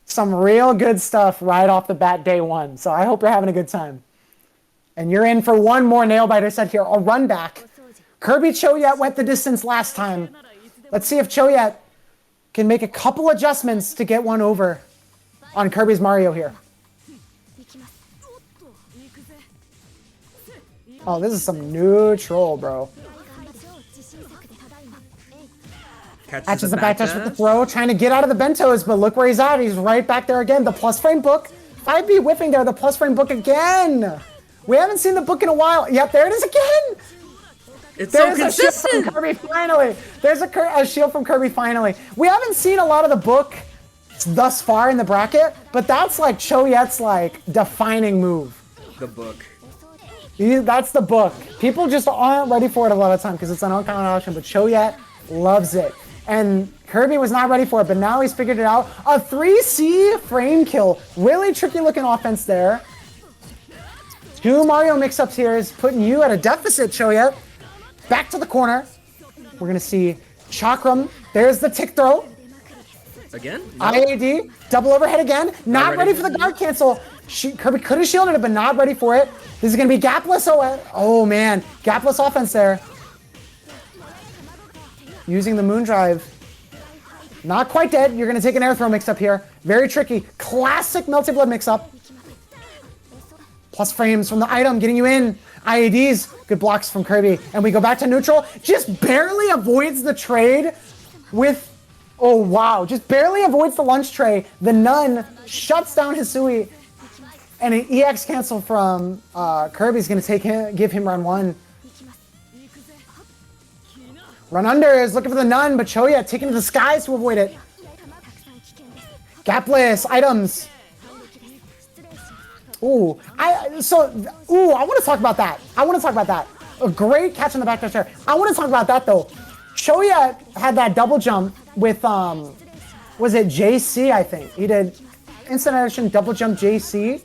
some real good stuff right off the bat day one. So I hope you're having a good time. And you're in for one more nail-biter set here. A run back. Kirby Choyat went the distance last time. Let's see if Choyat can make a couple adjustments to get one over on Kirby's Mario here. Oh, this is some neutral, bro. Catches the back touch with the throw, trying to get out of the bentos, but look where he's at. He's right back there again. The plus frame book. 5B whipping there, the plus frame book again. We haven't seen the book in a while. Yep, there it is again. It's so consistent. There's a shield from Kirby finally. There's a shield from Kirby finally. We haven't seen a lot of the book thus far in the bracket, but that's like Choyet's like defining move. The book. That's the book. People just aren't ready for it a lot of time because it's an uncommon option, but Choyet loves it. And Kirby was not ready for it, but now he's figured it out. A 3C frame kill. Really tricky looking offense there. 2 Mario mix-ups here is putting you at a deficit, Choyet. Back to the corner. We're going to see Chakram. There's the tick throw. Again? No. IAD. Double overhead again. Not ready for the guard cancel. Kirby could have shielded it, but not ready for it. This is going to be gapless. Oh, man. Gapless offense there. Using the moon drive. Not quite dead. You're going to take an air throw mix-up here. Very tricky. Classic Melty Blood mix-up. Plus frames from the item getting you in. IADs. Good blocks from Kirby. And we go back to neutral. Just barely avoids the trade with... Oh, wow. Just barely avoids the lunch tray. The Nun shuts down Hisui. And an EX cancel from Kirby's going to give him round 1. Run under is looking for the Nun, but Choyet taking to the skies to avoid it. Gapless items. Ooh, I want to talk about that. A great catch on the back there. I want to talk about that though. Choyet had that double jump with was it JC? I think he did instant addition double jump JC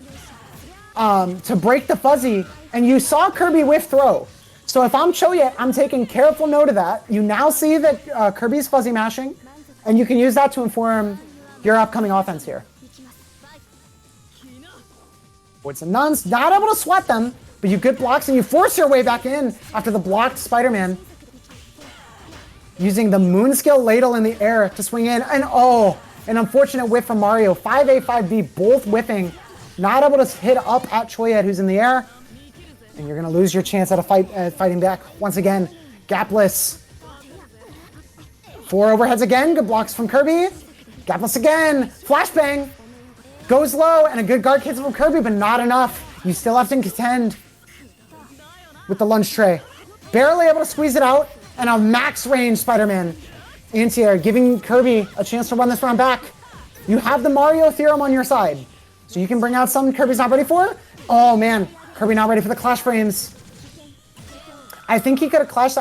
to break the fuzzy, and you saw Kirby whiff throw. So if I'm Choyet, I'm taking careful note of that. You now see that Kirby's fuzzy mashing, and you can use that to inform your upcoming offense here. It's a Nuns, not able to swat them, but you good blocks and you force your way back in after the blocked Spider-Man. Using the Moonskill Ladle in the air to swing in, and oh, an unfortunate whiff from Mario. 5A, 5B, both whiffing. Not able to hit up at Choyet, who's in the air. And you're going to lose your chance at fighting back. Once again, gapless. 4 overheads again. Good blocks from Kirby. Gapless again. Flashbang. Goes low. And a good guard cancel from Kirby, but not enough. You still have to contend with the lunch tray. Barely able to squeeze it out. And a max range Spider-Man anti-air, giving Kirby a chance to run this round back. You have the Mario theorem on your side. So you can bring out something Kirby's not ready for. Oh, man. Kirby not ready for the clash frames. I think he could have clashed.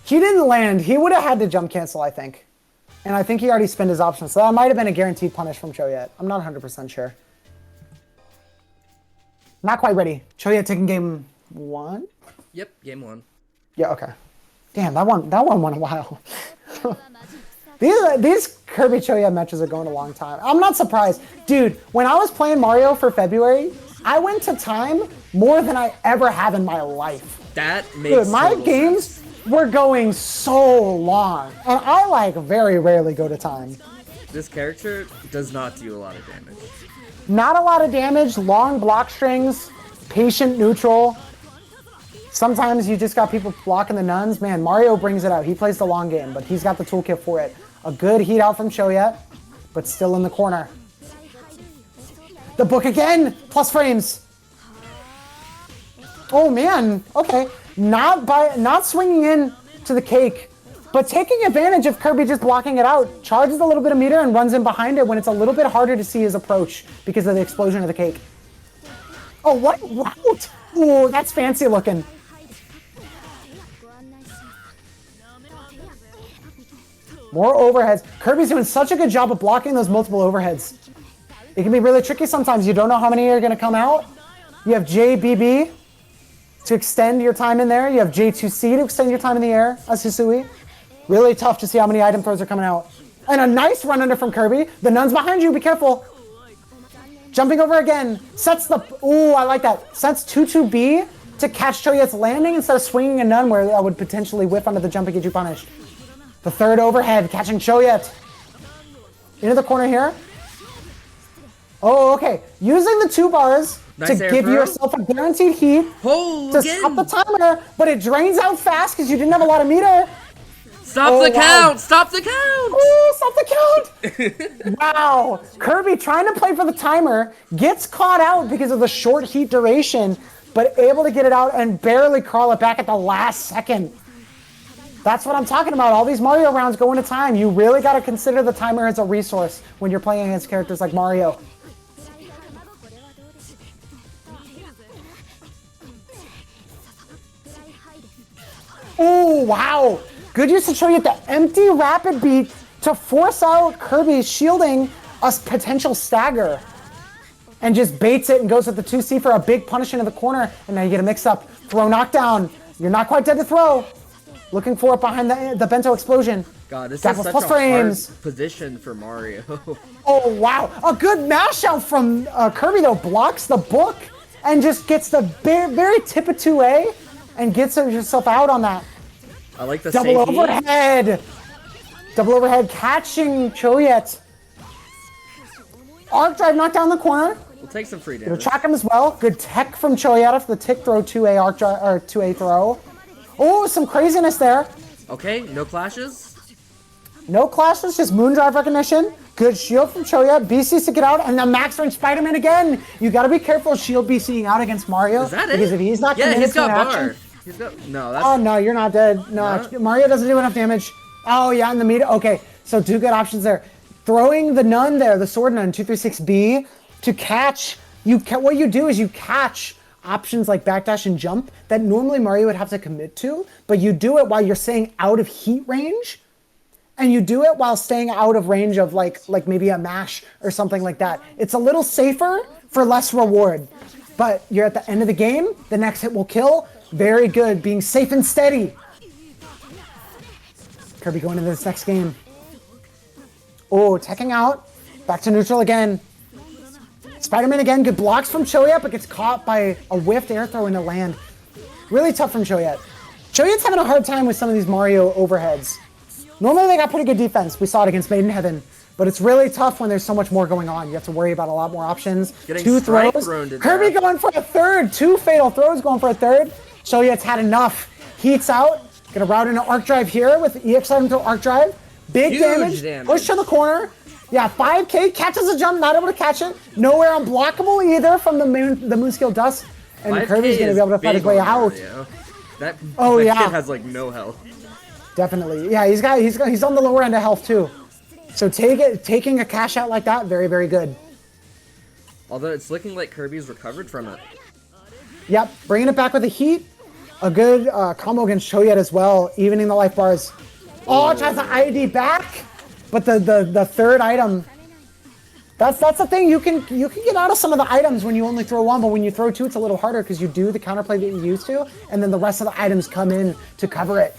He didn't land. He would have had to jump cancel, I think. And I think he already spent his option. So that might have been a guaranteed punish from Choyet. I'm not 100% sure. Not quite ready. Choyet taking game 1? Yep, game 1. Yeah, okay. Damn, that one went a while. These Kirby Choyet matches are going a long time. I'm not surprised. Dude, when I was playing Mario for February, I went to time more than I ever have in my life. That makes my games were going so long. And I like very rarely go to time. This character does not do a lot of damage. Not a lot of damage, long block strings, patient neutral. Sometimes you just got people blocking the nuns. Man, Mario brings it out. He plays the long game, but he's got the toolkit for it. A good heat out from Choyet, but still in the corner. The book again! Plus frames! Oh man, okay. Not swinging in to the cake, but taking advantage of Kirby just blocking it out. Charges a little bit of meter and runs in behind it when it's a little bit harder to see his approach because of the explosion of the cake. Oh, what route? Ooh, that's fancy looking. More overheads. Kirby's doing such a good job of blocking those multiple overheads. It can be really tricky sometimes. You don't know how many are going to come out. You have JBB to extend your time in there. You have J2C to extend your time in the air as Hisui. Really tough to see how many item throws are coming out. And a nice run under from Kirby. The nun's behind you. Be careful. Jumping over again. Sets the... Ooh, I like that. Sets 2-2B to catch Choyet's landing instead of swinging a nun where that would potentially whiff under the jump and get you punished. The third overhead, catching Choyet. Into the corner here. Oh, okay. Using the 2 bars to give yourself a guaranteed heat to stop the timer, but it drains out fast because you didn't have a lot of meter. Stop the count! Stop the count! Oh, stop the count! Wow. Kirby trying to play for the timer, gets caught out because of the short heat duration, but able to get it out and barely crawl it back at the last second. That's what I'm talking about. All these Mario rounds go into time. You really got to consider the timer as a resource when you're playing against characters like Mario. Oh, wow. Good use to show you the empty rapid beat to force out Kirby shielding a potential stagger. And just baits it and goes with the 2C for a big punish into the corner. And now you get a mix-up. Throw knockdown. You're not quite dead to throw. Looking for it behind the bento explosion. God, this is such plus a frames. hard position for Mario. Oh, wow. A good mash out from Kirby, though. Blocks the book and just gets the very tip of 2A and gets yourself out on that. I like the double overhead. Double overhead catching Choyet. Arc drive knocked down the corner. We'll take some free damage. Gonna track him as well. Good tech from Choyet off the tick throw 2A arc drive or 2A throw. Oh, some craziness there. Okay, no clashes. No clashes, just moon drive recognition. Good shield from Choyet. BC's to get out, and the max range Spider-Man again. You gotta be careful shield BCing out against Mario. Is that it? Because if he's not committed he's to an got bar. action. He's got that's. Oh no, you're not dead. No, Mario doesn't do enough damage. Oh yeah, in the meter. Okay, so 2 good options there. Throwing the nun there, the sword nun 236B to catch. What you do is you catch options like backdash and jump that normally Mario would have to commit to, but you do it while you're staying out of heat range, and you do it while staying out of range of like maybe a mash or something like that. It's a little safer for less reward, but you're at the end of the game. The next hit will kill. Very good, being safe and steady. Kirby going into this next game. Oh, teching out. Back to neutral again. Spider-Man again, good blocks from Choyet, but gets caught by a whiffed air throw into land. Really tough from Choyet. Choyet's having a hard time with some of these Mario overheads. Normally they got pretty good defense. We saw it against Maiden Heaven. But it's really tough when there's so much more going on. You have to worry about a lot more options. Getting 2 throws. Kirby going for a third. 2 fatal throws going for a third. Choyet's had enough. Heats out. Gonna route into Arc Drive here with EX item to Arc Drive. Big damage. Push to the corner. Yeah, 5K, catches a jump, not able to catch it. Nowhere unblockable either from the moon skill dust. And Kirby's gonna be able to fight his way out. That kid has like no health. Definitely. Yeah, he's on the lower end of health too. So taking a cash out like that, very, very good. Although it's looking like Kirby's recovered from it. Yep, bringing it back with the heat. A good combo against Choyet as well, evening the life bars. Oh, tries the ID back, but the third item. That's the thing. You can get out of some of the items when you only throw 1, but when you throw 2, it's a little harder because you do the counterplay that you used to, and then the rest of the items come in to cover it.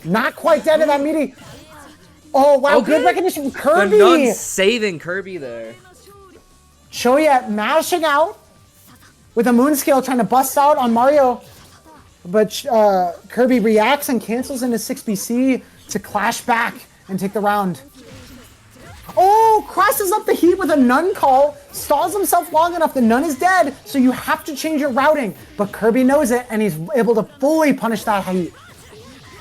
Not quite dead in that meaty. Oh wow, good recognition from Kirby. The nun saving Kirby there. Choyet mashing out with a moon scale, trying to bust out on Mario. But Kirby reacts and cancels into 6BC to clash back and take the round. Oh, Oh, crosses up the heat with a Nun call, stalls himself long enough, the Nun is dead, so you have to change your routing. But Kirby knows it, and he's able to fully punish that heat.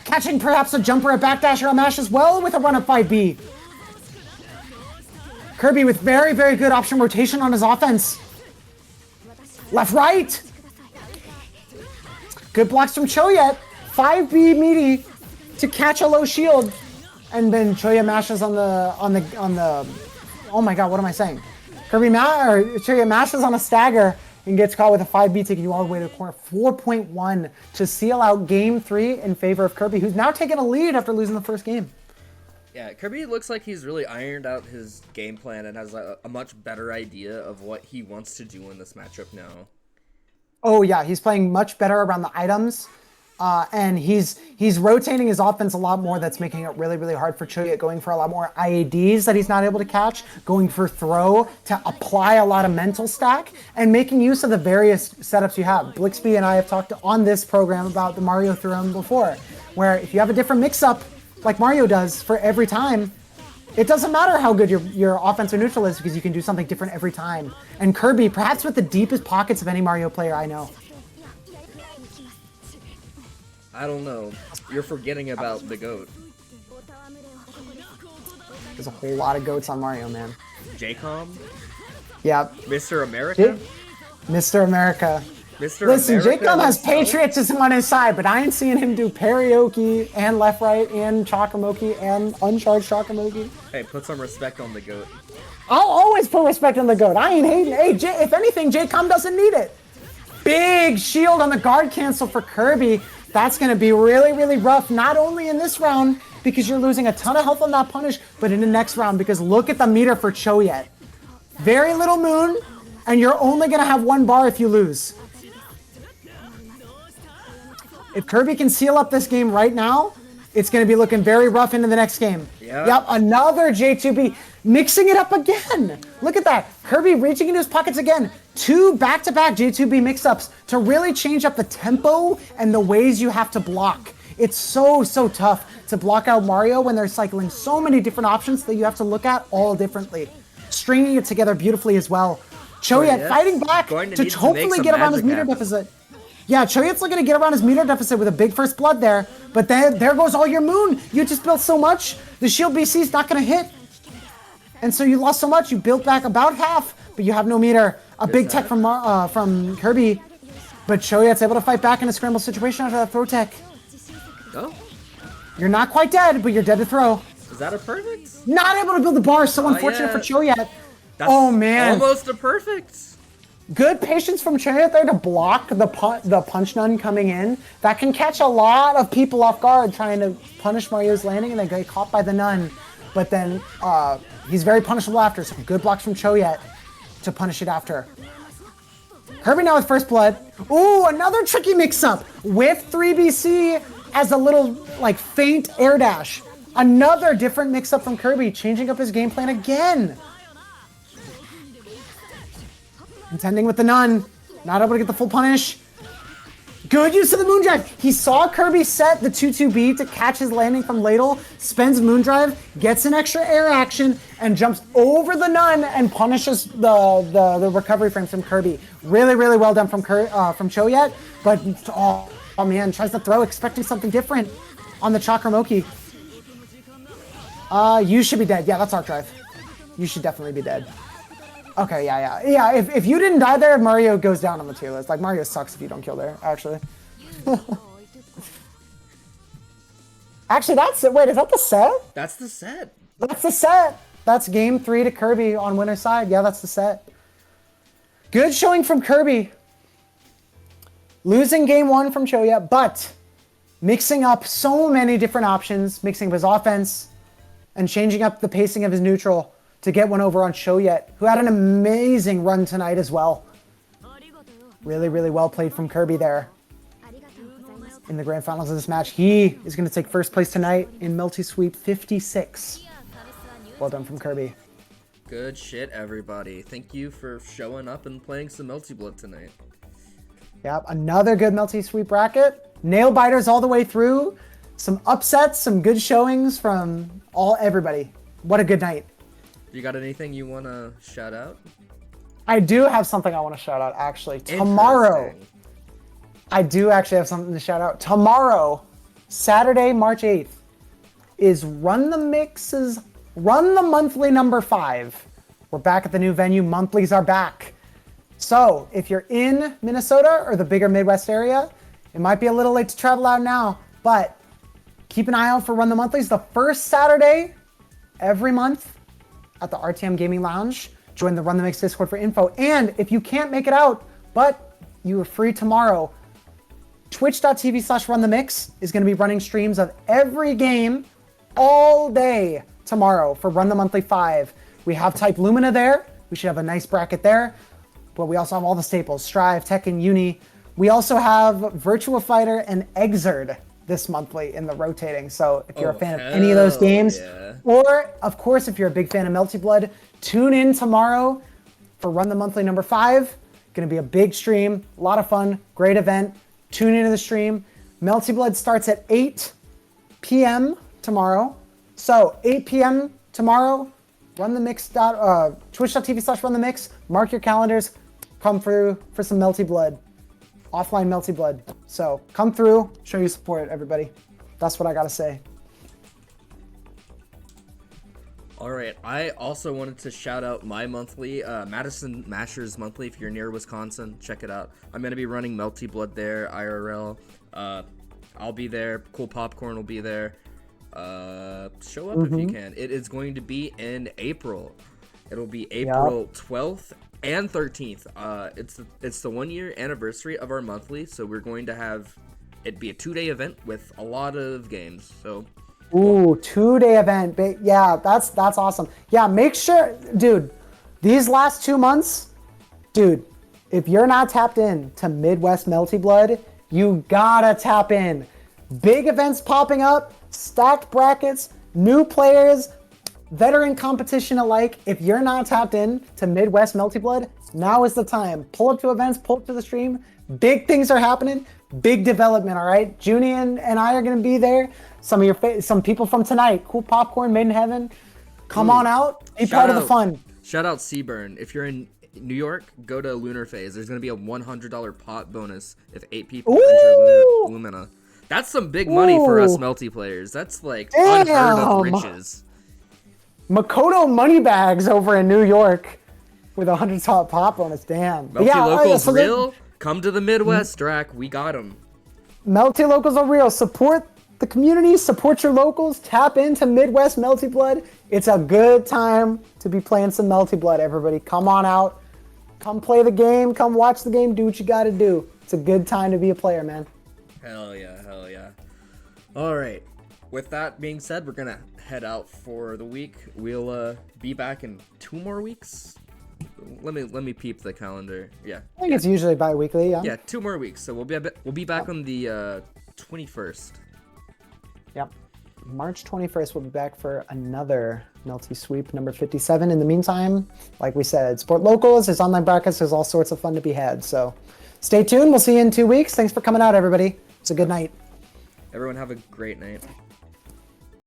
Catching perhaps a jumper, a backdash, or a mash as well with a run up 5B. Kirby with very, very good option rotation on his offense. Left, right. Good blocks from Choyet. 5B meaty to catch a low shield. And then Choyet mashes on the, oh my god, what am I saying? Choyet mashes on a stagger and gets caught with a 5B, taking you all the way to the corner. 4.1 to seal out game 3 in favor of Kirby, who's now taking a lead after losing the first game. Yeah, Kirby looks like he's really ironed out his game plan and has a much better idea of what he wants to do in this matchup now. Oh yeah, he's playing much better around the items. And he's rotating his offense a lot more. That's making it really, really hard for Choyet, going for a lot more IADs that he's not able to catch, going for throw to apply a lot of mental stack, and making use of the various setups you have. Blixby and I have talked on this program about the Mario theorem before, where if you have a different mix-up, like Mario does for every time, it doesn't matter how good your offense or neutral is, because you can do something different every time. And Kirby, perhaps with the deepest pockets of any Mario player I know. I don't know. You're forgetting about the GOAT. There's a whole lot of goats on Mario, man. JCOM? Yeah. Mr. America? Mr. America. Mr. Listen, America Jacob has himself? patriotism on his side, but I ain't seeing him do karaoke and left right and Chakamoki and uncharged Chakamoki. Hey, put some respect on the GOAT. I'll always put respect on the GOAT. I ain't hating. Hey, if anything, J-Com doesn't need it. Big shield on the guard cancel for Kirby. That's going to be really, really rough, not only in this round, because you're losing a ton of health on that punish, but in the next round, because look at the meter for Choyet. Very little moon, and you're only going to have 1 bar if you lose. If Kirby can seal up this game right now, it's going to be looking very rough into the next game. Yep, another J2B, mixing it up again. Look at that. Kirby reaching into his pockets again. 2 back-to-back J2B mix-ups to really change up the tempo and the ways you have to block. It's so, so tough to block out Mario when they're cycling so many different options that you have to look at all differently. Stringing it together beautifully as well. Choyet fighting back to hopefully get around his meter deficit. Yeah, Choyet's looking to get around his meter deficit with a big first blood there, but then there goes all your moon. You just built so much, the shield BC is not going to hit. And so you lost so much, you built back about half, but you have no meter. A big tech from Kirby, but Choyet's able to fight back in a scramble situation after that throw tech. Oh. You're not quite dead, but you're dead to throw. Is that a perfect? Not able to build the bar, so unfortunate for Choyet. That's oh man. Almost a perfect. Good patience from Choyet there to block the punch nun coming in. That can catch a lot of people off guard trying to punish Mario's landing, and they get caught by the nun. But then he's very punishable after, so good blocks from Choyet to punish it after. Kirby now with first blood. Ooh, another tricky mix-up with 3BC as a little like faint air dash. Another different mix-up from Kirby, changing up his game plan again. Contending with the nun, not able to get the full punish. Good use of the Moondrive. He saw Kirby set the 2-2B to catch his landing from Ladle, spends Moondrive, gets an extra air action, and jumps over the nun and punishes the recovery frame from Kirby. Really, really well done from Choyet, but oh man, tries to throw expecting something different on the Chakramoki. You should be dead. Yeah, that's Arc Drive. You should definitely be dead. Okay, yeah. If you didn't die there, Mario goes down on the tier list. Like, Mario sucks if you don't kill there, actually. Actually, that's it. Wait, is that the set? That's the set. That's the set. That's game 3 to Kirby on winner's side. Yeah, that's the set. Good showing from Kirby. Losing game 1 from Choyet, but mixing up so many different options, mixing up his offense and changing up the pacing of his neutral to get one over on Choyet, who had an amazing run tonight as well. Really, really well played from Kirby there. In the grand finals of this match, he is going to take first place tonight in Melty Sweep 56. Well done from Kirby. Good shit, everybody. Thank you for showing up and playing some Melty Blood tonight. Yep, another good Melty Sweep bracket. Nail biters all the way through. Some upsets, some good showings from everybody. What a good night. You got anything you want to shout out? I do have something I want to shout out, actually. Tomorrow, I do actually have something to shout out. Tomorrow, Saturday, March 8th, is Run the Mix's Run the Monthly number 5. We're back at the new venue. Monthlies are back. So if you're in Minnesota or the bigger Midwest area, it might be a little late to travel out now, but keep an eye out for Run the Monthlies the first Saturday every month at the RTM Gaming Lounge. Join the Run the Mix Discord for info. And if you can't make it out, but you are free tomorrow, twitch.tv/runthemix is going to be running streams of every game all day tomorrow for Run the Monthly 5. We have Type Lumina there. We should have a nice bracket there. But we also have all the staples, Strive, Tekken, Uni. We also have Virtua Fighter and Exerd this monthly in the rotating. So if you're a fan of any of those games, or of course, if you're a big fan of Melty Blood, tune in tomorrow for Run the Monthly number 5. Gonna be a big stream, a lot of fun, great event. Tune into the stream. Melty Blood starts at 8 p.m. tomorrow. So 8 p.m. tomorrow, twitch.tv/runthemix. Mark your calendars. Come through for some Melty Blood. Offline Melty Blood. So come through, show your support, everybody. That's what I gotta say. All right, I also wanted to shout out my monthly, Madison Mashers monthly. If you're near Wisconsin, check it out. I'm gonna be running Melty Blood there, IRL. I'll be there. Cool Popcorn will be there. Show up if you can. It is going to be in April. It'll be April 12th and 13th. It's the 1 year anniversary of our monthly, so we're going to have it be a 2-day event with a lot of games. So ooh, 2-day event. Yeah, that's awesome. Yeah, make sure, dude, these last 2 months, dude, if you're not tapped in to Midwest Melty Blood, you gotta tap in. Big events popping up, stacked brackets, new players, veteran competition alike. If you're not tapped in to Midwest Melty Blood, now is the time. Pull up to events, pull up to the stream. Big things are happening. Big development, all right? Junie and I are gonna be there. Some of some people from tonight, Cool Popcorn, Made in Heaven. Come on out, be part of the fun. Shout out Seaburn. If you're in New York, go to Lunar Phase. There's gonna be a $100 pot bonus if 8 people enter Lumina. That's some big money for us Melty players. That's like unheard of riches. Makoto money bags over in New York with $100 pot bonus. Damn. Melty Locals real? Come to the Midwest, Drac. We got them. Melty Locals are real. Support the community. Support your locals. Tap into Midwest Melty Blood. It's a good time to be playing some Melty Blood, everybody. Come on out. Come play the game. Come watch the game. Do what you got to do. It's a good time to be a player, man. Hell yeah, hell yeah. All right. With that being said, we're going to head out for the week. We'll be back in 2 more weeks. Let me peep the calendar. Yeah. I think it's usually bi-weekly, yeah. Yeah, 2 more weeks. So we'll be back on the 21st. Yep. March 21st, we'll be back for another Melty Sweep number 57. In the meantime, like we said, support locals, there's online brackets, there's all sorts of fun to be had. So stay tuned. We'll see you in 2 weeks. Thanks for coming out, everybody. It's a good night. Everyone have a great night.